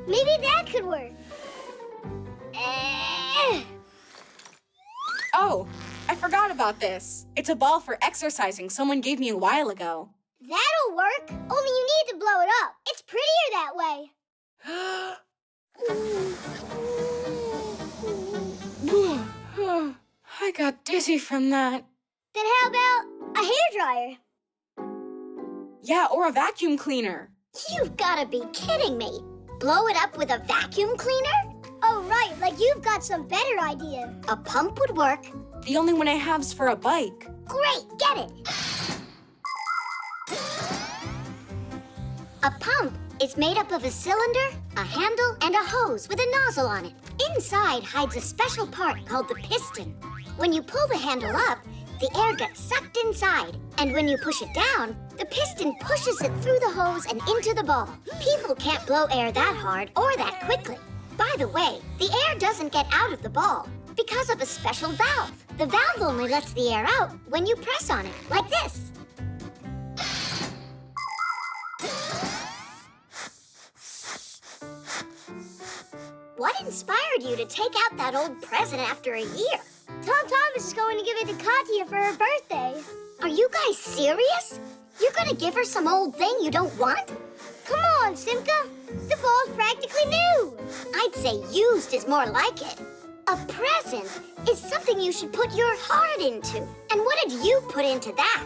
[SPEAKER 9] Maybe that could work.
[SPEAKER 13] Oh, I forgot about this. It's a ball for exercising someone gave me a while ago.
[SPEAKER 9] That'll work. Only you need to blow it up. It's prettier that way.
[SPEAKER 13] I got dizzy from that.
[SPEAKER 9] Then how about a hairdryer?
[SPEAKER 13] Yeah, or a vacuum cleaner.
[SPEAKER 12] You've got to be kidding me. Blow it up with a vacuum cleaner?
[SPEAKER 9] Oh, right, like you've got some better idea.
[SPEAKER 12] A pump would work.
[SPEAKER 13] The only one I have's for a bike.
[SPEAKER 12] Great, get it. A pump is made up of a cylinder, a handle, and a hose with a nozzle on it. Inside hides a special part called the piston. When you pull the handle up, the air gets sucked inside. And when you push it down, the piston pushes it through the hose and into the ball. People can't blow air that hard or that quickly. By the way, the air doesn't get out of the ball because of a special valve. The valve only lets the air out when you press on it, like this. What inspired you to take out that old present after a year?
[SPEAKER 9] Tom Thomas is going to give it to Katya for her birthday.
[SPEAKER 12] Are you guys serious? You're gonna give her some old thing you don't want?
[SPEAKER 9] Come on, Simka. The ball's practically new.
[SPEAKER 12] I'd say used is more like it. A present is something you should put your heart into. And what did you put into that?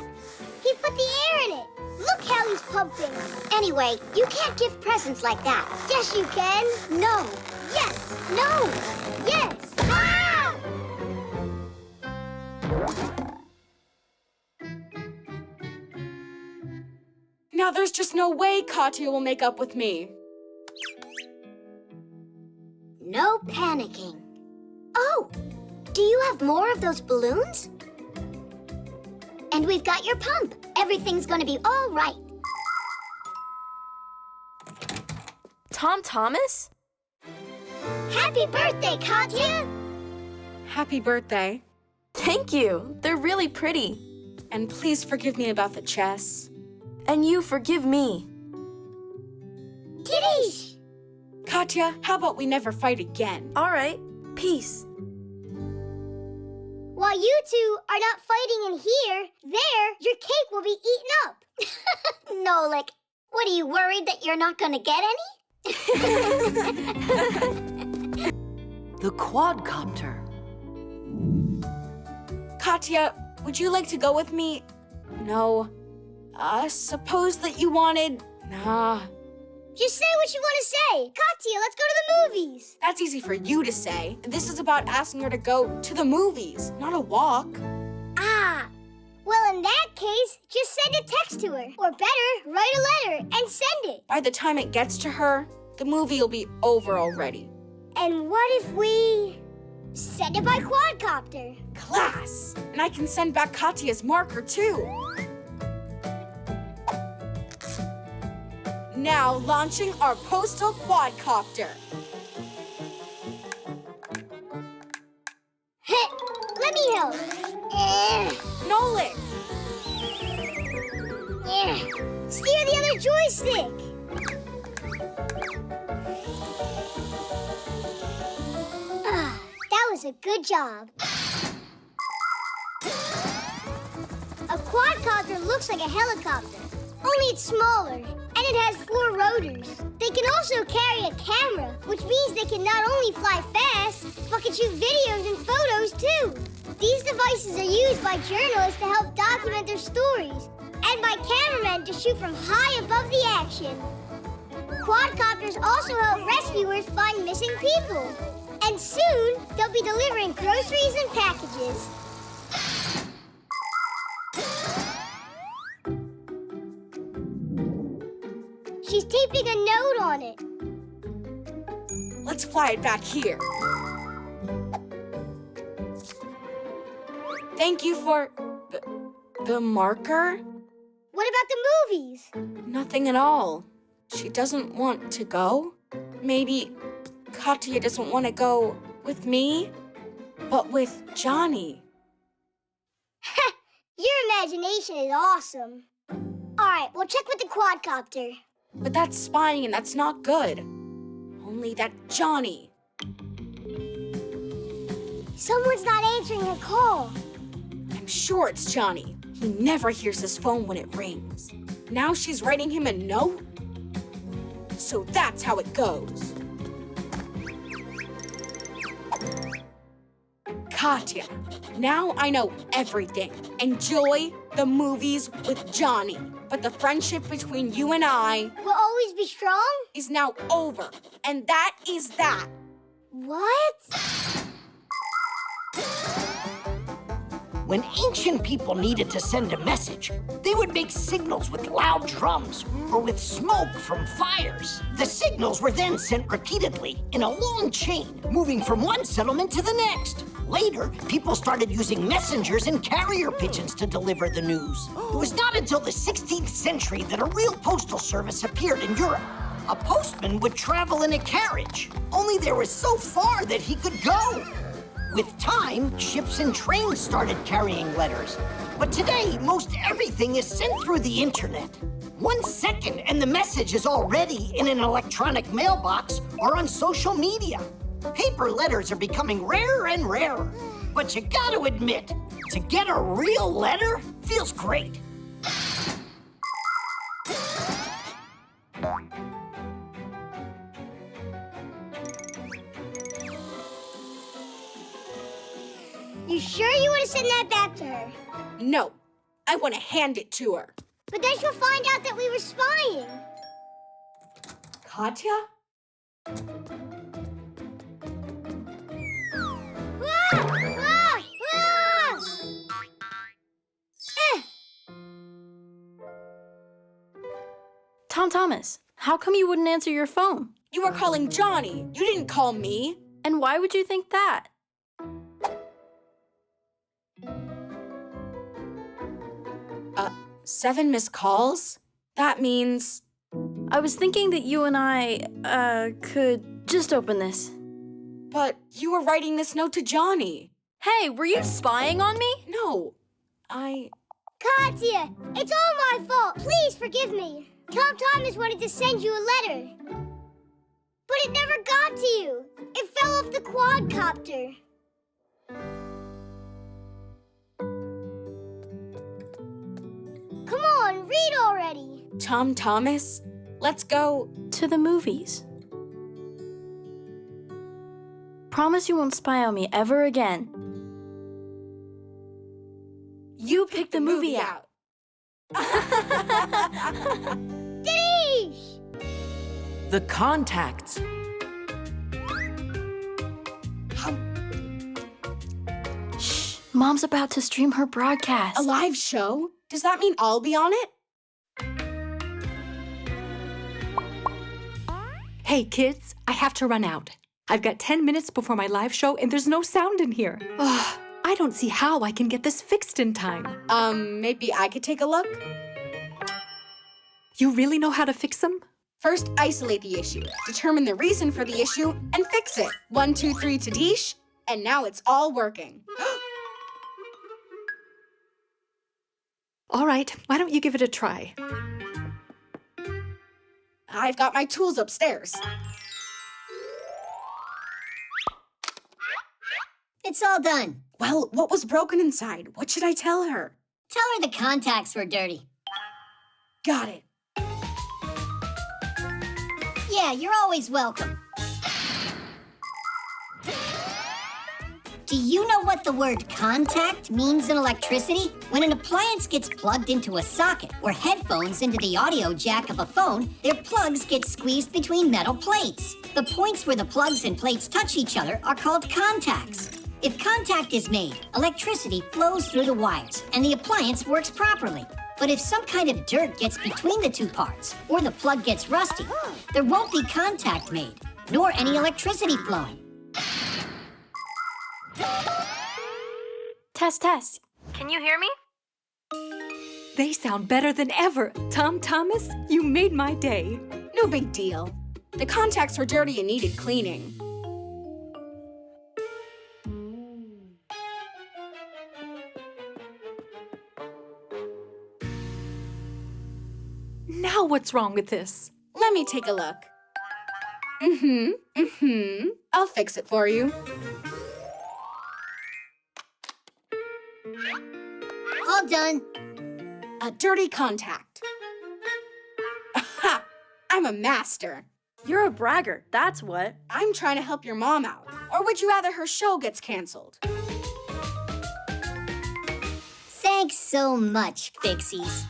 [SPEAKER 9] He put the air in it. Look how he's pumping.
[SPEAKER 12] Anyway, you can't give presents like that.
[SPEAKER 9] Yes, you can.
[SPEAKER 12] No.
[SPEAKER 9] Yes.
[SPEAKER 12] No.
[SPEAKER 9] Yes. Ah!
[SPEAKER 13] Now there's just no way Katya will make up with me.
[SPEAKER 12] No panicking. Oh, do you have more of those balloons? And we've got your pump. Everything's gonna be all right.
[SPEAKER 1] Tom Thomas?
[SPEAKER 9] Happy birthday, Katya!
[SPEAKER 13] Happy birthday.
[SPEAKER 1] Thank you. They're really pretty.
[SPEAKER 13] And please forgive me about the chess.
[SPEAKER 1] And you forgive me.
[SPEAKER 9] Kitty!
[SPEAKER 13] Katya, how about we never fight again?
[SPEAKER 1] All right. Peace.
[SPEAKER 9] While you two are not fighting in here, there, your cake will be eaten up.
[SPEAKER 12] Nolik, what, are you worried that you're not gonna get any?
[SPEAKER 8] The quadcopter.
[SPEAKER 13] Katya, would you like to go with me? No. Suppose that you wanted... Nah.
[SPEAKER 9] Just say what you want to say. Katya, let's go to the movies.
[SPEAKER 13] That's easy for you to say. This is about asking her to go to the movies, not a walk.
[SPEAKER 9] Ah. Well, in that case, just send a text to her. Or better, write a letter and send it.
[SPEAKER 13] By the time it gets to her, the movie will be over already.
[SPEAKER 9] And what if we send it by quadcopter?
[SPEAKER 13] Class! And I can send back Katya's marker, too. Now launching our postal quadcopter.
[SPEAKER 9] Let me help.
[SPEAKER 13] Nolan!
[SPEAKER 9] Steer the other joystick. That was a good job. A quadcopter looks like a helicopter, only it's smaller, and it has 4 rotors. They can also carry a camera, which means they can not only fly fast, but can shoot videos and photos too. These devices are used by journalists to help document their stories, and by cameramen to shoot from high above the action. Quadcopters also help rescuers find missing people. And soon, they'll be delivering groceries and packages. She's taping a note on it.
[SPEAKER 13] Let's fly it back here. Thank you for the marker?
[SPEAKER 9] What about the movies?
[SPEAKER 13] Nothing at all. She doesn't want to go. Maybe Katya doesn't want to go with me, but with Johnny.
[SPEAKER 9] Your imagination is awesome. All right, we'll check with the quadcopter.
[SPEAKER 13] But that's spying and that's not good. Only that Johnny.
[SPEAKER 9] Someone's not answering her call.
[SPEAKER 13] I'm sure it's Johnny. He never hears his phone when it rings. Now she's writing him a note? So that's how it goes. Katya, now I know everything. Enjoy the movies with Johnny. But the friendship between you and I
[SPEAKER 9] will always be strong?
[SPEAKER 13] Is now over. And that is that.
[SPEAKER 9] What?
[SPEAKER 5] When ancient people needed to send a message, they would make signals with loud drums or with smoke from fires. The signals were then sent repeatedly in a long chain, moving from one settlement to the next. Later, people started using messengers and carrier pigeons to deliver the news. It was not until the 16th century that a real postal service appeared in Europe. A postman would travel in a carriage, only there was so far that he could go. With time, ships and trains started carrying letters. But today, most everything is sent through the internet. 1 second and the message is already in an electronic mailbox or on social media. Paper letters are becoming rarer and rarer. But you gotta admit, to get a real letter feels great.
[SPEAKER 9] You sure you want to send that back to her?
[SPEAKER 13] No, I want to hand it to her.
[SPEAKER 9] But then she'll find out that we were spying.
[SPEAKER 13] Katya?
[SPEAKER 1] Tom Thomas, how come you wouldn't answer your phone?
[SPEAKER 13] You were calling Johnny. You didn't call me.
[SPEAKER 1] And why would you think that?
[SPEAKER 13] 7 missed calls? That means...
[SPEAKER 1] I was thinking that you and I, could just open this.
[SPEAKER 13] But you were writing this note to Johnny.
[SPEAKER 1] Hey, were you spying on me?
[SPEAKER 13] No,
[SPEAKER 9] Katya, it's all my fault. Please forgive me. Tom Thomas wanted to send you a letter. But it never got to you. It fell off the quadcopter. Come on, read already.
[SPEAKER 13] Tom Thomas, let's go
[SPEAKER 1] to the movies. Promise you won't spy on me ever again. You picked the movie out.
[SPEAKER 9] Dinesh!
[SPEAKER 8] The contacts.
[SPEAKER 1] Shh, Mom's about to stream her broadcast.
[SPEAKER 13] A live show? Does that mean I'll be on it?
[SPEAKER 4] Hey, kids, I have to run out. I've got 10 minutes before my live show, and there's no sound in here. Ugh, I don't see how I can get this fixed in time.
[SPEAKER 13] Maybe I could take a look?
[SPEAKER 4] You really know how to fix them?
[SPEAKER 13] First, isolate the issue, determine the reason for the issue, and fix it. 1, 2, 3 to Deesh, and now it's all working.
[SPEAKER 4] All right, why don't you give it a try?
[SPEAKER 13] I've got my tools upstairs.
[SPEAKER 2] It's all done.
[SPEAKER 13] Well, what was broken inside? What should I tell her?
[SPEAKER 2] Tell her the contacts were dirty.
[SPEAKER 13] Got it.
[SPEAKER 2] Yeah, you're always welcome. Do you know what the word contact means in electricity? When an appliance gets plugged into a socket or headphones into the audio jack of a phone, their plugs get squeezed between metal plates. The points where the plugs and plates touch each other are called contacts. If contact is made, electricity flows through the wires and the appliance works properly. But if some kind of dirt gets between the two parts or the plug gets rusty, there won't be contact made, nor any electricity flowing.
[SPEAKER 1] Test, test. Can you hear me?
[SPEAKER 4] They sound better than ever. Tom Thomas, you made my day.
[SPEAKER 13] No big deal. The contacts were dirty and needed cleaning.
[SPEAKER 4] Now what's wrong with this?
[SPEAKER 13] Let me take a look. I'll fix it for you.
[SPEAKER 2] All done.
[SPEAKER 13] A dirty contact. Aha! I'm a master.
[SPEAKER 1] You're a braggart, that's what.
[SPEAKER 13] I'm trying to help your mom out. Or would you rather her show gets canceled?
[SPEAKER 2] Thanks so much, Fixies.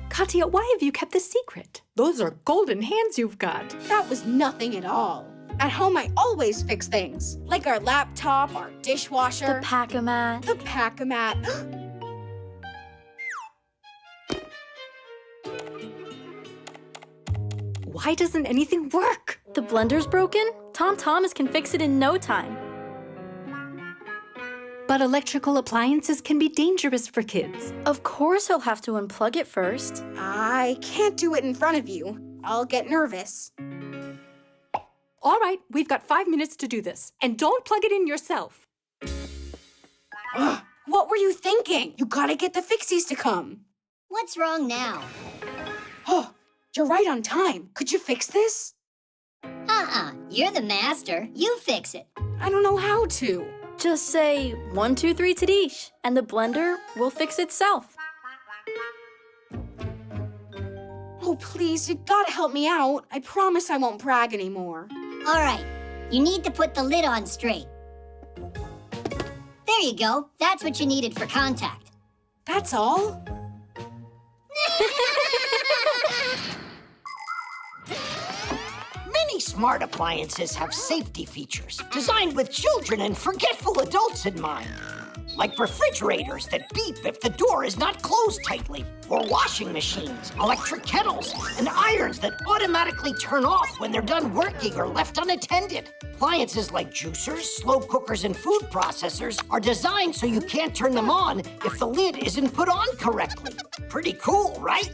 [SPEAKER 4] Katya, why have you kept this secret? Those are golden hands you've got.
[SPEAKER 13] That was nothing at all. At home, I always fix things. Like our laptop, our dishwasher.
[SPEAKER 1] The pack-a-mat.
[SPEAKER 13] The pack-a-mat.
[SPEAKER 4] Why doesn't anything work?
[SPEAKER 1] The blender's broken? Tom Thomas can fix it in no time.
[SPEAKER 4] But electrical appliances can be dangerous for kids.
[SPEAKER 1] Of course he'll have to unplug it first.
[SPEAKER 13] I can't do it in front of you. I'll get nervous.
[SPEAKER 4] All right, we've got 5 minutes to do this. And don't plug it in yourself.
[SPEAKER 13] What were you thinking? You gotta get the Fixies to come.
[SPEAKER 2] What's wrong now?
[SPEAKER 13] Oh, you're right on time. Could you fix this?
[SPEAKER 2] You're the master. You fix it.
[SPEAKER 13] I don't know how to.
[SPEAKER 1] Just say 1, 2, 3 Tadish, and the blender will fix itself.
[SPEAKER 13] Oh, please, you gotta help me out. I promise I won't brag anymore.
[SPEAKER 2] All right. You need to put the lid on straight. There you go. That's what you needed for contact.
[SPEAKER 13] That's all?
[SPEAKER 5] Many smart appliances have safety features designed with children and forgetful adults in mind. Like refrigerators that beep if the door is not closed tightly, or washing machines, electric kettles, and irons that automatically turn off when they're done working or left unattended. Appliances like juicers, slow cookers, and food processors are designed so you can't turn them on if the lid isn't put on correctly. Pretty cool, right?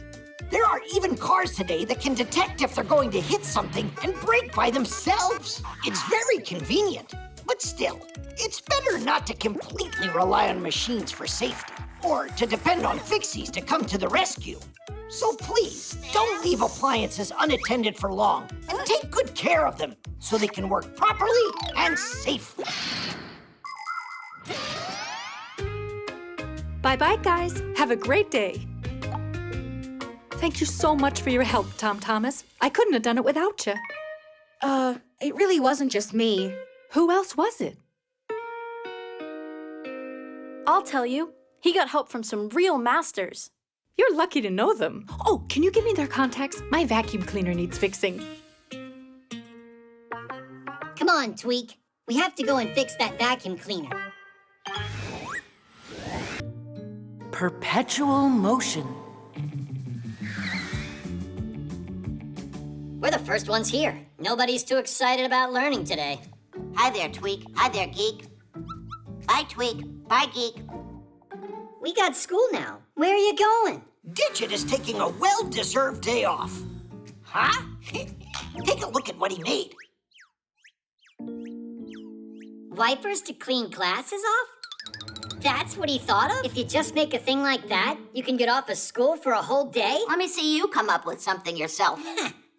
[SPEAKER 5] There are even cars today that can detect if they're going to hit something and brake by themselves. It's very convenient. But still, it's better not to completely rely on machines for safety, or to depend on Fixies to come to the rescue. So please, don't leave appliances unattended for long, and take good care of them so they can work properly and safely.
[SPEAKER 4] Bye-bye, guys. Have a great day. Thank you so much for your help, Tom Thomas. I couldn't have done it without you.
[SPEAKER 13] It really wasn't just me.
[SPEAKER 4] Who else was it?
[SPEAKER 1] I'll tell you. He got help from some real masters.
[SPEAKER 4] You're lucky to know them. Oh, can you give me their contacts? My vacuum cleaner needs fixing.
[SPEAKER 2] Come on, Tweak. We have to go and fix that vacuum cleaner.
[SPEAKER 8] Perpetual motion.
[SPEAKER 2] We're the first ones here. Nobody's too excited about learning today.
[SPEAKER 10] Hi there, Tweak. Hi there, Geek. Bye, Tweak. Bye, Geek.
[SPEAKER 2] We got school now. Where are you going?
[SPEAKER 5] Digit is taking a well-deserved day off. Huh? Take a look at what he made.
[SPEAKER 2] Wipers to clean glasses off? That's what he thought of? If you just make a thing like that, you can get off of school for a whole day?
[SPEAKER 10] Let me see you come up with something yourself.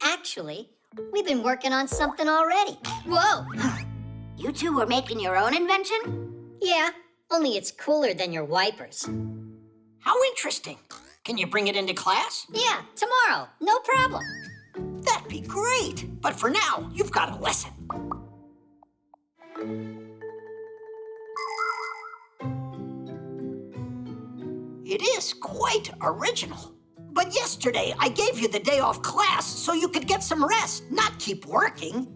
[SPEAKER 2] Actually, we've been working on something already. Whoa!
[SPEAKER 10] You two were making your own invention?
[SPEAKER 2] Yeah, only it's cooler than your wipers.
[SPEAKER 5] How interesting. Can you bring it into class?
[SPEAKER 2] Yeah, tomorrow. No problem.
[SPEAKER 5] That'd be great. But for now, you've got a lesson. It is quite original. But yesterday, I gave you the day off class so you could get some rest, not keep working.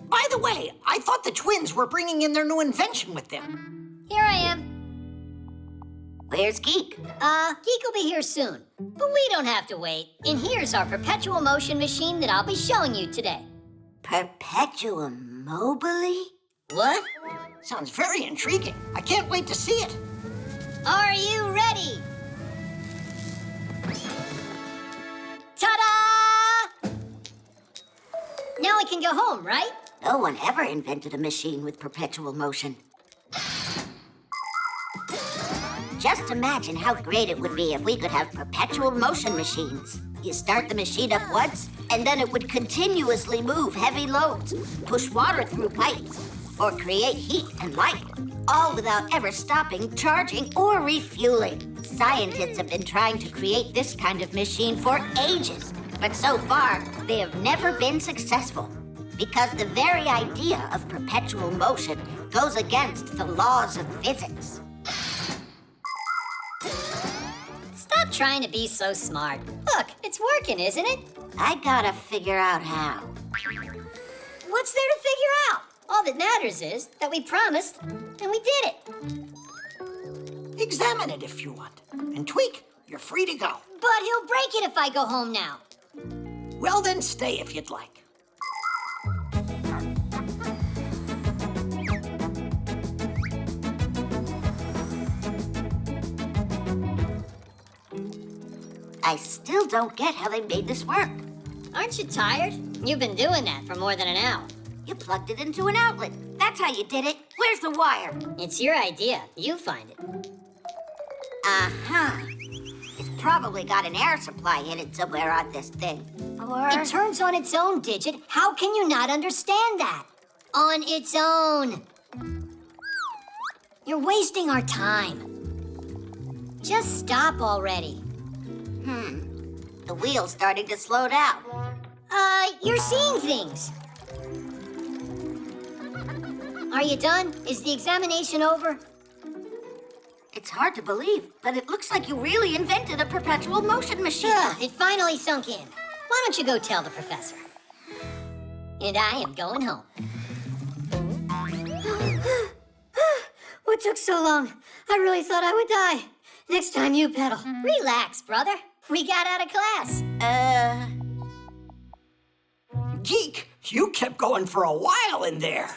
[SPEAKER 5] By the way, I thought the twins were bringing in their new invention with them.
[SPEAKER 2] Here I am.
[SPEAKER 10] Where's Geek?
[SPEAKER 2] Geek will be here soon. But we don't have to wait. And here's our perpetual motion machine that I'll be showing you today.
[SPEAKER 10] Perpetuum mobile?
[SPEAKER 2] What?
[SPEAKER 5] Sounds very intriguing. I can't wait to see it.
[SPEAKER 2] Are you ready? Ta-da! Now we can go home, right?
[SPEAKER 10] No one ever invented a machine with perpetual motion. Just imagine how great it would be if we could have perpetual motion machines. You start the machine up once, and then it would continuously move heavy loads, push water through pipes, or create heat and light, all without ever stopping, charging, or refueling. Scientists have been trying to create this kind of machine for ages, but so far, they have never been successful. Because the very idea of perpetual motion goes against the laws of physics.
[SPEAKER 2] Stop trying to be so smart. Look, it's working, isn't it?
[SPEAKER 10] I gotta figure out how.
[SPEAKER 2] What's there to figure out? All that matters is that we promised, and we did it.
[SPEAKER 5] Examine it if you want. And Tweak, you're free to go.
[SPEAKER 2] But he'll break it if I go home now.
[SPEAKER 5] Well, then stay if you'd like.
[SPEAKER 10] I still don't get how they made this work.
[SPEAKER 2] Aren't you tired? You've been doing that for more than an hour.
[SPEAKER 10] You plugged it into an outlet. That's how you did it. Where's the wire?
[SPEAKER 2] It's your idea. You find it.
[SPEAKER 10] Uh-huh. It's probably got an air supply in it somewhere on this thing. Or...
[SPEAKER 2] It turns on its own, Digit. How can you not understand that? On its own. You're wasting our time. Just stop already.
[SPEAKER 10] The wheel's starting to slow down.
[SPEAKER 2] You're seeing things. Are you done? Is the examination over?
[SPEAKER 10] It's hard to believe, but it looks like you really invented a perpetual motion machine.
[SPEAKER 2] It finally sunk in. Why don't you go tell the professor? And I am going home. What took so long? I really thought I would die. Next time you pedal. Relax, brother. We got out of class.
[SPEAKER 5] Geek, you kept going for a while in there.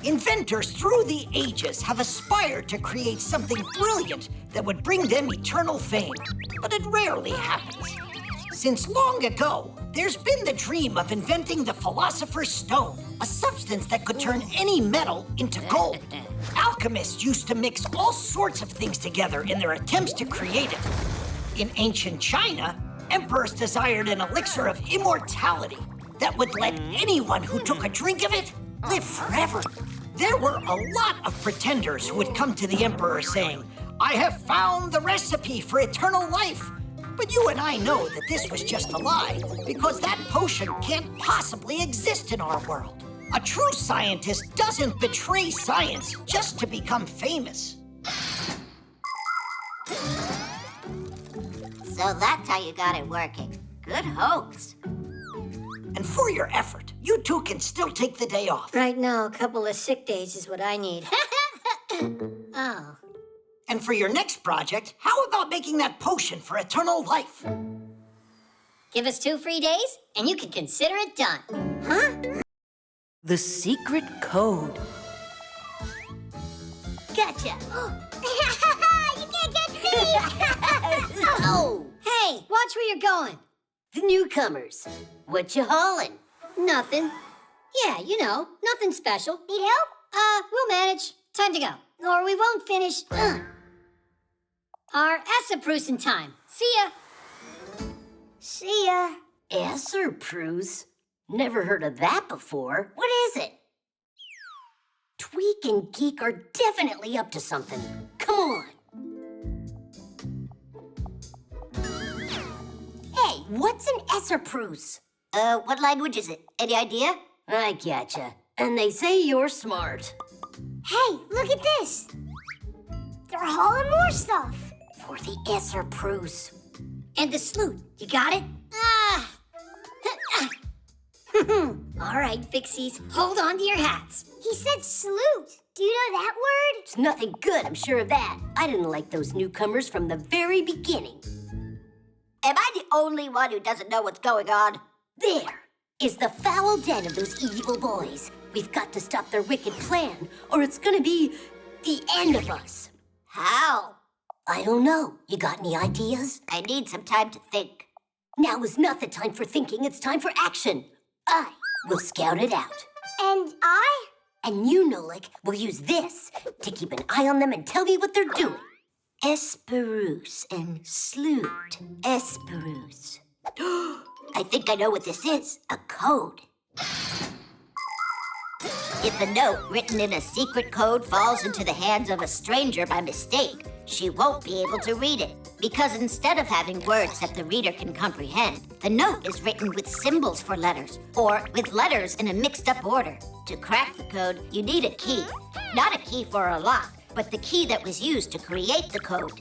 [SPEAKER 5] Inventors through the ages have aspired to create something brilliant that would bring them eternal fame, but it rarely happens. Since long ago, there's been the dream of inventing the Philosopher's Stone, a substance that could turn any metal into gold. Alchemists used to mix all sorts of things together in their attempts to create it. In ancient China, emperors desired an elixir of immortality that would let anyone who took a drink of it live forever. There were a lot of pretenders who would come to the emperor saying, "I have found the recipe for eternal life." But you and I know that this was just a lie, because that potion can't possibly exist in our world. A true scientist doesn't betray science just to become famous.
[SPEAKER 10] So that's how you got it working. Good hoax.
[SPEAKER 5] And for your effort, you two can still take the day off.
[SPEAKER 2] Right now, a couple of sick days is what I need. Oh.
[SPEAKER 5] And for your next project, how about making that potion for eternal life?
[SPEAKER 2] Give us 2 free days, and you can consider it done. Huh?
[SPEAKER 8] The secret code.
[SPEAKER 2] Gotcha. You can't catch me! Oh! Hey, watch where you're going.
[SPEAKER 17] The newcomers. What you hauling?
[SPEAKER 2] Nothing. Yeah, you know, nothing special. Need help? We'll manage. Time to go. Or we won't finish. Our Essaprusin time. See ya. See ya.
[SPEAKER 17] Essaprusin? Never heard of that before. What is it? Tweak and Geek are definitely up to something. Come on. Hey, what's an Essaprusin?
[SPEAKER 10] What language is it? Any idea?
[SPEAKER 17] I getcha. And they say you're smart.
[SPEAKER 9] Hey, look at this. They're hauling more stuff.
[SPEAKER 17] For the Essaprusin.
[SPEAKER 2] And the sloot. You got it? All right, Fixies, hold on to your hats.
[SPEAKER 9] He said salute. Do you know that word?
[SPEAKER 17] It's nothing good, I'm sure of that. I didn't like those newcomers from the very beginning.
[SPEAKER 10] Am I the only one who doesn't know what's going on?
[SPEAKER 17] There is the foul den of those evil boys. We've got to stop their wicked plan, or it's gonna be the end of us.
[SPEAKER 10] How?
[SPEAKER 17] I don't know. You got any ideas?
[SPEAKER 10] I need some time to think.
[SPEAKER 17] Now is not the time for thinking, it's time for action. I will scout it out.
[SPEAKER 9] And I?
[SPEAKER 17] And you, Nolik, will use this to keep an eye on them and tell me what they're doing.
[SPEAKER 10] Esperus and Sloot. Esperus. I think I know what this is. A code. If a note written in a secret code falls into the hands of a stranger by mistake, she won't be able to read it. Because instead of having words that the reader can comprehend, the note is written with symbols for letters, or with letters in a mixed-up order. To crack the code, you need a key. Not a key for a lock, but the key that was used to create the code.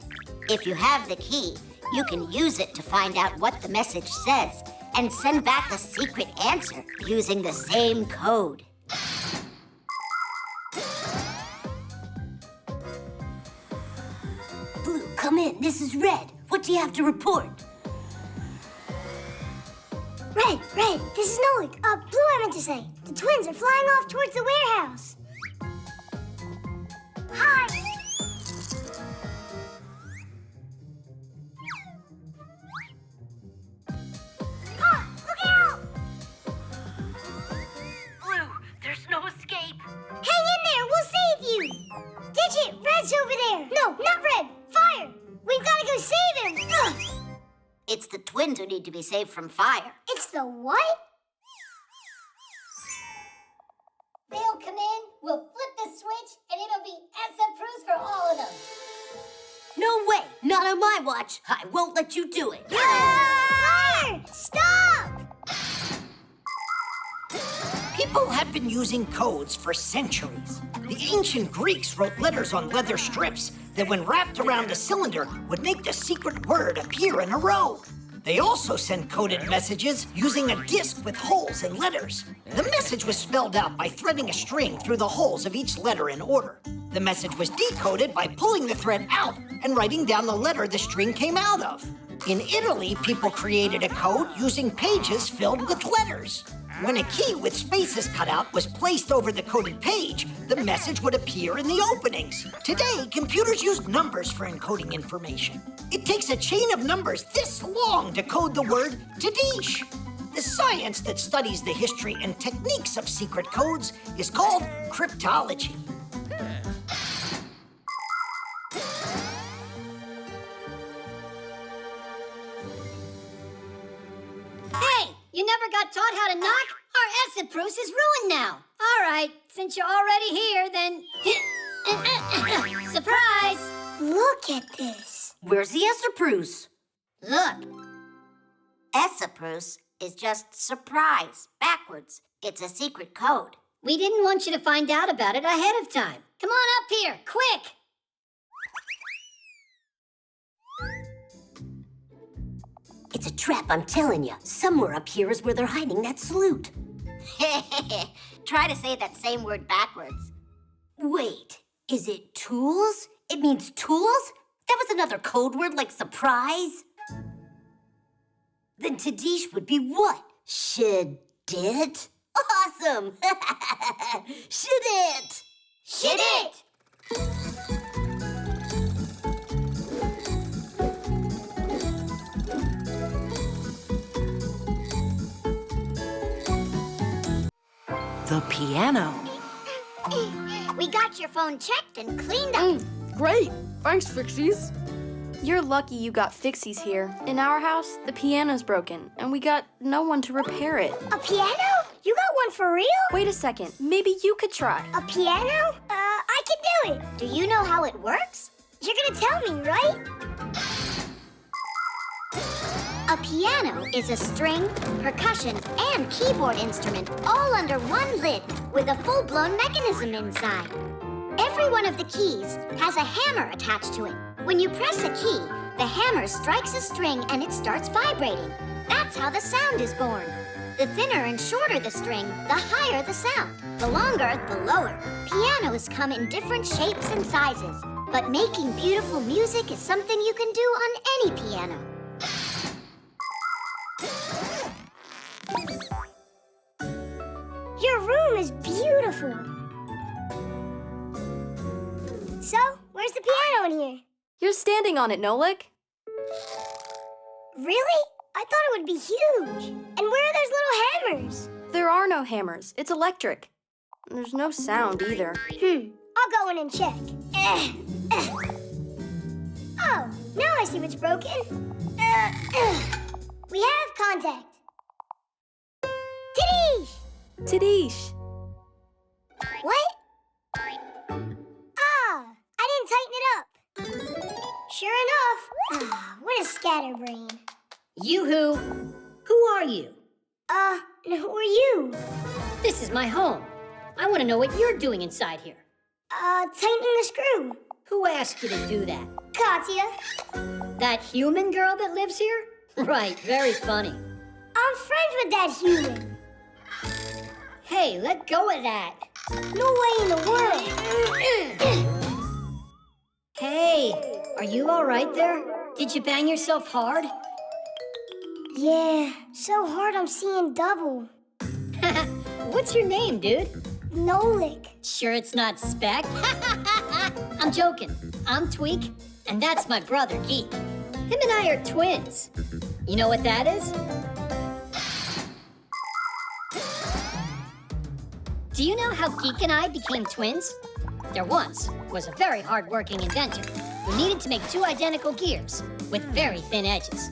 [SPEAKER 10] If you have the key, you can use it to find out what the message says and send back a secret answer using the same code.
[SPEAKER 17] Blue, come in. This is Red. What do you have to report?
[SPEAKER 9] Red, this is Nolik. Blue, I meant to say. The twins are flying off towards the warehouse. Hi. Look out!
[SPEAKER 17] Blue, there's no escape.
[SPEAKER 9] Hang in there, we'll save you. Digit, Red's over there. No, not Red. Fire. We've got to go save him. Ugh.
[SPEAKER 10] It's the twins who need to be saved from fire.
[SPEAKER 9] It's the what?
[SPEAKER 2] They'll come in, we'll flip the switch, and it'll be Essaprusin for all of them.
[SPEAKER 17] No way. Not on my watch. I won't let you do it.
[SPEAKER 9] Fire! Stop!
[SPEAKER 5] People have been using codes for centuries. The ancient Greeks wrote letters on leather strips that, when wrapped around a cylinder, would make the secret word appear in a row. They also sent coded messages using a disc with holes and letters. The message was spelled out by threading a string through the holes of each letter in order. The message was decoded by pulling the thread out and writing down the letter the string came out of. In Italy, people created a code using pages filled with letters. When a key with spaces cut out was placed over the coded page, the message would appear in the openings. Today, computers use numbers for encoding information. It takes a chain of numbers this long to code the word Tadish. The science that studies the history and techniques of secret codes is called cryptology.
[SPEAKER 2] Hey, you never got taught how to knock? Our Essaprusin is ruined now. All right, since you're already here, then... Surprise!
[SPEAKER 9] Look at this.
[SPEAKER 17] Where's the Essaprusin?
[SPEAKER 10] Look. Essaprusin is just surprise, backwards. It's a secret code.
[SPEAKER 2] We didn't want you to find out about it ahead of time. Come on up here, quick!
[SPEAKER 17] It's a trap, I'm telling you. Somewhere up here is where they're hiding that salute.
[SPEAKER 10] Try to say that same word backwards.
[SPEAKER 17] Wait, is it tools? It means tools? That was another code word like surprise? Then Tadish would be what? Should it? Awesome! Should it?
[SPEAKER 10] Should it?
[SPEAKER 8] The piano.
[SPEAKER 12] We got your phone checked and cleaned up.
[SPEAKER 13] Great. Thanks, Fixies.
[SPEAKER 1] You're lucky you got Fixies here. In our house, the piano's broken, and we got no one to repair it.
[SPEAKER 9] A piano? You got one for real?
[SPEAKER 1] Wait a second. Maybe you could try.
[SPEAKER 9] A piano? I can do it.
[SPEAKER 12] Do you know how it works?
[SPEAKER 9] You're gonna tell me, right?
[SPEAKER 12] A piano is a string, percussion, and keyboard instrument all under one lid with a full-blown mechanism inside. Every one of the keys has a hammer attached to it. When you press a key, the hammer strikes a string and it starts vibrating. That's how the sound is born. The thinner and shorter the string, the higher the sound. The longer, the lower. Pianos come in different shapes and sizes, but making beautiful music is something you can do on any piano.
[SPEAKER 9] Your room is beautiful. So, where's the piano in here?
[SPEAKER 1] You're standing on it, Nolik.
[SPEAKER 9] Really? I thought it would be huge. And where are those little hammers?
[SPEAKER 1] There are no hammers. It's electric. There's no sound either.
[SPEAKER 9] I'll go in and check. Oh, now I see what's broken. We have contact. Tadish!
[SPEAKER 1] Tadish!
[SPEAKER 9] What? Ah, I didn't tighten it up. Sure enough. What a scatterbrain.
[SPEAKER 2] Yoo-hoo! Who are you?
[SPEAKER 9] Who are you?
[SPEAKER 2] This is my home. I want to know what you're doing inside here.
[SPEAKER 9] Tightening the screw.
[SPEAKER 2] Who asked you to do that?
[SPEAKER 9] Katya.
[SPEAKER 2] That human girl that lives here? Right, very funny.
[SPEAKER 9] I'm friends with that human.
[SPEAKER 2] Hey, let go of that.
[SPEAKER 9] No way in the world.
[SPEAKER 2] Hey, are you all right there? Did you bang yourself hard?
[SPEAKER 9] Yeah, so hard I'm seeing double.
[SPEAKER 2] What's your name, dude?
[SPEAKER 9] Nolik.
[SPEAKER 2] Sure it's not Speck? I'm joking. I'm Tweak, and that's my brother, Geek. Him and I are twins. You know what that is? Do you know how Geek and I became twins? There once was a very hard-working inventor who needed to make two identical gears with very thin edges.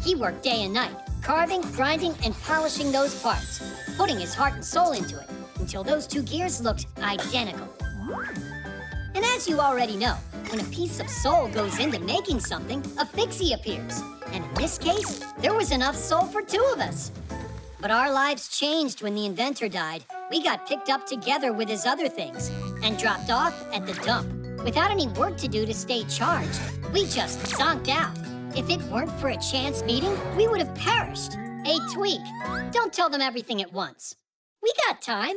[SPEAKER 2] He worked day and night, carving, grinding, and polishing those parts, putting his heart and soul into it until those two gears looked identical. And as you already know, when a piece of soul goes into making something, a fixie appears. And in this case, there was enough soul for two of us. But our lives changed when the inventor died. We got picked up together with his other things and dropped off at the dump. Without any work to do to stay charged, we just zonked out. If it weren't for a chance meeting, we would have perished. Hey, Tweak, don't tell them everything at once. We got time.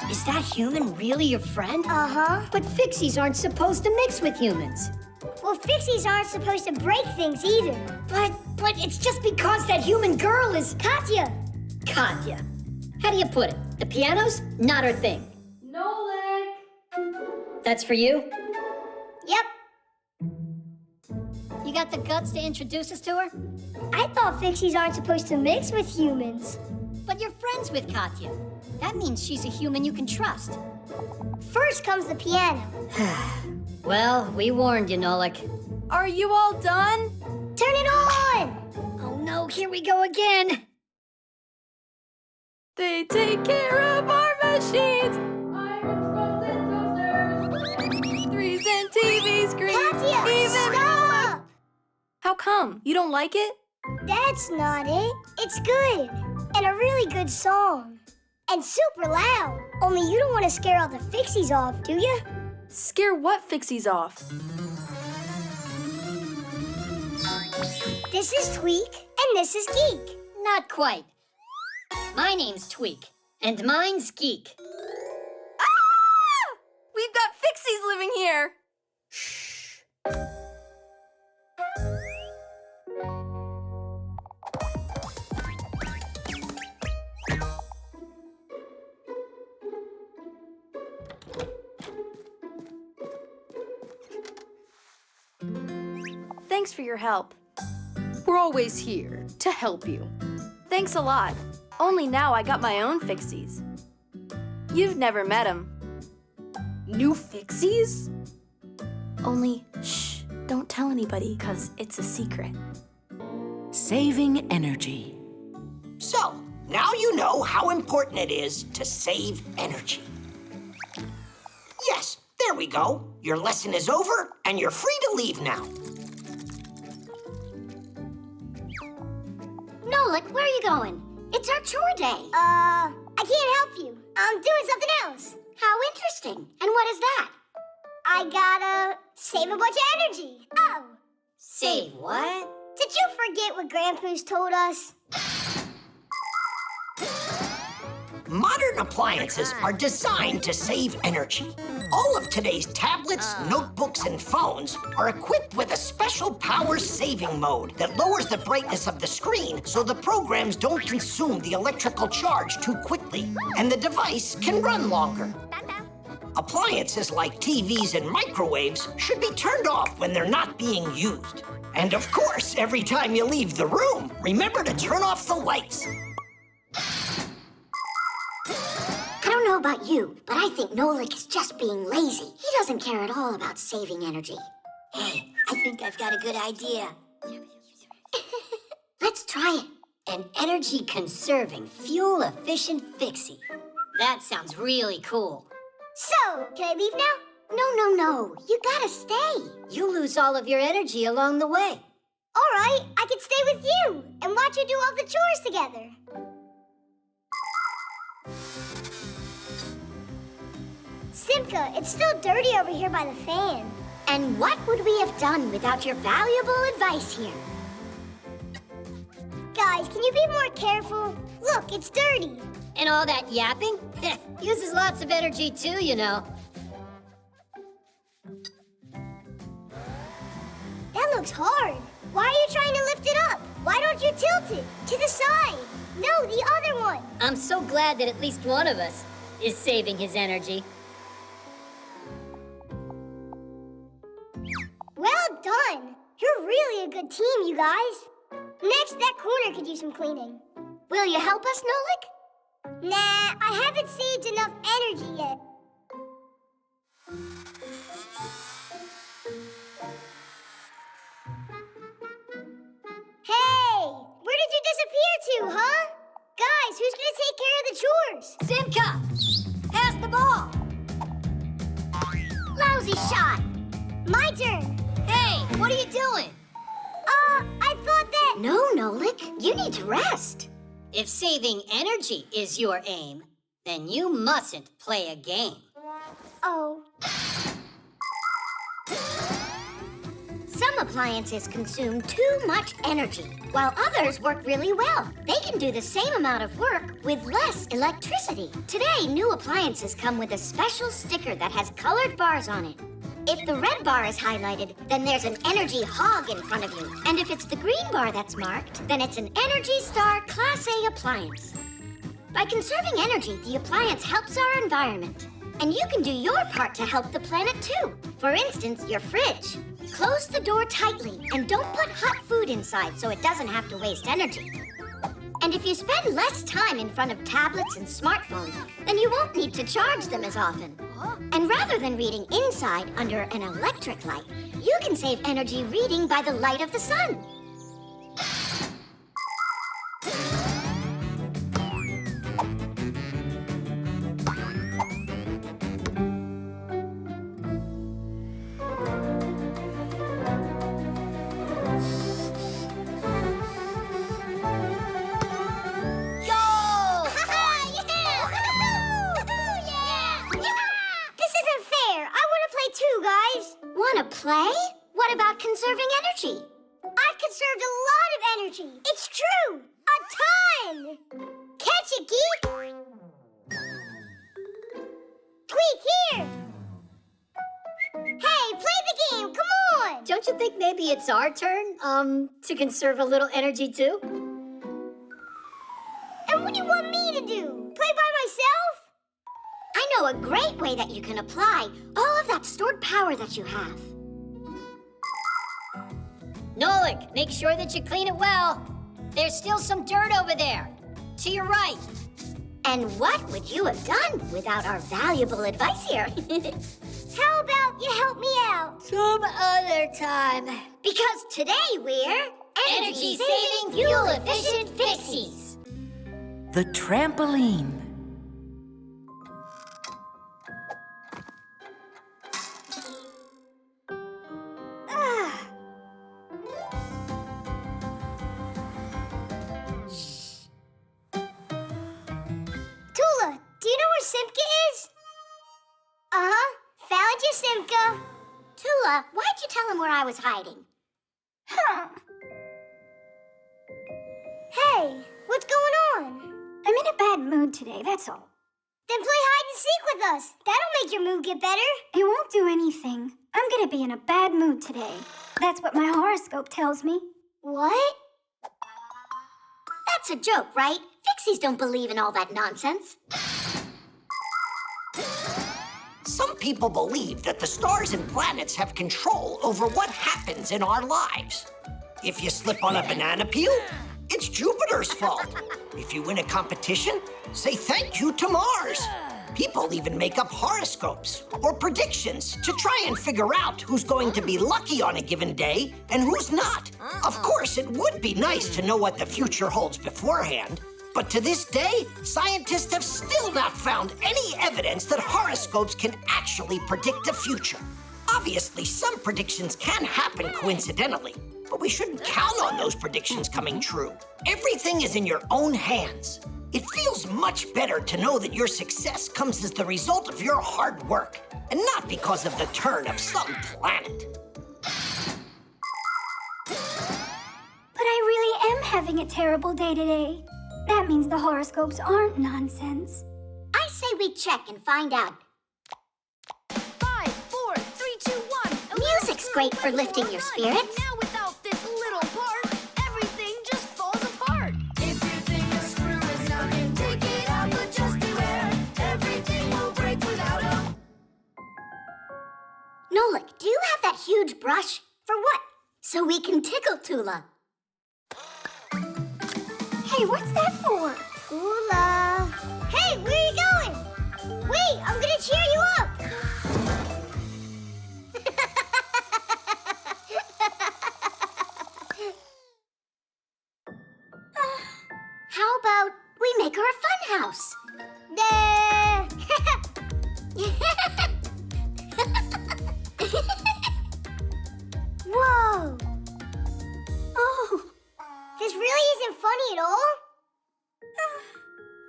[SPEAKER 2] Is that human really your friend?
[SPEAKER 9] Uh-huh.
[SPEAKER 2] But Fixies aren't supposed to mix with humans.
[SPEAKER 9] Well, Fixies aren't supposed to break things either.
[SPEAKER 2] But it's just because that human girl is...
[SPEAKER 9] Katya.
[SPEAKER 2] Katya. How do you put it? The piano's not her thing.
[SPEAKER 1] Nolik!
[SPEAKER 2] That's for you?
[SPEAKER 9] Yep.
[SPEAKER 2] You got the guts to introduce us to her?
[SPEAKER 9] I thought Fixies aren't supposed to mix with humans.
[SPEAKER 2] But you're friends with Katya. That means she's a human you can trust.
[SPEAKER 9] First comes the piano.
[SPEAKER 2] Well, we warned you, Nolik.
[SPEAKER 1] Are you all done?
[SPEAKER 9] Turn it on!
[SPEAKER 2] Oh no, here we go again.
[SPEAKER 1] They take care of our machines. Irons, roads, and toasters. Threes and TV screens.
[SPEAKER 9] Katya,
[SPEAKER 1] even
[SPEAKER 9] stop!
[SPEAKER 1] How come? You don't like it?
[SPEAKER 9] That's not it. It's It's good. And a really good song. And super loud. Only you don't want to scare all the Fixies off, do you?
[SPEAKER 1] Scare what Fixies off?
[SPEAKER 9] This is Tweak, and this is Geek.
[SPEAKER 17] Not quite. My name's Tweak, and mine's Geek.
[SPEAKER 1] Ah! We've got Fixies living here. Thanks for your help.
[SPEAKER 4] We're always here to help you.
[SPEAKER 1] Thanks a lot. Only now I got my own Fixies. You've never met them.
[SPEAKER 4] New Fixies?
[SPEAKER 1] Only, shh, don't tell anybody, because it's a secret.
[SPEAKER 8] Saving energy.
[SPEAKER 5] So, now you know how important it is to save energy. Yes, there we go. Your lesson is over, and you're free to leave now.
[SPEAKER 12] Nolik, where are you going? It's our chore day.
[SPEAKER 9] I can't help you. I'm doing something else.
[SPEAKER 12] How interesting. And what is that?
[SPEAKER 9] I gotta save a bunch of energy. Oh.
[SPEAKER 17] Save what?
[SPEAKER 9] Did you forget what Grandpa's told us?
[SPEAKER 5] Modern appliances are designed to save energy. All of today's tablets, notebooks, and phones are equipped with a special power saving mode that lowers the brightness of the screen so the programs don't consume the electrical charge too quickly, and the device can run longer. Appliances like TVs and microwaves should be turned off when they're not being used. And of course, every time you leave the room, remember to turn off the lights.
[SPEAKER 12] I don't know about you, but I think Nolik is just being lazy. He doesn't care at all about saving energy.
[SPEAKER 17] Hey, I think I've got a good idea.
[SPEAKER 12] Let's try it.
[SPEAKER 17] An energy-conserving, fuel-efficient Fixie. That sounds really cool.
[SPEAKER 9] So, can I leave now?
[SPEAKER 12] No. You gotta stay.
[SPEAKER 17] You lose all of your energy along the way.
[SPEAKER 9] All right, I can stay with you and watch you do all the chores together. Simka, it's still dirty over here by the fan.
[SPEAKER 12] And what would we have done without your valuable advice here?
[SPEAKER 9] Guys, can you be more careful? Look, it's dirty.
[SPEAKER 17] And all that yapping? Uses lots of energy too, you know.
[SPEAKER 9] That looks hard. Why are you trying to lift it up? Why don't you tilt it? To the side. No, the other one.
[SPEAKER 17] I'm so glad that at least one of us is saving his energy.
[SPEAKER 9] Well done. You're really a good team, you guys. Next, that corner could use some cleaning.
[SPEAKER 12] Will you help us, Nolik?
[SPEAKER 9] Nah, I haven't saved enough energy yet. Hey, where did you disappear to, huh? Guys, who's gonna take care of the chores?
[SPEAKER 17] Simka! Pass the ball!
[SPEAKER 12] Lousy shot!
[SPEAKER 9] My turn.
[SPEAKER 17] Hey, what are you doing?
[SPEAKER 9] I thought that...
[SPEAKER 12] No, Nolik, you need to rest.
[SPEAKER 17] If saving energy is your aim, then you mustn't play a game.
[SPEAKER 9] Oh.
[SPEAKER 12] Some appliances consume too much energy, while others work really well. They can do the same amount of work with less electricity. Today, new appliances come with a special sticker that has colored bars on it. If the red bar is highlighted, then there's an energy hog in front of you. And if it's the green bar that's marked, then it's an Energy Star Class A appliance. By conserving energy, the appliance helps our environment. And you can do your part to help the planet too. For instance, your fridge. Close the door tightly and don't put hot food inside so it doesn't have to waste energy. And if you spend less time in front of tablets and smartphones, then you won't need to charge them as often. And rather than reading inside under an electric light, you can save energy reading by the light of the sun. play? What about conserving energy?
[SPEAKER 9] I've conserved a lot of energy. It's true. A ton. Catch it, Geek. Tweak, here. Hey, play the game. Come on.
[SPEAKER 2] Don't you think maybe it's our turn, to conserve a little energy too?
[SPEAKER 9] And what do you want me to do? Play by myself?
[SPEAKER 12] I know a great way that you can apply all of that stored power that you have.
[SPEAKER 2] Nolik, make sure that you clean it well. There's still some dirt over there. To your right.
[SPEAKER 12] And what would you have done without our valuable advice here?
[SPEAKER 9] How about you help me out?
[SPEAKER 2] Some other time.
[SPEAKER 12] Because today we're
[SPEAKER 2] Energy-saving, fuel-efficient Fixies.
[SPEAKER 8] The trampoline.
[SPEAKER 9] Tula, do you know where Simka is? Uh-huh. Found you, Simka.
[SPEAKER 12] Tula, why'd you tell him where I was hiding?
[SPEAKER 9] Huh. Hey, what's going on?
[SPEAKER 12] I'm in a bad mood today, that's all.
[SPEAKER 9] Then play hide and seek with us. That'll make your mood get better.
[SPEAKER 12] It won't do anything. I'm gonna be in a bad mood today. That's what my horoscope tells me.
[SPEAKER 9] What?
[SPEAKER 12] That's a joke, right? Fixies don't believe in all that nonsense.
[SPEAKER 5] Some people believe that the stars and planets have control over what happens in our lives. If you slip on a banana peel, it's Jupiter's fault. If you win a competition, say thank you to Mars. People even make up horoscopes or predictions to try and figure out who's going to be lucky on a given day and who's not. Of course, it would be nice to know what the future holds beforehand. But to this day, scientists have still not found any evidence that horoscopes can actually predict the future. Obviously, some predictions can happen coincidentally, but we shouldn't count on those predictions coming true. Everything is in your own hands. It feels much better to know that your success comes as the result of your hard work, and not because of the turn of some planet.
[SPEAKER 12] But I really am having a terrible day today. That means the horoscopes aren't nonsense. I say we check and find out.
[SPEAKER 3] 5, 4, 3, 2, 1.
[SPEAKER 12] Music's great for lifting your spirits.
[SPEAKER 3] Now without this little part, everything just falls apart. If you think a screw is knocking, take it out, but just beware. Everything will break without a...
[SPEAKER 12] Nolik, do you have that huge brush?
[SPEAKER 9] For what?
[SPEAKER 12] So we can tickle Tula. Hey, what's that for?
[SPEAKER 9] Tula. Hey, where are you going? Wait, I'm gonna cheer you up.
[SPEAKER 12] How about we make her a fun house?
[SPEAKER 9] Whoa.
[SPEAKER 12] Oh.
[SPEAKER 9] This really isn't funny at all?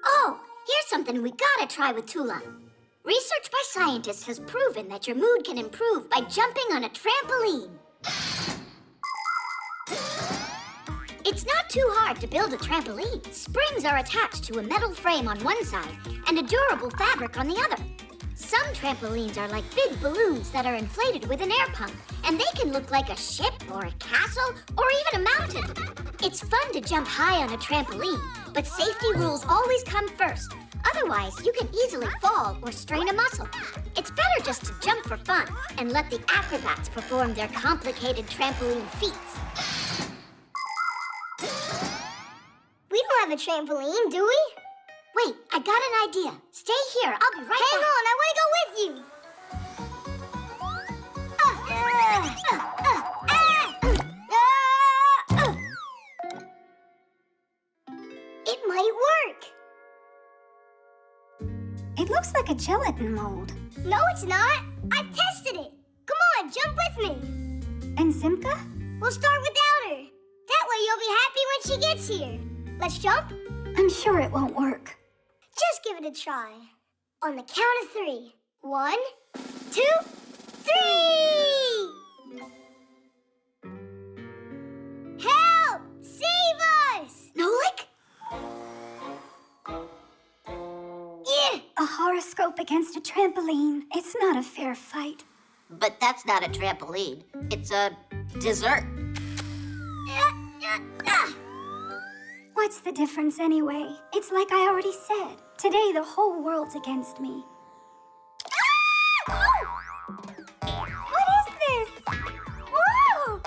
[SPEAKER 12] Oh, here's something we gotta try with Tula. Research by scientists has proven that your mood can improve by jumping on a trampoline. It's not too hard to build a trampoline. Springs are attached to a metal frame on one side and a durable fabric on the other. Some trampolines are like big balloons that are inflated with an air pump, and they can look like a ship or a castle or even a mountain. It's fun to jump high on a trampoline, but safety rules always come first. Otherwise, you can easily fall or strain a muscle. It's better just to jump for fun and let the acrobats perform their complicated trampoline feats.
[SPEAKER 9] We don't have a trampoline, do we?
[SPEAKER 12] Wait, I got an idea. Stay here. I'll be right back.
[SPEAKER 9] Hang on, I want to go with you. It might work.
[SPEAKER 12] It looks like a gelatin mold.
[SPEAKER 9] No, it's not. I've tested it. Come on, jump with me.
[SPEAKER 12] And Simka?
[SPEAKER 9] We'll start without her. That way you'll be happy when she gets here. Let's jump?
[SPEAKER 12] I'm sure it won't work.
[SPEAKER 9] Just give it a try. On the count of 3. 1, 2, 3! Help! Save us!
[SPEAKER 17] Nolik?
[SPEAKER 12] A horoscope against a trampoline. It's not a fair fight.
[SPEAKER 10] But that's not a trampoline. It's a dessert.
[SPEAKER 12] What's the difference anyway? It's like I already said. Today the whole world's against me. What is this? Whoa!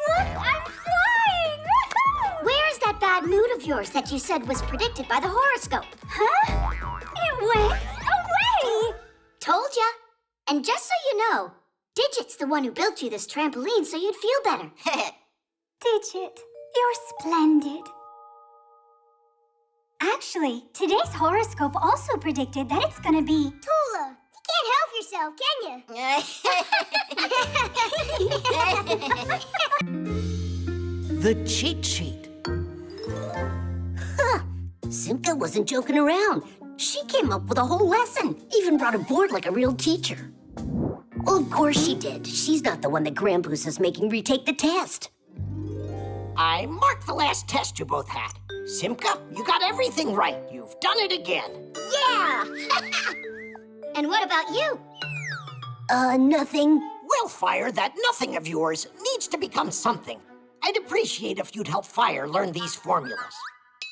[SPEAKER 12] Look, I'm flying!
[SPEAKER 17] Where's that bad mood of yours that you said was predicted by the horoscope?
[SPEAKER 12] Huh? It went away!
[SPEAKER 17] Told ya. And just so you know, Digit's the one who built you this trampoline so you'd feel better.
[SPEAKER 12] Digit, you're splendid. Actually, today's horoscope also predicted that it's gonna be...
[SPEAKER 9] Tula, you can't help yourself, can you?
[SPEAKER 5] The cheat sheet.
[SPEAKER 17] Huh. Simka wasn't joking around. She came up with a whole lesson, even brought a board like a real teacher. Well, of course she did. She's not the one that Grampoos is making retake the test.
[SPEAKER 5] I marked the last test you both had. Simka, you got everything right. You've done it again.
[SPEAKER 17] Yeah! And what about you? Nothing.
[SPEAKER 5] Well, Fire, that nothing of yours needs to become something. I'd appreciate if you'd help Fire learn these formulas.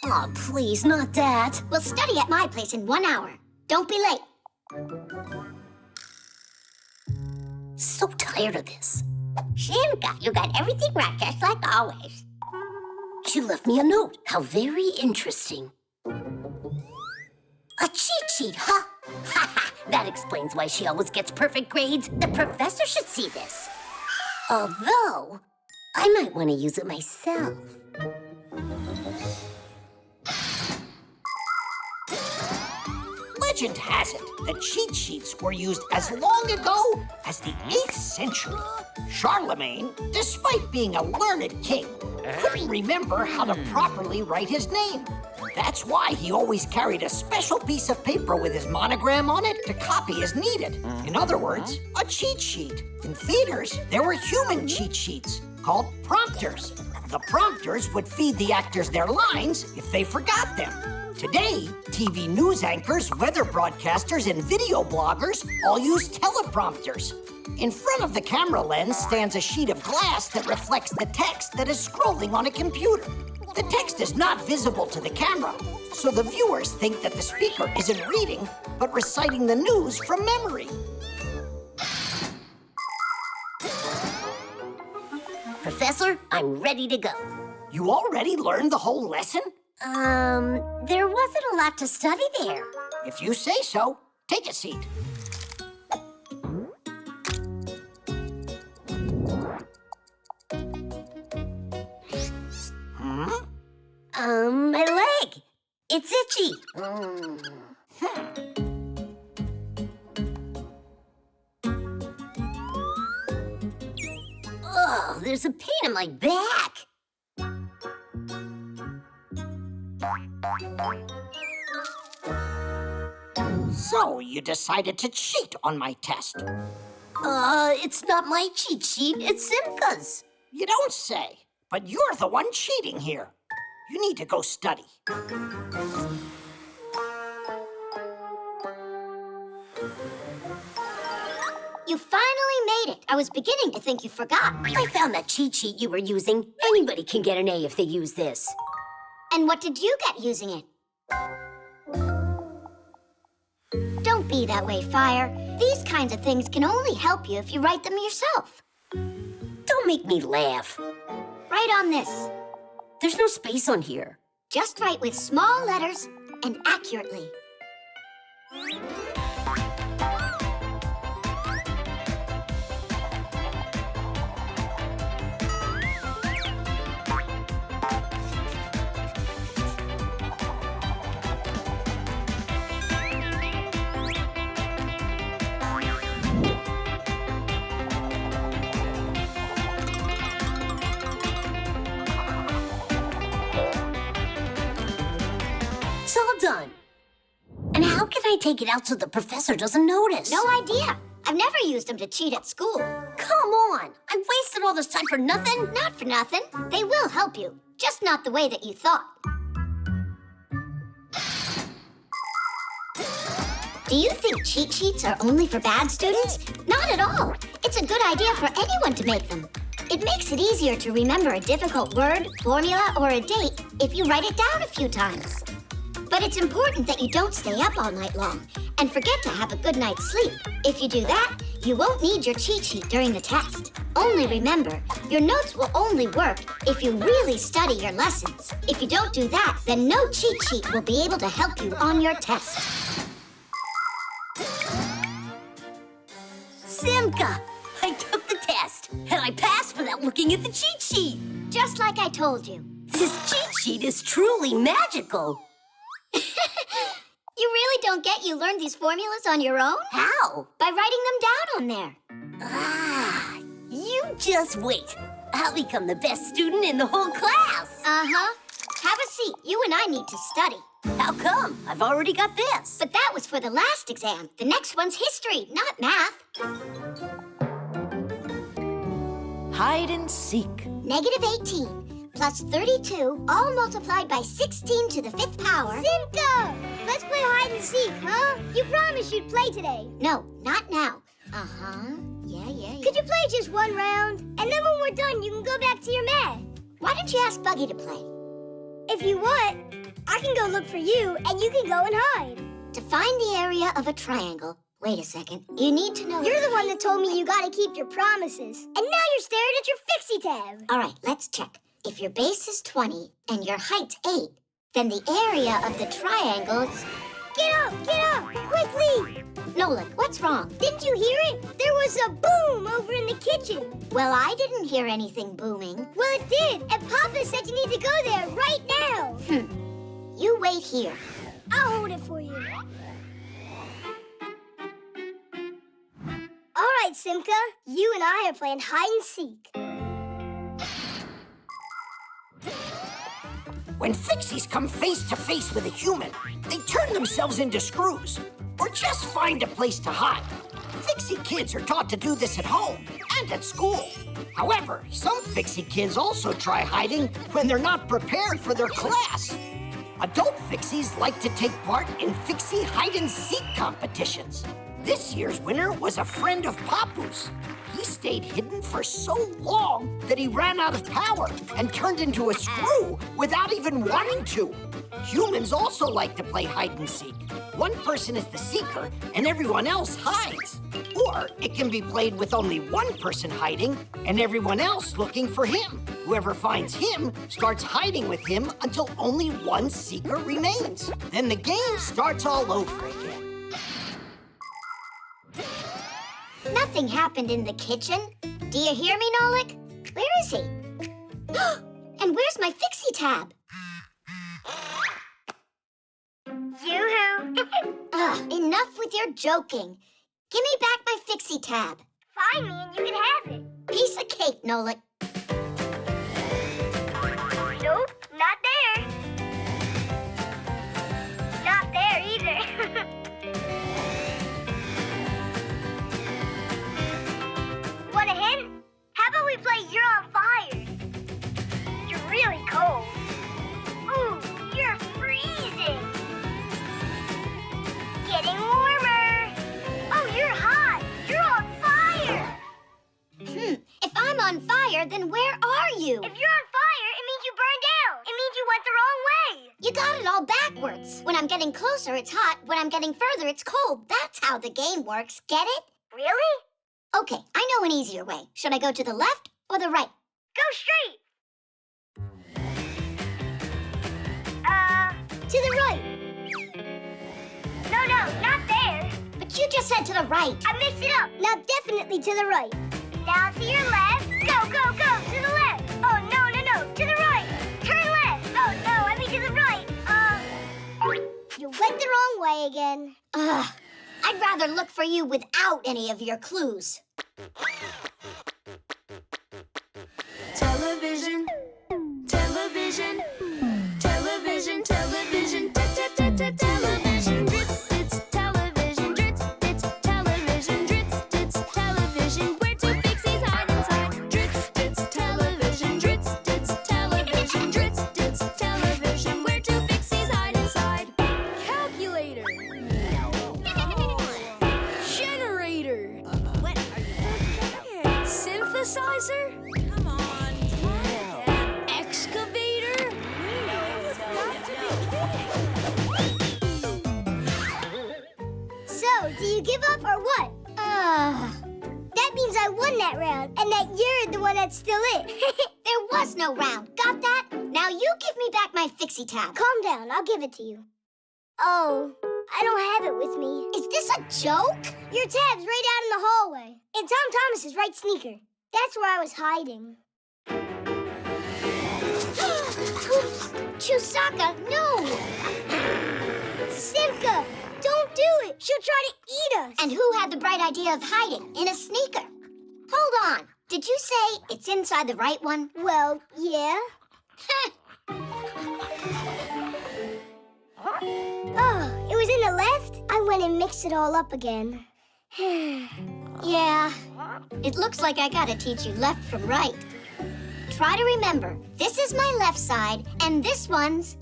[SPEAKER 17] Oh, please, not that.
[SPEAKER 2] We'll study at my place in 1 hour. Don't be late.
[SPEAKER 17] So tired of this.
[SPEAKER 11] Simka, you got everything right, just like always.
[SPEAKER 17] She left me a note. How very interesting. A cheat sheet, huh? That explains why she always gets perfect grades. The professor should see this. Although, I might want to use it myself.
[SPEAKER 5] Legend has it that cheat sheets were used as long ago as the 8th century. Charlemagne, despite being a learned king, couldn't remember how to properly write his name. That's why he always carried a special piece of paper with his monogram on it to copy as needed. In other words, a cheat sheet. In theaters, there were human cheat sheets called prompters. The prompters would feed the actors their lines if they forgot them. Today, TV news anchors, weather broadcasters, and video bloggers all use teleprompters. In front of the camera lens stands a sheet of glass that reflects the text that is scrolling on a computer. The text is not visible to the camera, so the viewers think that the speaker isn't reading, but reciting the news from memory.
[SPEAKER 17] Professor, I'm ready to go.
[SPEAKER 5] You already learned the whole lesson?
[SPEAKER 17] There wasn't a lot to study there.
[SPEAKER 5] If you say so, take a seat.
[SPEAKER 17] My leg. It's itchy. Oh, there's a pain in my back.
[SPEAKER 5] So, you decided to cheat on my test.
[SPEAKER 17] It's not my cheat sheet, it's Simka's.
[SPEAKER 5] You don't say, but you're the one cheating here. You need to go study.
[SPEAKER 2] You finally made it. I was beginning to think you forgot.
[SPEAKER 17] I found that cheat sheet you were using. Anybody can get an A if they use this.
[SPEAKER 2] And what did you get using it? Don't be that way, Fire. These kinds of things can only help you if you write them yourself.
[SPEAKER 17] Don't make me laugh.
[SPEAKER 2] Write on this.
[SPEAKER 17] There's no space on here.
[SPEAKER 2] Just write with small letters and accurately.
[SPEAKER 17] It's all done. And how can I take it out so the professor doesn't notice?
[SPEAKER 2] No idea.
[SPEAKER 12] I've never used them to cheat at school.
[SPEAKER 17] Come on! I wasted all this time for nothing?
[SPEAKER 12] Not for nothing. They will help you, just not the way that you thought. Do you think cheat sheets are only for bad students? Not at all. It's a good idea for anyone to make them. It makes it easier to remember a difficult word, formula, or a date if you write it down a few times. But it's important that you don't stay up all night long and forget to have a good night's sleep. If you do that, you won't need your cheat sheet during the test. Only remember, your notes will only work if you really study your lessons. If you don't do that, then no cheat sheet will be able to help you on your test.
[SPEAKER 17] Simka, I took the test, and I passed without looking at the cheat sheet.
[SPEAKER 12] Just like I told you.
[SPEAKER 17] This cheat sheet is truly magical.
[SPEAKER 12] You really don't get you learned these formulas on your own?
[SPEAKER 17] How?
[SPEAKER 12] By writing them down on there.
[SPEAKER 17] Ah, you just wait. I'll become the best student in the whole class.
[SPEAKER 12] Uh-huh. Have a seat. You and I need to study.
[SPEAKER 17] How come? I've already got this.
[SPEAKER 12] But that was for the last exam. The next one's history, not math.
[SPEAKER 8] Hide and seek.
[SPEAKER 12] -18 plus 32, all multiplied by 16 to the 5th power.
[SPEAKER 9] Simka! Let's play hide and seek, huh? You promised you'd play today.
[SPEAKER 12] No, not now. Uh-huh. Yeah.
[SPEAKER 9] Could you play just one round? And then when we're done, you can go back to your math.
[SPEAKER 12] Why don't you ask Buggy to play?
[SPEAKER 9] If you want, I can go look for you, and you can go and hide.
[SPEAKER 12] To find the area of a triangle, wait a second, you need to know...
[SPEAKER 9] You're the one that told me you gotta keep your promises. And now you're staring at your Fixie tab.
[SPEAKER 12] All right, let's check. If your base is 20 and your height's 8, then the area of the triangle's...
[SPEAKER 9] Get up, quickly!
[SPEAKER 12] Nolan, what's wrong?
[SPEAKER 9] Didn't you hear it? There was a boom over in the kitchen.
[SPEAKER 12] Well, I didn't hear anything booming.
[SPEAKER 9] Well, it did, and Papa said you need to go there right now.
[SPEAKER 12] You wait here.
[SPEAKER 9] I'll hold it for you. All right, Simka, you and I are playing hide and seek.
[SPEAKER 5] When Fixies come face to face with a human, they turn themselves into screws, or just find a place to hide. Fixie kids are taught to do this at home and at school. However, some Fixie kids also try hiding when they're not prepared for their class. Adult Fixies like to take part in Fixie hide-and-seek competitions. This year's winner was a friend of Papu's. He stayed hidden for so long that he ran out of power and turned into a screw without even wanting to. Humans also like to play hide-and-seek. One person is the seeker and everyone else hides. Or it can be played with only one person hiding and everyone else looking for him. Whoever finds him starts hiding with him until only one seeker remains. Then the game starts all over again.
[SPEAKER 12] Nothing happened in the kitchen. Do you hear me, Nolik? Where is he? And where's my Fixie tab?
[SPEAKER 9] Yoo-hoo!
[SPEAKER 12] Enough with your joking. Give me back my Fixie tab.
[SPEAKER 9] Find me and you can have it.
[SPEAKER 12] Piece of cake, Nolik.
[SPEAKER 9] Nope, not there. Not there either. Want a hint? How about we play You're on Fire? You're really cold. Ooh, you're freezing. Getting warmer. Oh, you're hot. You're on fire.
[SPEAKER 12] If I'm on fire, then where are you?
[SPEAKER 9] If you're on fire, it means you burned down. It means you went the wrong way.
[SPEAKER 12] You got it all backwards. When I'm getting closer, it's hot. When I'm getting further, it's cold. That's how the game works. Get it?
[SPEAKER 9] Really?
[SPEAKER 12] Okay, I know an easier way. Should I go to the left or the right?
[SPEAKER 9] Go straight. To the right. No, not there.
[SPEAKER 12] But you just said to the right.
[SPEAKER 9] I mixed it up. Now definitely to the right. Now to your left. Go, go, go. To the left. Oh, no. To the right. Turn left. Oh, no, I mean to the right. You went the wrong way again.
[SPEAKER 12] I'd rather look for you without any of your clues.
[SPEAKER 16] Television, television, television, television, television, it's television, it's television,
[SPEAKER 9] So you give up or what? That means I won that round, and that you're the one that's still it.
[SPEAKER 12] There was no round. Got that? Now you give me back my Fixie tab.
[SPEAKER 9] Calm down, I'll give it to you. Oh, I don't have it with me.
[SPEAKER 12] Is this a joke?
[SPEAKER 9] Your tab's right out in the hallway. In Tom Thomas's right sneaker. That's where I was hiding.
[SPEAKER 12] Chusaka, no!
[SPEAKER 9] Simka, don't do it. She'll try to eat us.
[SPEAKER 12] And who had the bright idea of hiding in a sneaker? Hold on. Did you say it's inside the right one?
[SPEAKER 9] Well, yeah. Oh, it was in the left? I went and mixed it all up again.
[SPEAKER 12] Yeah. It looks like I gotta teach you left from right. Try to remember, this is my left side, and this one's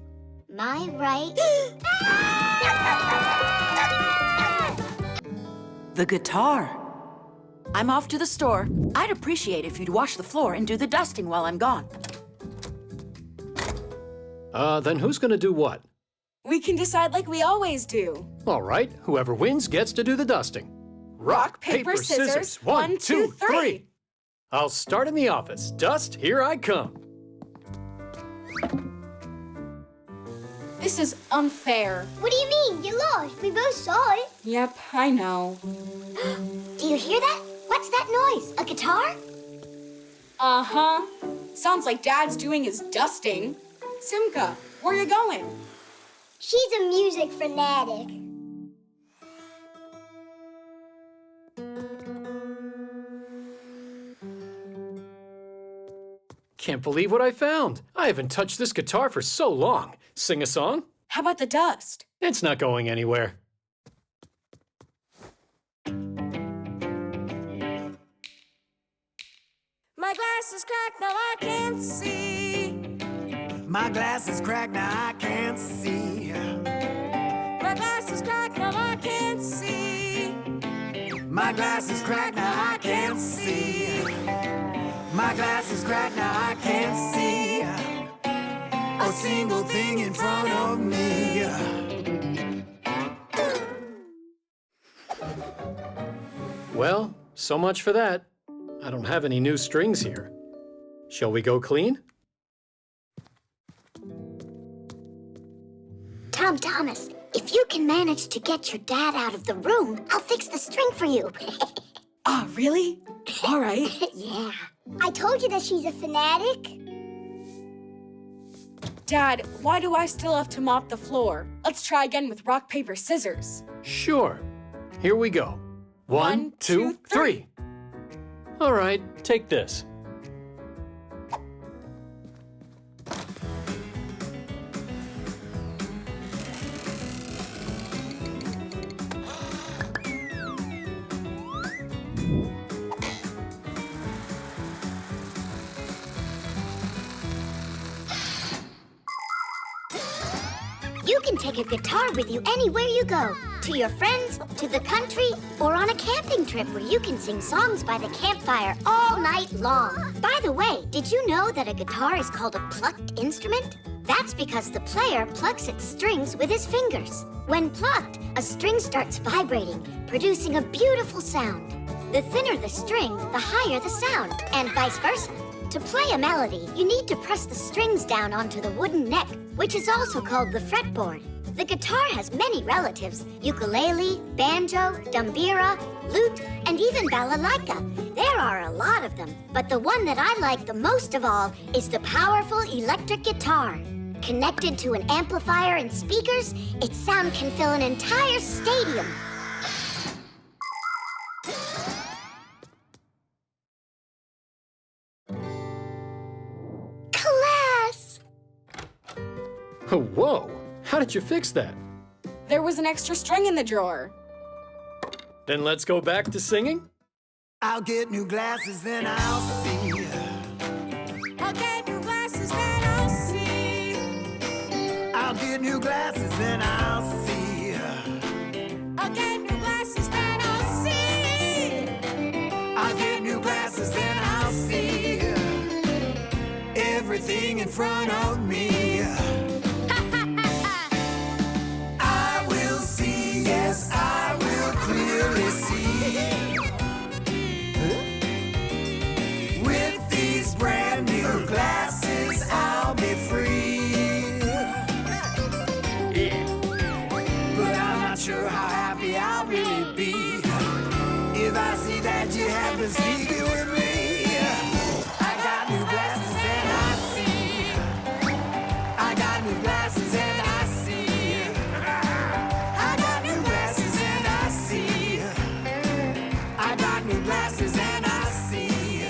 [SPEAKER 12] my right.
[SPEAKER 8] The guitar. I'm off to the store. I'd appreciate if you'd wash the floor and do the dusting while I'm gone.
[SPEAKER 14] Then who's gonna do what?
[SPEAKER 13] We can decide like we always do.
[SPEAKER 14] All right, whoever wins gets to do the dusting.
[SPEAKER 13] Rock, paper, scissors. 1, 2, 3.
[SPEAKER 14] I'll start in the office. Dust, here I come.
[SPEAKER 13] This is unfair.
[SPEAKER 9] What do you mean? You lost. We both saw it.
[SPEAKER 13] Yep, I know.
[SPEAKER 12] Do you hear that? What's that noise? A guitar?
[SPEAKER 13] Uh-huh. Sounds like Dad's doing his dusting. Simka, where you going?
[SPEAKER 9] She's a music fanatic.
[SPEAKER 14] Can't believe what I found. I haven't touched this guitar for so long. Sing a song?
[SPEAKER 13] How about the dust?
[SPEAKER 14] It's not going anywhere.
[SPEAKER 16] My glass is cracked, now I can't see.
[SPEAKER 18] My glass is cracked, now I can't see.
[SPEAKER 16] My glass is cracked, now I can't see.
[SPEAKER 18] My glass is cracked, now I can't see. My glass is cracked, now I can't see a single thing in front of me.
[SPEAKER 14] Well, so much for that. I don't have any new strings here. Shall we go clean?
[SPEAKER 12] Tom Thomas, if you can manage to get your dad out of the room, I'll fix the string for you.
[SPEAKER 13] Ah, really? All right.
[SPEAKER 12] Yeah.
[SPEAKER 9] I told you that she's a fanatic.
[SPEAKER 13] Dad, why do I still have to mop the floor? Let's try again with rock, paper, scissors.
[SPEAKER 14] Sure. Here we go. 1, 2, 3. All right, take this.
[SPEAKER 12] You can take a guitar with you anywhere you go. To your friends, to the country, or on a camping trip where you can sing songs by the campfire all night long. By the way, did you know that a guitar is called a plucked instrument? That's because the player plucks its strings with his fingers. When plucked, a string starts vibrating, producing a beautiful sound. The thinner the string, the higher the sound, and vice versa. To play a melody, you need to press the strings down onto the wooden neck, which is also called the fretboard. The guitar has many relatives: ukulele, banjo, dumbira, lute, and even balalaika. There are a lot of them, but the one that I like the most of all is the powerful electric guitar. Connected to an amplifier and speakers, its sound can fill an entire stadium. Class!
[SPEAKER 14] Oh, whoa! How did you fix that?
[SPEAKER 13] There was an extra string in the drawer.
[SPEAKER 14] Then let's go back to singing?
[SPEAKER 18] I'll get new glasses, then I'll see.
[SPEAKER 16] I'll get new glasses, then I'll see.
[SPEAKER 18] I'll get new glasses, then I'll see.
[SPEAKER 16] I'll get new glasses, then I'll see.
[SPEAKER 18] I'll get new glasses, then I'll see everything in front of me. I will see, yes, I will clearly But I'm not sure how happy I'll really be if I see that you have been sneaking with me. I got new glasses and I see. I got new glasses and I see. I got new glasses and I see. I got new glasses and I see.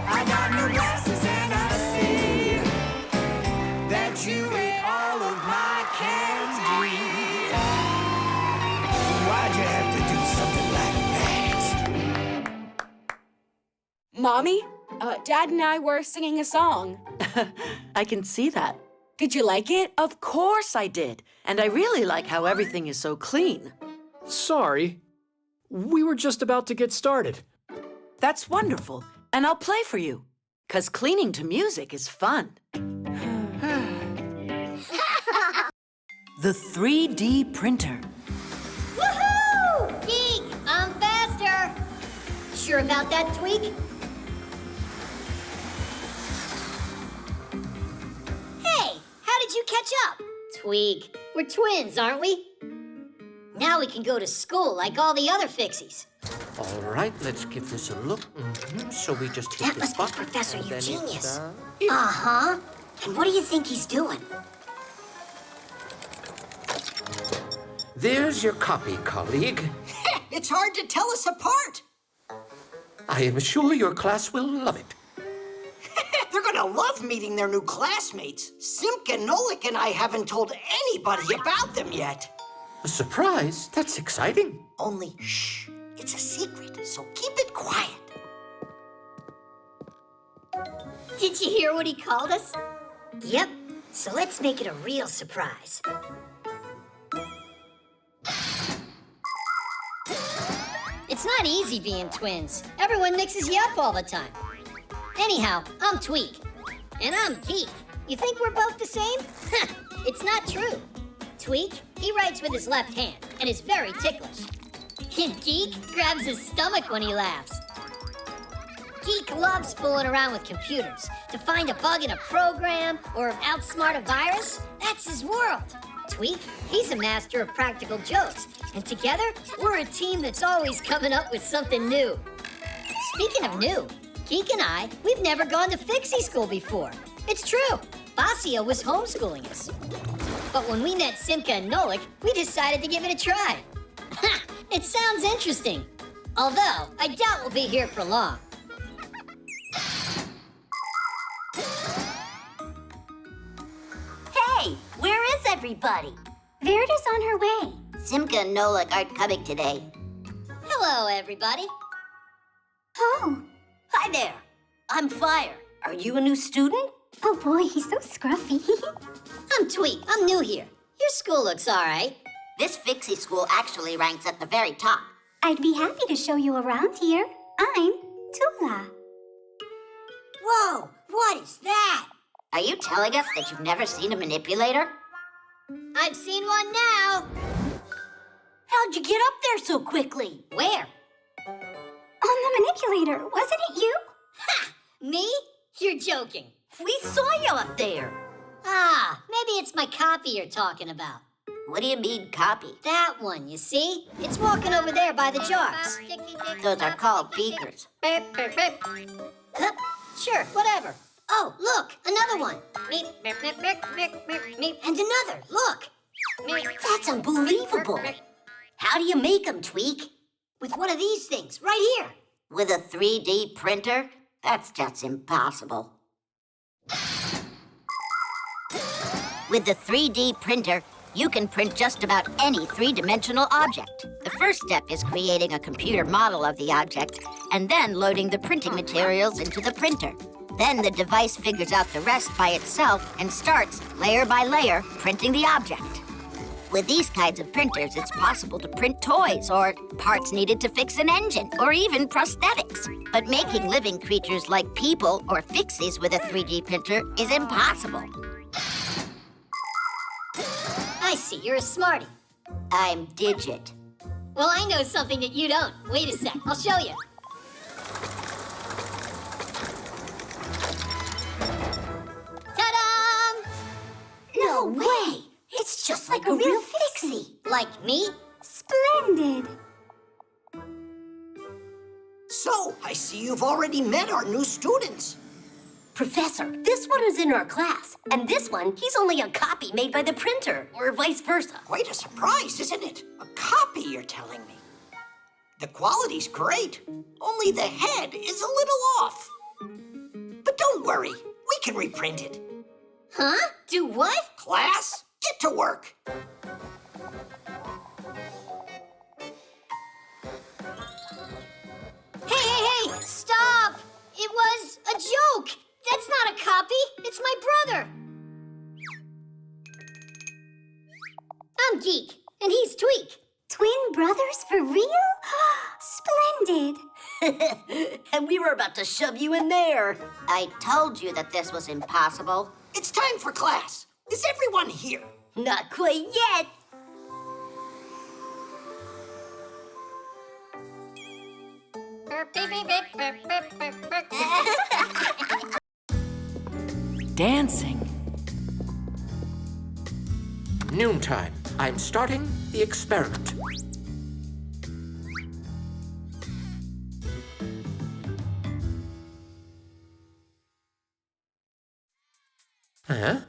[SPEAKER 18] I got new glasses and I see that you ate all of my candy. Why'd you have to do something like that?
[SPEAKER 13] Mommy, Dad and I were singing a song.
[SPEAKER 8] I can see that.
[SPEAKER 13] Did you like it?
[SPEAKER 8] Of course I did. And I really like how everything is so clean.
[SPEAKER 14] Sorry. We were just about to get started.
[SPEAKER 8] That's wonderful. And I'll play for you. 'Cause cleaning to music is fun. The 3D printer.
[SPEAKER 2] Woohoo! Geek, I'm faster. Sure about that, Tweak? Hey, how did you catch up? Tweak, we're twins, aren't we? Now we can go to school like all the other Fixies.
[SPEAKER 7] All right, let's give this a look. So we just hit
[SPEAKER 17] That
[SPEAKER 7] this
[SPEAKER 17] must be
[SPEAKER 7] button.
[SPEAKER 17] Professor
[SPEAKER 7] and then it's,
[SPEAKER 17] Eugenius. Uh-huh. And what do you think he's doing?
[SPEAKER 7] There's your copy, colleague.
[SPEAKER 5] It's hard to tell us apart.
[SPEAKER 7] I am sure your class will love it.
[SPEAKER 5] They're gonna love meeting their new classmates. Simka, Nolik, and I haven't told anybody about them yet.
[SPEAKER 7] A surprise? That's exciting.
[SPEAKER 5] Only, shh, it's a secret, so keep it quiet.
[SPEAKER 2] Did you hear what he called us? Yep, so let's make it a real surprise. It's not easy being twins. Everyone mixes you up all the time. Anyhow, I'm Tweak. And I'm Geek. You think we're both the same? It's not true. Tweak, he writes with his left hand and is very ticklish. And Geek grabs his stomach when he laughs. Geek loves fooling around with computers. To find a bug in a program or outsmart a virus, that's his world. Tweak, he's a master of practical jokes. And together, we're a team that's always coming up with something new. Speaking of new, Geek and I, we've never gone to Fixie school before. It's true. Basia was homeschooling us. But when we met Simka and Nolik, we decided to give it a try. Ha! It sounds interesting. Although, I doubt we'll be here for long.
[SPEAKER 11] Hey, where is everybody?
[SPEAKER 10] Verida's on her way. Simka and Nolik aren't coming today.
[SPEAKER 2] Hello, everybody.
[SPEAKER 11] Oh. Hi there. I'm Fire. Are you a new student?
[SPEAKER 12] Oh boy, he's so scruffy.
[SPEAKER 2] I'm Tweak. I'm new here. Your school looks all right.
[SPEAKER 10] This Fixie school actually ranks at the very top.
[SPEAKER 12] I'd be happy to show you around here. I'm Tula.
[SPEAKER 2] Whoa, what is that?
[SPEAKER 10] Are you telling us that you've never seen a manipulator?
[SPEAKER 2] I've seen one now.
[SPEAKER 11] How'd you get up there so quickly?
[SPEAKER 2] Where?
[SPEAKER 12] On the manipulator, wasn't it you?
[SPEAKER 2] Ha! Me? You're joking.
[SPEAKER 11] We saw you up there.
[SPEAKER 2] Ah, maybe it's my copy you're talking about.
[SPEAKER 10] What do you mean, copy?
[SPEAKER 2] That one, you see? It's walking over there by the jars.
[SPEAKER 10] Those are called beakers.
[SPEAKER 2] Sure, whatever. Oh, look, another one. And another, look.
[SPEAKER 11] That's unbelievable. How do you make them, Tweak?
[SPEAKER 2] With one of these things, right here.
[SPEAKER 10] With a 3D printer? That's just impossible. With the 3D printer, you can print just about any three-dimensional object. The first step is creating a computer model of the object and then loading the printing materials into the printer. Then the device figures out the rest by itself and starts, layer by layer, printing the object. With these kinds of printers, it's possible to print toys or parts needed to fix an engine or even prosthetics. But making living creatures like people or Fixies with a 3D printer is impossible.
[SPEAKER 2] I see, you're a smarty.
[SPEAKER 10] I'm Digit.
[SPEAKER 2] Well, I know something that you don't. Wait a sec, I'll show you. Ta-da!
[SPEAKER 11] No way! It's
[SPEAKER 17] just like a real Fixie.
[SPEAKER 2] Like me?
[SPEAKER 12] Splendid.
[SPEAKER 5] So, I see you've already met our new students.
[SPEAKER 17] Professor, this one is in our class, and this one, he's only a copy made by the printer, or vice versa.
[SPEAKER 5] Quite a surprise, isn't it? A copy, you're telling me. The quality's great, only the head is a little off. But don't worry, we can reprint it.
[SPEAKER 2] Huh? Do what?
[SPEAKER 5] Class, get to work.
[SPEAKER 2] Hey! Stop! It was a joke! That's not a copy! It's my brother! I'm Geek, and he's Tweak.
[SPEAKER 12] Twin brothers for real? Splendid.
[SPEAKER 17] And we were about to shove you in there.
[SPEAKER 10] I told you that this was impossible.
[SPEAKER 5] It's time for class. Is everyone here?
[SPEAKER 17] Not quite yet.
[SPEAKER 8] Dancing.
[SPEAKER 7] Noontime. I'm starting the experiment. Huh?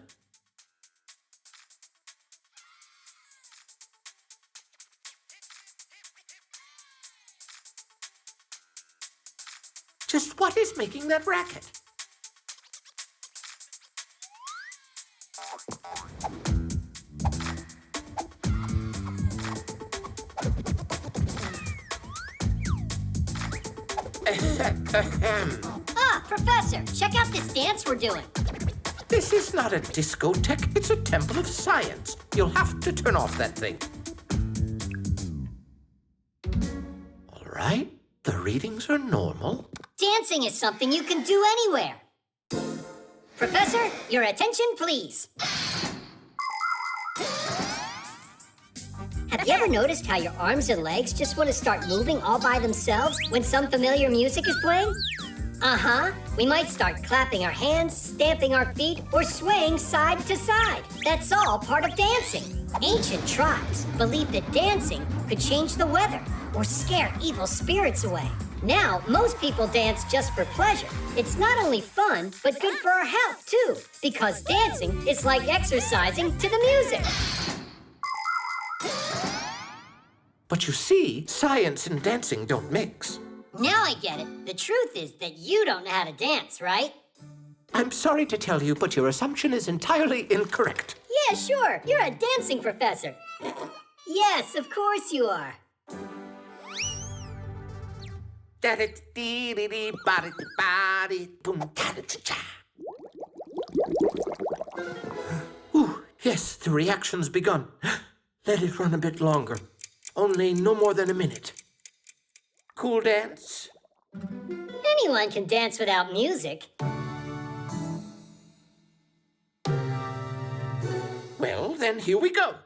[SPEAKER 7] Just what is making that racket?
[SPEAKER 2] Ah, Professor, check out this dance we're doing.
[SPEAKER 7] This is not a discotheque, it's a temple of science. You'll have to turn off that thing. All right, the readings are normal.
[SPEAKER 2] Dancing is something you can do anywhere. Professor, your attention, please. Have you ever noticed how your arms and legs just want to start moving all by themselves when some familiar music is playing? Uh-huh. We might start clapping our hands, stamping our feet, or swaying side to side. That's all part of dancing. Ancient tribes believed that dancing could change the weather or scare evil spirits away. Now, most people dance just for pleasure. It's not only fun, but good for our health, too, because dancing is like exercising to the music.
[SPEAKER 7] But you see, science and dancing don't mix.
[SPEAKER 2] Now I get it. The truth is that you don't know how to dance, right?
[SPEAKER 7] I'm sorry to tell you, but your assumption is entirely incorrect.
[SPEAKER 2] Yeah, sure. You're a dancing professor. Yes, of course you are.
[SPEAKER 7] Ooh, yes, the reaction's begun. Let it run a bit longer. Only no more than a minute. Cool dance?
[SPEAKER 2] Anyone can dance without music.
[SPEAKER 7] Well, then here we go.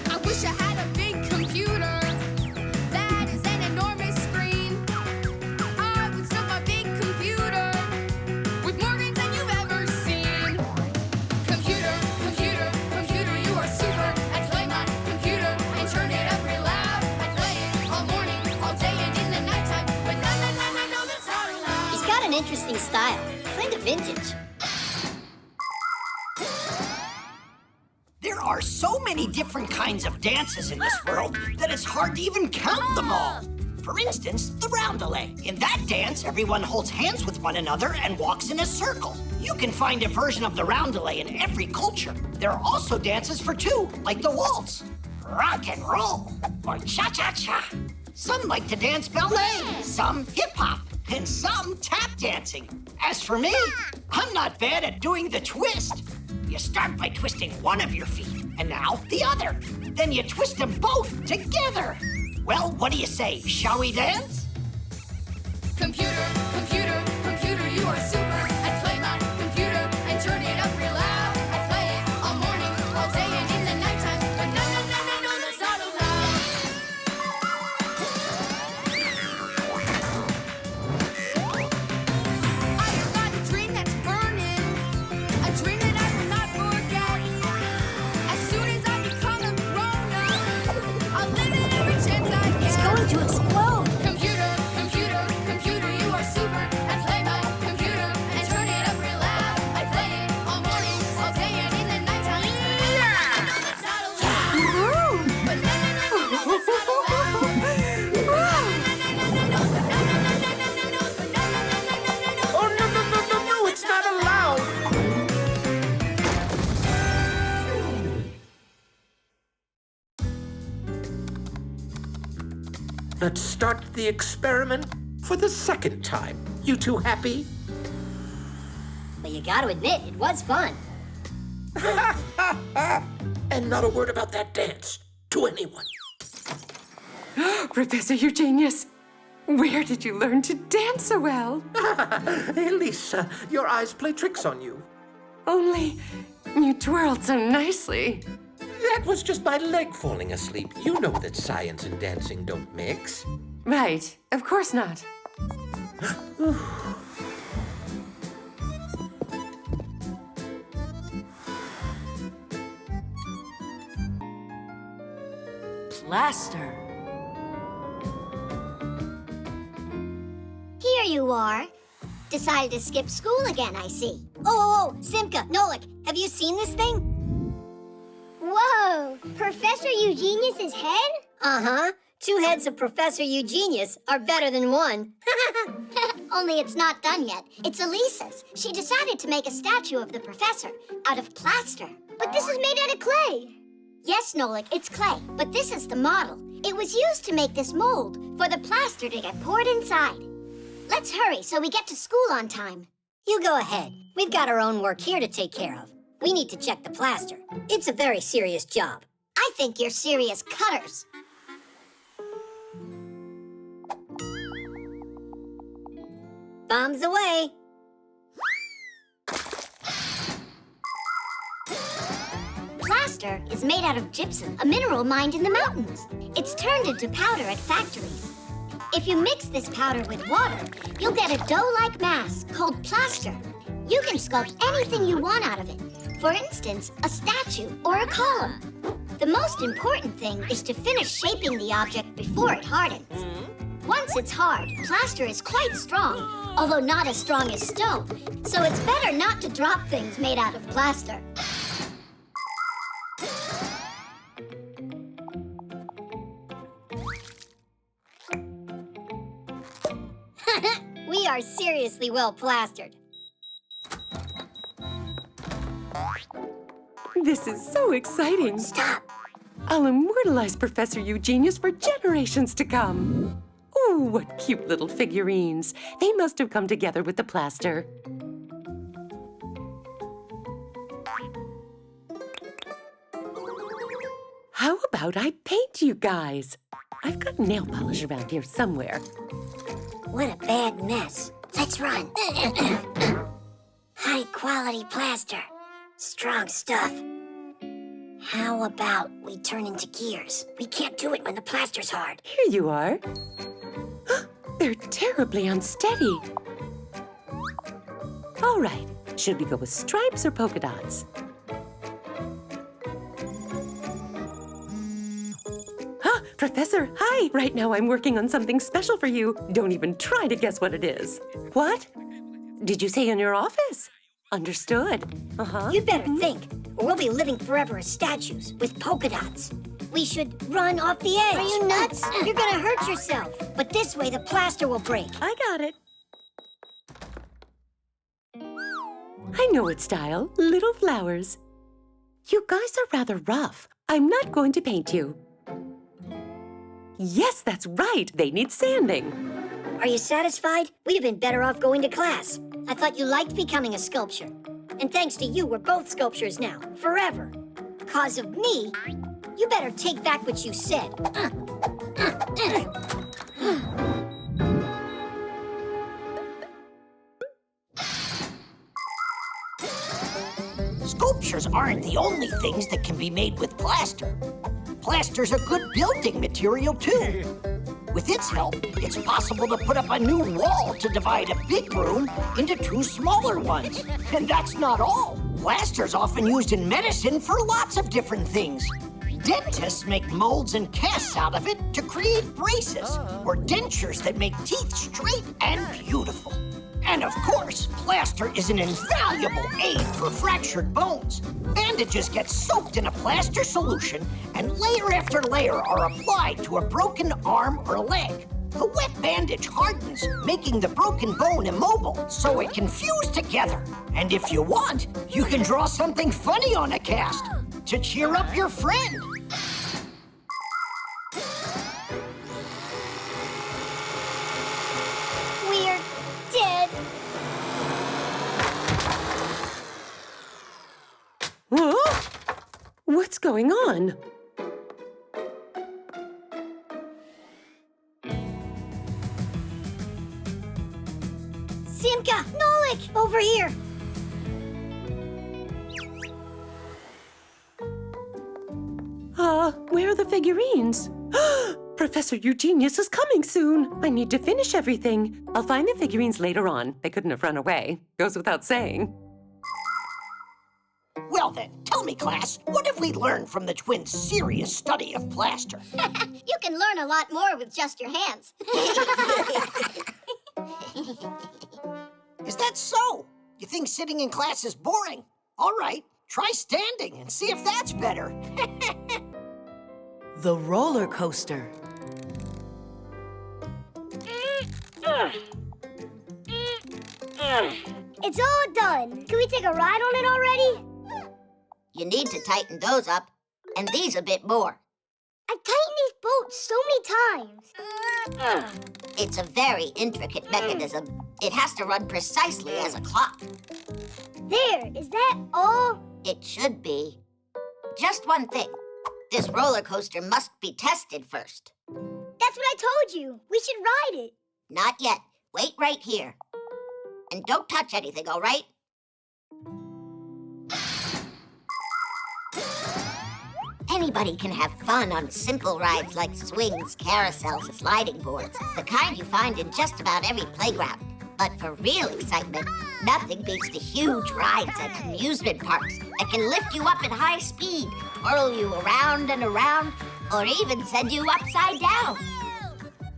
[SPEAKER 3] I wish I had a big computer that is an enormous screen. I would stuff my big computer with more games than you've ever seen. Computer, computer, computer, you are super. I play my computer and turn it up real loud. I play it all morning, all day, and in the nighttime. But no, that's not allowed.
[SPEAKER 2] He's got an interesting style, kind of vintage.
[SPEAKER 5] There are so many different kinds of dances in this world that it's hard to even count them all. For instance, the roundelay. In that dance, everyone holds hands with one another and walks in a circle. You can find a version of the roundelay in every culture. There are also dances for two, like the waltz, rock and roll, or cha-cha-cha. Some like to dance ballet, some hip-hop, and some tap dancing. As for me, I'm not bad at doing the twist. You start by twisting one of your feet, and now the other. Then you twist them both together. Well, what do you say? Shall we dance?
[SPEAKER 3] Computer, computer, computer, you are super. I play my computer and turn it up real loud. I play it all morning, all day, and in the nighttime. But no, that's not allowed. I have got a dream that's burning. A dream that I will not forget. As soon as I become a grown-up, I'll live it every chance I get.
[SPEAKER 2] It's going to explode.
[SPEAKER 3] Computer, computer, computer, you are super. I play my computer and turn it up real loud. I play it all morning, all day, and in the nighttime. I know that's not allowed. But no, that's not allowed.
[SPEAKER 7] Oh, no, it's not allowed. Let's start the experiment for the second time. You two happy?
[SPEAKER 2] But you gotta admit, it was fun.
[SPEAKER 7] And not a word about that dance to anyone.
[SPEAKER 6] Professor Eugenius, where did you learn to dance so well?
[SPEAKER 7] Hey, Lisa, your eyes play tricks on you.
[SPEAKER 6] Only you twirled so nicely.
[SPEAKER 7] That was just my leg falling asleep. You know that science and dancing don't mix.
[SPEAKER 6] Right, of course not.
[SPEAKER 8] Plaster.
[SPEAKER 12] Here you are. Decided to skip school again, I see. Oh, Simka, Nolik, have you seen this thing?
[SPEAKER 9] Whoa! Professor Eugenius's head?
[SPEAKER 2] Uh-huh. 2 heads of Professor Eugenius are better than 1.
[SPEAKER 12] Only it's not done yet. It's Elisa's. She decided to make a statue of the professor out of plaster.
[SPEAKER 9] But this is made out of clay.
[SPEAKER 12] Yes, Nolik, it's clay, but this is the model. It was used to make this mold for the plaster to get poured inside. Let's hurry so we get to school on time.
[SPEAKER 2] You go ahead. We've got our own work here to take care of. We need to check the plaster. It's a very serious job.
[SPEAKER 12] I think you're serious cutters.
[SPEAKER 2] Bombs away.
[SPEAKER 12] Plaster is made out of gypsum, a mineral mined in the mountains. It's turned into powder at factories. If you mix this powder with water, you'll get a dough-like mass called plaster. You can sculpt anything you want out of it. For instance, a statue or a column. The most important thing is to finish shaping the object before it hardens. Once it's hard, plaster is quite strong, although not as strong as stone, so it's better not to drop things made out of plaster. We are seriously well plastered.
[SPEAKER 6] This is so exciting.
[SPEAKER 12] Stop.
[SPEAKER 6] I'll immortalize Professor Eugenius for generations to come. Ooh, what cute little figurines. They must have come together with the plaster. How about I paint you guys? I've got nail polish around here somewhere.
[SPEAKER 12] What a bad mess. Let's run. High-quality plaster. Strong stuff. How about we turn into gears? We can't do it when the plaster's hard.
[SPEAKER 6] Here you are. They're terribly unsteady. All right, should we go with stripes or polka dots? Professor, hi! Right now I'm working on something special for you. Don't even try to guess what it is. What? Did you say in your office? Understood.
[SPEAKER 2] You'd better think, or we'll be living forever as statues with polka dots. We should run off the edge.
[SPEAKER 12] Are you nuts?
[SPEAKER 2] You're gonna hurt yourself. But this way the plaster will break.
[SPEAKER 6] I got it. I know its style. Little flowers. You guys are rather rough. I'm not going to paint you. Yes, that's right. They need sanding.
[SPEAKER 2] Are you satisfied? We'd have been better off going to class. I thought you liked becoming a sculptor. And thanks to you, we're both sculptors now. Forever. 'Cause of me, you better take back what you said.
[SPEAKER 5] Sculptures aren't the only things that can be made with plaster. Plaster's a good building material, too. With its help, it's possible to put up a new wall to divide a big room into 2 smaller ones. And that's not all. Plaster's often used in medicine for lots of different things. Dentists make molds and casts out of it to create braces or dentures that make teeth straight and beautiful. And of course, plaster is an invaluable aid for fractured bones. Bandages get soaked in a plaster solution, and layer after layer are applied to a broken arm or leg. The wet bandage hardens, making the broken bone immobile so it can fuse together. And if you want, you can draw something funny on a cast to cheer up your friend.
[SPEAKER 9] We're dead.
[SPEAKER 6] Huh? What's going on?
[SPEAKER 9] Simka, Nolik, over here.
[SPEAKER 6] Where are the figurines? Professor Eugenius is coming soon. I need to finish everything. I'll find the figurines later on. They couldn't have run away. Goes without saying.
[SPEAKER 5] Well then, tell me, class, what have we learned from the twins' serious study of plaster?
[SPEAKER 12] You can learn a lot more with just your hands.
[SPEAKER 5] Is that so? You think sitting in class is boring? All right, try standing and see if that's better.
[SPEAKER 8] The roller coaster.
[SPEAKER 9] It's all done. Can we take a ride on it already?
[SPEAKER 10] You need to tighten those up, and these a bit more.
[SPEAKER 9] I've tightened these bolts so many times.
[SPEAKER 10] It's a very intricate mechanism. It has to run precisely as a clock.
[SPEAKER 9] There, is that all?
[SPEAKER 10] It should be. Just one thing. This roller coaster must be tested first.
[SPEAKER 9] That's what I told you. We should ride it.
[SPEAKER 10] Not yet. Wait right here. And don't touch anything, all right? Anybody can have fun on simple rides like swings, carousels, and sliding boards. The kind you find in just about every playground. But for real excitement, nothing beats the huge rides at amusement parks that can lift you up at high speed, twirl you around and around, or even send you upside down.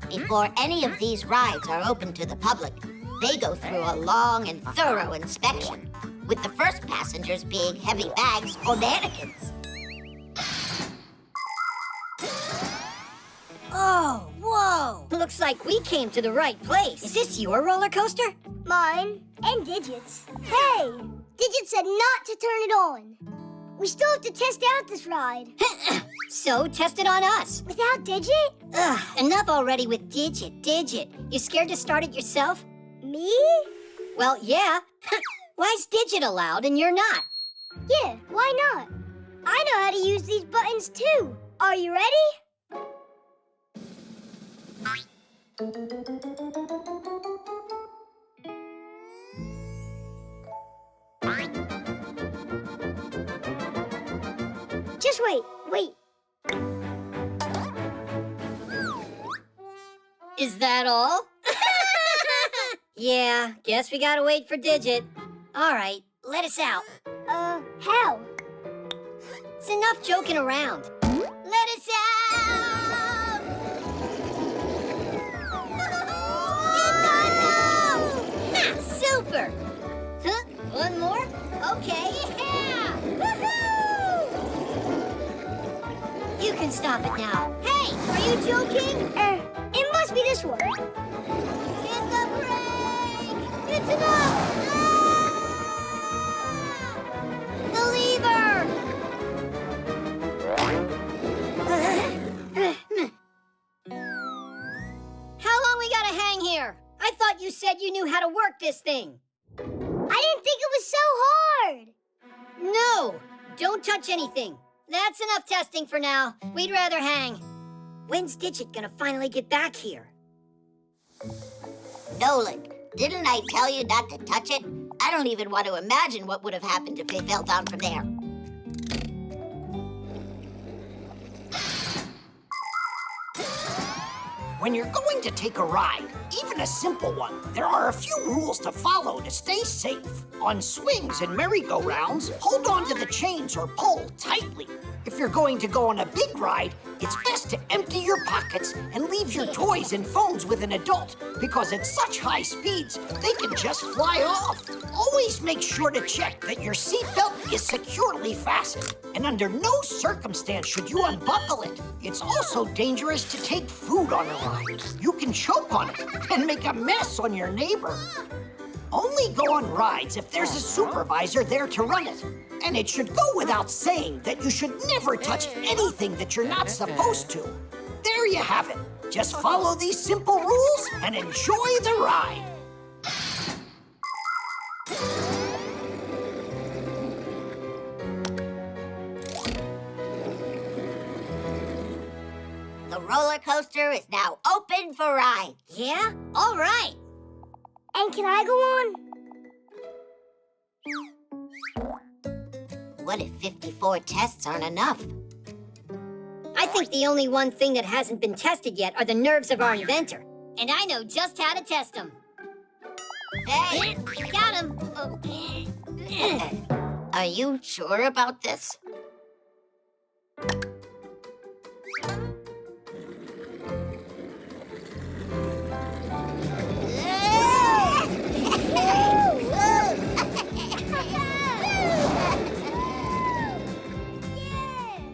[SPEAKER 10] Before any of these rides are open to the public, they go through a long and thorough inspection, with the first passengers being heavy bags or mannequins.
[SPEAKER 2] Oh, whoa! Looks like we came to the right place. Is this your roller coaster?
[SPEAKER 9] Mine and Digit's. Hey, Digit said not to turn it on. We still have to test out this ride.
[SPEAKER 2] So, test it on us.
[SPEAKER 9] Without Digit?
[SPEAKER 2] Ugh, enough already with Digit. You scared to start it yourself?
[SPEAKER 9] Me?
[SPEAKER 2] Well, yeah. Why's Digit allowed and you're not?
[SPEAKER 9] Yeah, why not? I know how to use these buttons too. Are you ready? Just wait.
[SPEAKER 2] Is that all? Yeah, guess we gotta wait for Digit. All right, let us out.
[SPEAKER 9] How?
[SPEAKER 2] It's enough joking around. Let us out! It's awesome! Super! Huh? One more? Okay, yeah! Woohoo! You can stop it now. Hey, are you joking?
[SPEAKER 9] It must be this one.
[SPEAKER 2] Hit the brake! It's enough! The lever! How long we gotta hang here? I thought you said you knew how to work this thing.
[SPEAKER 9] I didn't think it was so hard.
[SPEAKER 2] No! Don't touch anything. That's enough testing for now. We'd rather hang. When's Digit gonna finally get back here?
[SPEAKER 10] Nolan, didn't I tell you not to touch it? I don't even want to imagine what would have happened if they fell down from there.
[SPEAKER 5] When you're going to take a ride, even a simple one, there are a few rules to follow to stay safe. On swings and merry-go-rounds, hold on to the chains or pull tightly. If you're going to go on a big ride, it's best to empty your pockets and leave your toys and phones with an adult, because at such high speeds, they can just fly off. Always make sure to check that your seatbelt is securely fastened, and under no circumstance should you unbuckle it. It's also dangerous to take food on a ride. You can choke on it and make a mess on your neighbor. Only go on rides if there's a supervisor there to run it. And it should go without saying that you should never touch anything that you're not supposed to. There you have it. Just follow these simple rules and enjoy the ride.
[SPEAKER 10] The roller coaster is now open for rides.
[SPEAKER 2] Yeah? All right.
[SPEAKER 9] And can I go on?
[SPEAKER 10] What if 54 tests aren't enough?
[SPEAKER 2] I think the only one thing that hasn't been tested yet are the nerves of our inventor. And I know just how to test them.
[SPEAKER 10] Hey!
[SPEAKER 2] Got him.
[SPEAKER 10] Are you sure about this?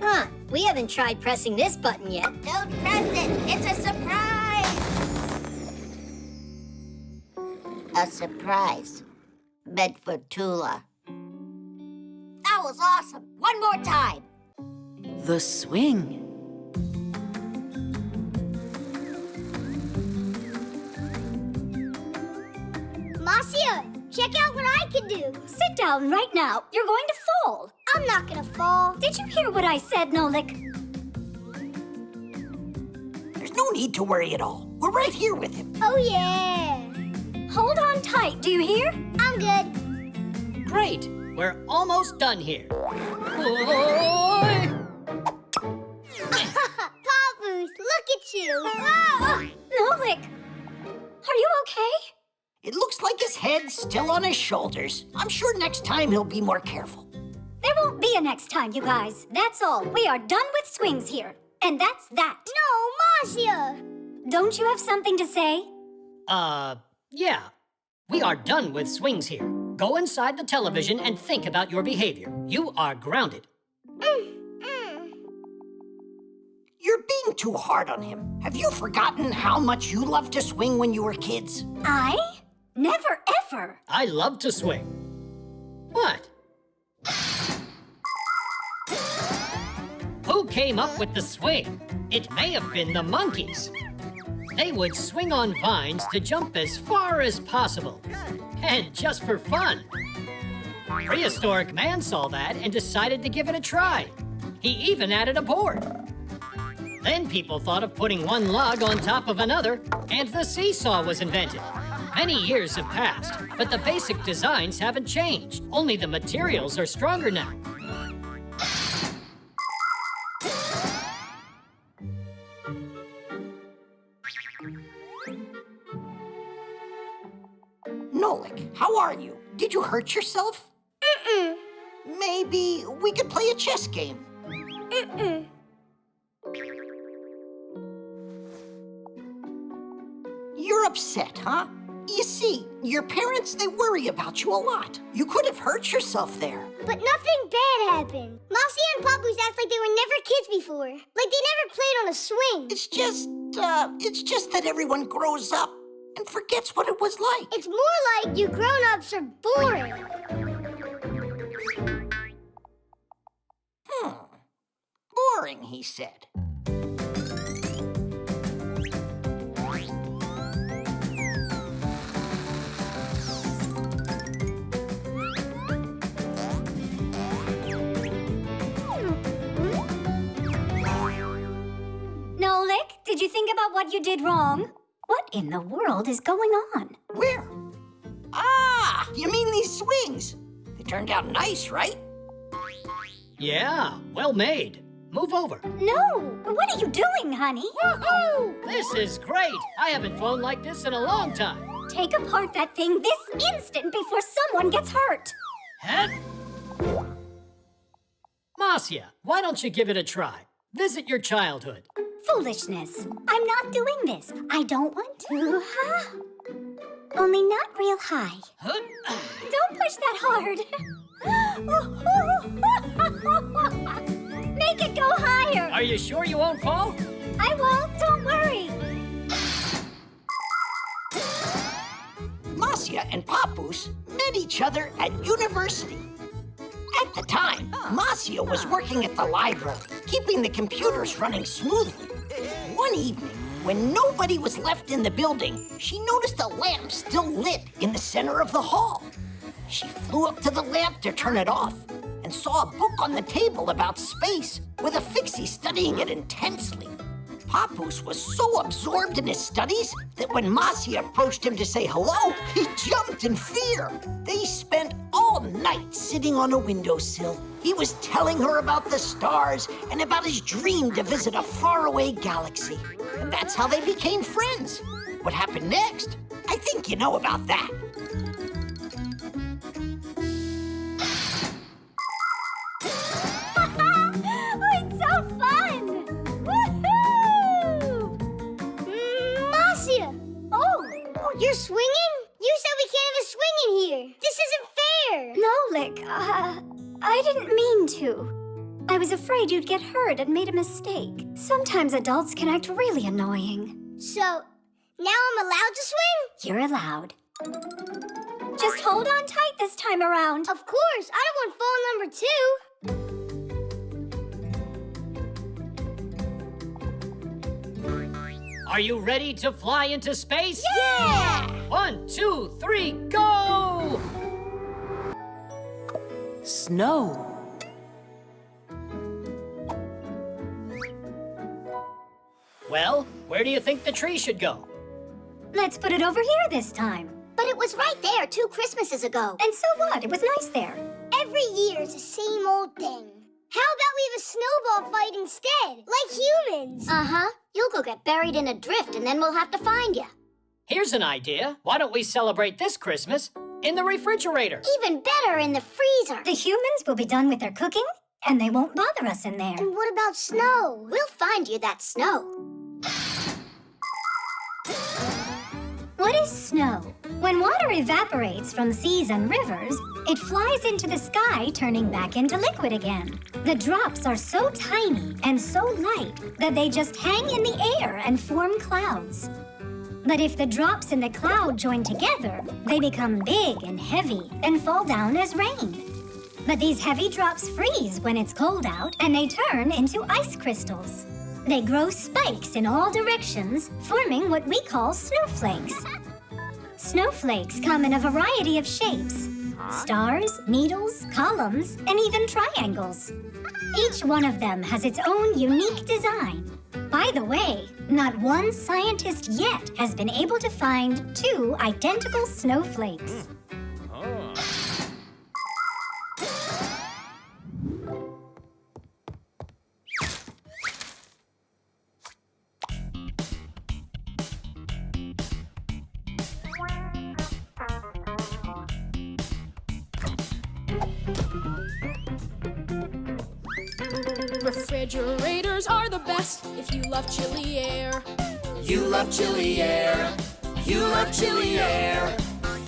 [SPEAKER 2] Huh, we haven't tried pressing this button yet.
[SPEAKER 10] Don't press it! It's a surprise! A surprise. Meant for Tula. That was awesome! One more time!
[SPEAKER 8] The swing.
[SPEAKER 9] Marcia, check out what I can do.
[SPEAKER 12] Sit down right now. You're going to fall.
[SPEAKER 9] I'm not gonna fall.
[SPEAKER 12] Did you hear what I said, Nolik?
[SPEAKER 5] There's no need to worry at all. We're right here with him.
[SPEAKER 9] Oh, yeah.
[SPEAKER 12] Hold on tight, do you hear?
[SPEAKER 9] I'm good.
[SPEAKER 15] Great! We're almost done here.
[SPEAKER 9] Papoose, look at you.
[SPEAKER 12] Nolik, are you okay?
[SPEAKER 5] It looks like his head's still on his shoulders. I'm sure next time he'll be more careful.
[SPEAKER 12] There won't be a next time, you guys. That's all. We are done with swings here. And that's that.
[SPEAKER 9] No, Marcia.
[SPEAKER 12] Don't you have something to say?
[SPEAKER 15] Yeah. We are done with swings here. Go inside the television and think about your behavior. You are grounded.
[SPEAKER 5] You're being too hard on him. Have you forgotten how much you loved to swing when you were kids?
[SPEAKER 12] I? Never ever.
[SPEAKER 15] I love to swing. What? Who came up with the swing? It may have been the monkeys. They would swing on vines to jump as far as possible. And just for fun. Prehistoric man saw that and decided to give it a try. He even added a board. Then people thought of putting one log on top of another, and the seesaw was invented. Many years have passed, but the basic designs haven't changed. Only the materials are stronger now.
[SPEAKER 5] Nolik, how are you? Did you hurt yourself? Maybe we could play a chess game. You're upset, huh? You see, your parents, they worry about you a lot. You could have hurt yourself there.
[SPEAKER 9] But nothing bad happened. Marcia and Papoose act like they were never kids before. Like they never played on a swing.
[SPEAKER 5] It's just that everyone grows up and forgets what it was like.
[SPEAKER 9] It's more like you grown-ups are boring.
[SPEAKER 5] Boring, he said.
[SPEAKER 12] Nolik, did you think about what you did wrong? What in the world is going on?
[SPEAKER 5] Where? Ah, you mean these swings? They turned out nice, right?
[SPEAKER 15] Yeah, well made. Move over.
[SPEAKER 12] No! What are you doing, honey?
[SPEAKER 15] Woohoo! This is great. I haven't flown like this in a long time.
[SPEAKER 12] Take apart that thing this instant before someone gets hurt.
[SPEAKER 15] Head. Marcia, why don't you give it a try? Visit your childhood.
[SPEAKER 12] Foolishness. I'm not doing this. I don't want to. Only not real high. Don't push that hard. Make it go higher.
[SPEAKER 15] Are you sure you won't fall?
[SPEAKER 12] I won't. Don't worry.
[SPEAKER 5] Marcia and Papoose met each other at university. At the time, Marcia was working at the library, keeping the computers running smoothly. One evening, when nobody was left in the building, she noticed a lamp still lit in the center of the hall. She flew up to the lamp to turn it off and saw a book on the table about space with a Fixie studying it intensely. Papoose was so absorbed in his studies that when Marcia approached him to say hello, he jumped in fear. They spent all night sitting on a windowsill. He was telling her about the stars and about his dream to visit a faraway galaxy. And that's how they became friends. What happened next? I think you know about that.
[SPEAKER 12] It's so fun! Woohoo!
[SPEAKER 9] Marcia! Oh, you're swinging? You said we can't have a swing in here. This isn't fair.
[SPEAKER 12] No, Lick. I didn't mean to. I was afraid you'd get hurt and made a mistake. Sometimes adults can act really annoying.
[SPEAKER 9] So, now I'm allowed to swing?
[SPEAKER 12] You're allowed. Just hold on tight this time around.
[SPEAKER 9] Of course. I don't want fall number 2.
[SPEAKER 15] Are you ready to fly into space?
[SPEAKER 9] Yeah!
[SPEAKER 15] 1, 2, 3, go!
[SPEAKER 8] Snow.
[SPEAKER 15] Well, where do you think the tree should go?
[SPEAKER 12] Let's put it over here this time.
[SPEAKER 9] But it was right there 2 Christmases ago.
[SPEAKER 12] And so what? It was nice there.
[SPEAKER 9] Every year is the same old thing. How about we have a snowball fight instead, like humans?
[SPEAKER 12] Uh-huh. You'll go get buried in a drift and then we'll have to find you.
[SPEAKER 15] Here's an idea. Why don't we celebrate this Christmas in the refrigerator?
[SPEAKER 9] Even better, in the freezer.
[SPEAKER 12] The humans will be done with their cooking and they won't bother us in there.
[SPEAKER 9] And what about snow?
[SPEAKER 12] We'll find you that snow. What is snow? When water evaporates from seas and rivers, it flies into the sky, turning back into liquid again. The drops are so tiny and so light that they just hang in the air and form clouds. But if the drops in the cloud join together, they become big and heavy and fall down as rain. But these heavy drops freeze when it's cold out, and they turn into ice crystals. They grow spikes in all directions, forming what we call snowflakes. Snowflakes come in a variety of shapes: stars, needles, columns, and even triangles. Each one of them has its own unique design. By the way, not one scientist yet has been able to find 2 identical snowflakes.
[SPEAKER 3] Refrigerators are the best if you love chilly air.
[SPEAKER 18] You love chilly air. You love chilly air.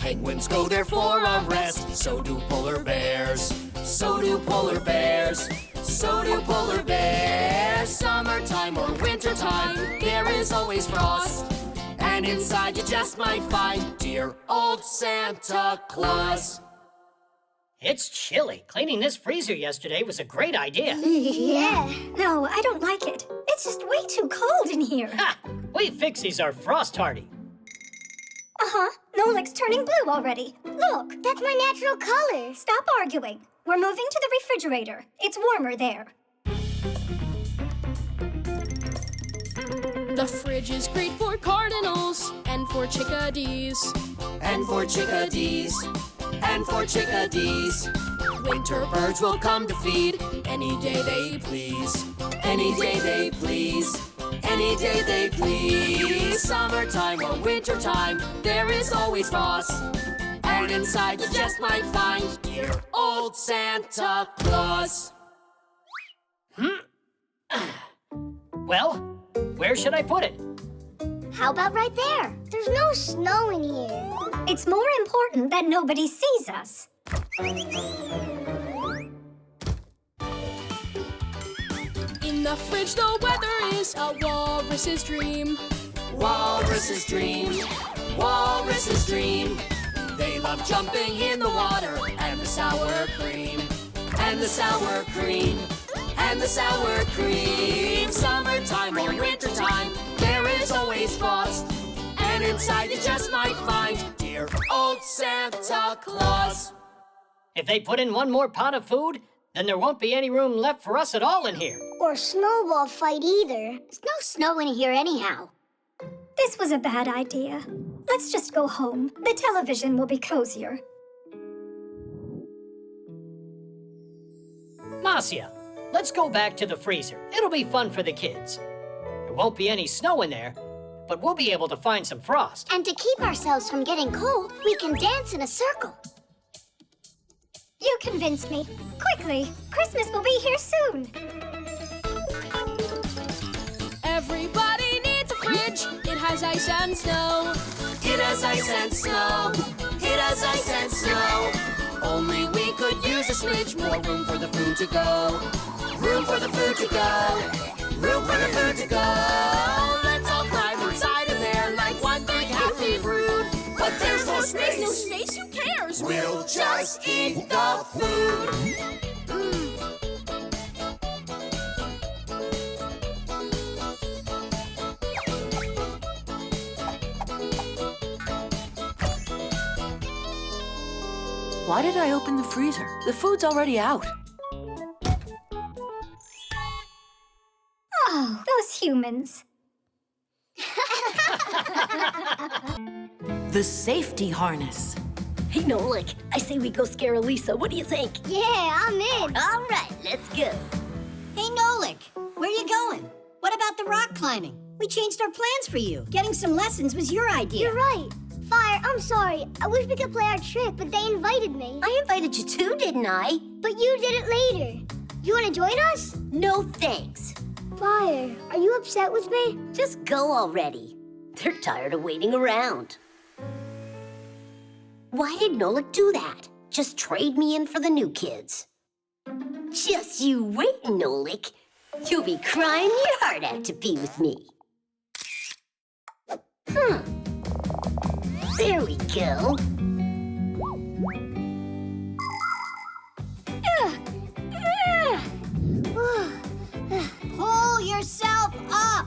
[SPEAKER 18] Penguins go there for a rest. So do polar bears. So do polar bears. So do polar bears. Summertime or wintertime, there is always frost. And inside you just might find dear old Santa Claus.
[SPEAKER 15] It's chilly. Cleaning this freezer yesterday was a great idea.
[SPEAKER 12] Yeah. No, I don't like it. It's just way too cold in here.
[SPEAKER 15] Ha! We Fixies are frost hardy.
[SPEAKER 12] Uh-huh. Nolik's turning blue already. Look.
[SPEAKER 9] That's my natural color.
[SPEAKER 12] Stop arguing. We're moving to the refrigerator. It's warmer there.
[SPEAKER 3] The fridge is great for cardinals and for chickadees.
[SPEAKER 18] And for chickadees.
[SPEAKER 16] and for chickadees. Winter birds will come to feed any day they please. Any day they please. Any day they please. Summertime or wintertime, there is always frost. And inside you just might find dear old Santa Claus.
[SPEAKER 15] Well, where should I put it?
[SPEAKER 12] How about right there? There's no snow in here.
[SPEAKER 11] It's more important that nobody sees us.
[SPEAKER 3] In the fridge, the weather is a walrus's dream.
[SPEAKER 16] Walrus's dream. Walrus's dream. They love jumping in the water and the sour cream. And the sour cream. And the sour cream. Summertime or wintertime, there is always frost. And inside you just might find dear old Santa Claus.
[SPEAKER 15] If they put in one more pot of food, then there won't be any room left for us at all in here.
[SPEAKER 9] Or snowball fight either.
[SPEAKER 12] There's no snow in here anyhow.
[SPEAKER 11] This was a bad idea. Let's just go home. The television will be cozier.
[SPEAKER 15] Marcia, let's go back to the freezer. It'll be fun for the kids. There won't be any snow in there, but we'll be able to find some frost.
[SPEAKER 12] And to keep ourselves from getting cold, we can dance in a circle.
[SPEAKER 11] You convinced me. Quickly, Christmas will be here soon.
[SPEAKER 3] Everybody needs a fridge. It has ice and snow.
[SPEAKER 16] It has ice and snow. It has ice and snow. Only we could use a smidge more room for the food to go. Room for the food to go. Room for the food to go. Let's all climb inside of there like one big happy brood. But there's no space.
[SPEAKER 3] There's no space. Who cares?
[SPEAKER 16] We'll just eat the food.
[SPEAKER 8] Why did I open the freezer? The food's already out.
[SPEAKER 11] Oh, those humans.
[SPEAKER 8] The safety harness.
[SPEAKER 17] Hey, Nolik, I say we go scare Elisa. What do you think?
[SPEAKER 9] Yeah, I'm in.
[SPEAKER 17] All right, let's go.
[SPEAKER 2] Hey, Nolik, where you going? What about the rock climbing? We changed our plans for you. Getting some lessons was your idea.
[SPEAKER 9] You're right. Fire, I'm sorry. I wish we could play our trick, but they invited me.
[SPEAKER 17] I invited you too, didn't I?
[SPEAKER 9] But you did it later. You want to join us?
[SPEAKER 17] No thanks.
[SPEAKER 9] Fire, are you upset with me?
[SPEAKER 17] Just go already. They're tired of waiting around. Why did Nolik do that? Just trade me in for the new kids. Just you wait, Nolik. You'll be crying your heart out to be with me. There we go.
[SPEAKER 2] Pull yourself up.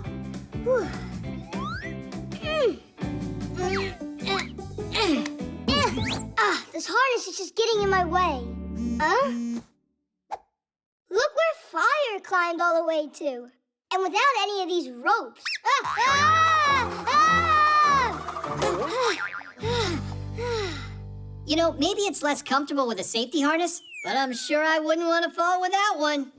[SPEAKER 9] This harness is just getting in my way. Huh? Look where Fire climbed all the way to. And without any of these ropes.
[SPEAKER 2] You know, maybe it's less comfortable with a safety harness, but I'm sure I wouldn't want to fall without one.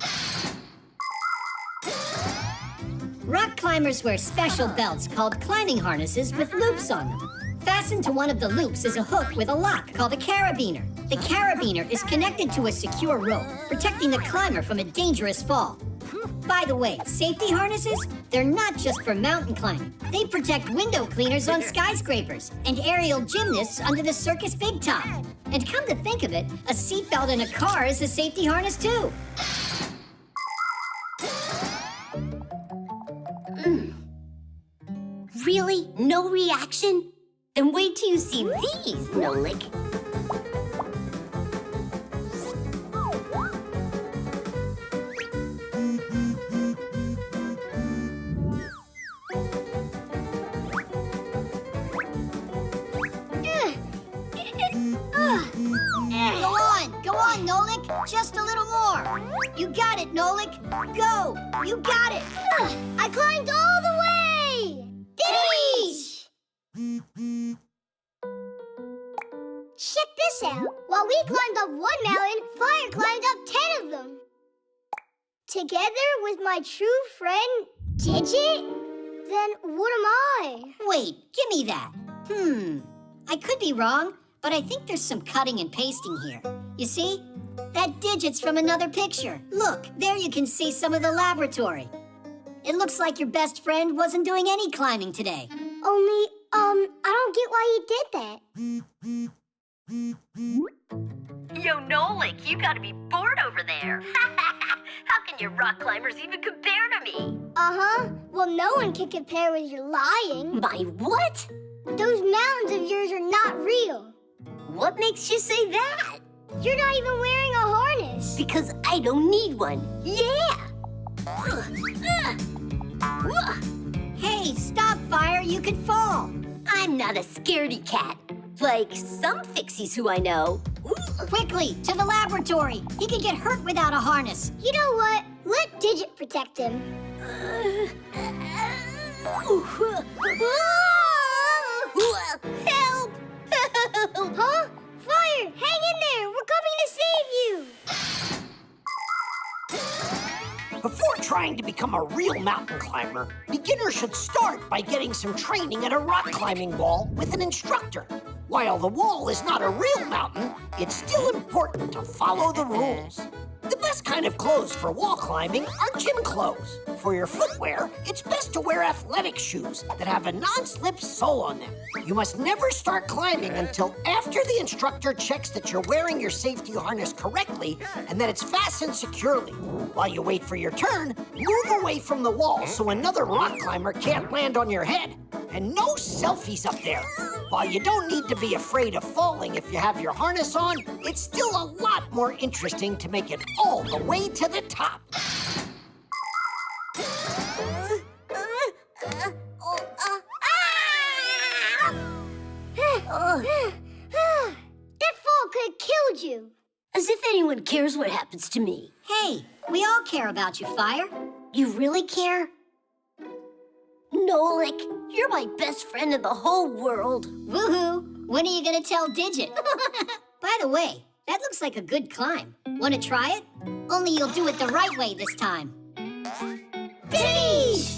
[SPEAKER 2] Rock climbers wear special belts called climbing harnesses with loops on them. Fastened to one of the loops is a hook with a lock called a carabiner. The carabiner is connected to a secure rope, protecting the climber from a dangerous fall. By the way, safety harnesses, they're not just for mountain climbing. They protect window cleaners on skyscrapers and aerial gymnasts under the circus big top. And come to think of it, a seatbelt in a car is a safety harness too.
[SPEAKER 17] Really? No reaction? Then wait till you see these, Nolik.
[SPEAKER 2] Go on, Nolik. Just a little more. You got it, Nolik. Go. You got it.
[SPEAKER 9] I climbed all the way. Diddy! Check this out. While we climbed up one mountain, Fire climbed up 10 of them. Together with my true friend, Digit? Then what am I?
[SPEAKER 2] Wait, give me that. I could be wrong, but I think there's some cutting and pasting here. You see? That Digit's from another picture. Look, there you can see some of the laboratory. It looks like your best friend wasn't doing any climbing today.
[SPEAKER 9] Only, I don't get why he did that.
[SPEAKER 17] Yo, Nolik, you gotta be bored over there. How can your rock climbers even compare to me?
[SPEAKER 9] Uh-huh. Well, no one can compare with your lying.
[SPEAKER 17] My what?
[SPEAKER 9] Those mountains of yours are not real.
[SPEAKER 17] What makes you say that?
[SPEAKER 9] You're not even wearing a harness.
[SPEAKER 17] Because I don't need one. Yeah!
[SPEAKER 2] Hey, stop, Fire. You could fall.
[SPEAKER 17] I'm not a scaredy cat. Like some Fixies who I know.
[SPEAKER 2] Quickly, to the laboratory. He could get hurt without a harness.
[SPEAKER 9] You know what? Let Digit protect him.
[SPEAKER 17] Help!
[SPEAKER 9] Huh? Fire, hang in there. We're coming to save you.
[SPEAKER 5] Before trying to become a real mountain climber, beginners should start by getting some training at a rock climbing wall with an instructor. While the wall is not a real mountain, it's still important to follow the rules. The best kind of clothes for wall climbing are gym clothes. For your footwear, it's best to wear athletic shoes that have a non-slip sole on them. You must never start climbing until after the instructor checks that you're wearing your safety harness correctly and that it's fastened securely. While you wait for your turn, move away from the wall so another rock climber can't land on your head. And no selfies up there. While you don't need to be afraid of falling if you have your harness on, it's still a lot more interesting to make it all the way to the top.
[SPEAKER 9] That fall could have killed you.
[SPEAKER 17] As if anyone cares what happens to me.
[SPEAKER 2] Hey, we all care about you, Fire.
[SPEAKER 17] You really care? Nolik, you're my best friend in the whole world.
[SPEAKER 2] Woohoo! When are you gonna tell Digit? By the way, that looks like a good climb. Wanna try it? Only you'll do it the right way this time.
[SPEAKER 9] Finish!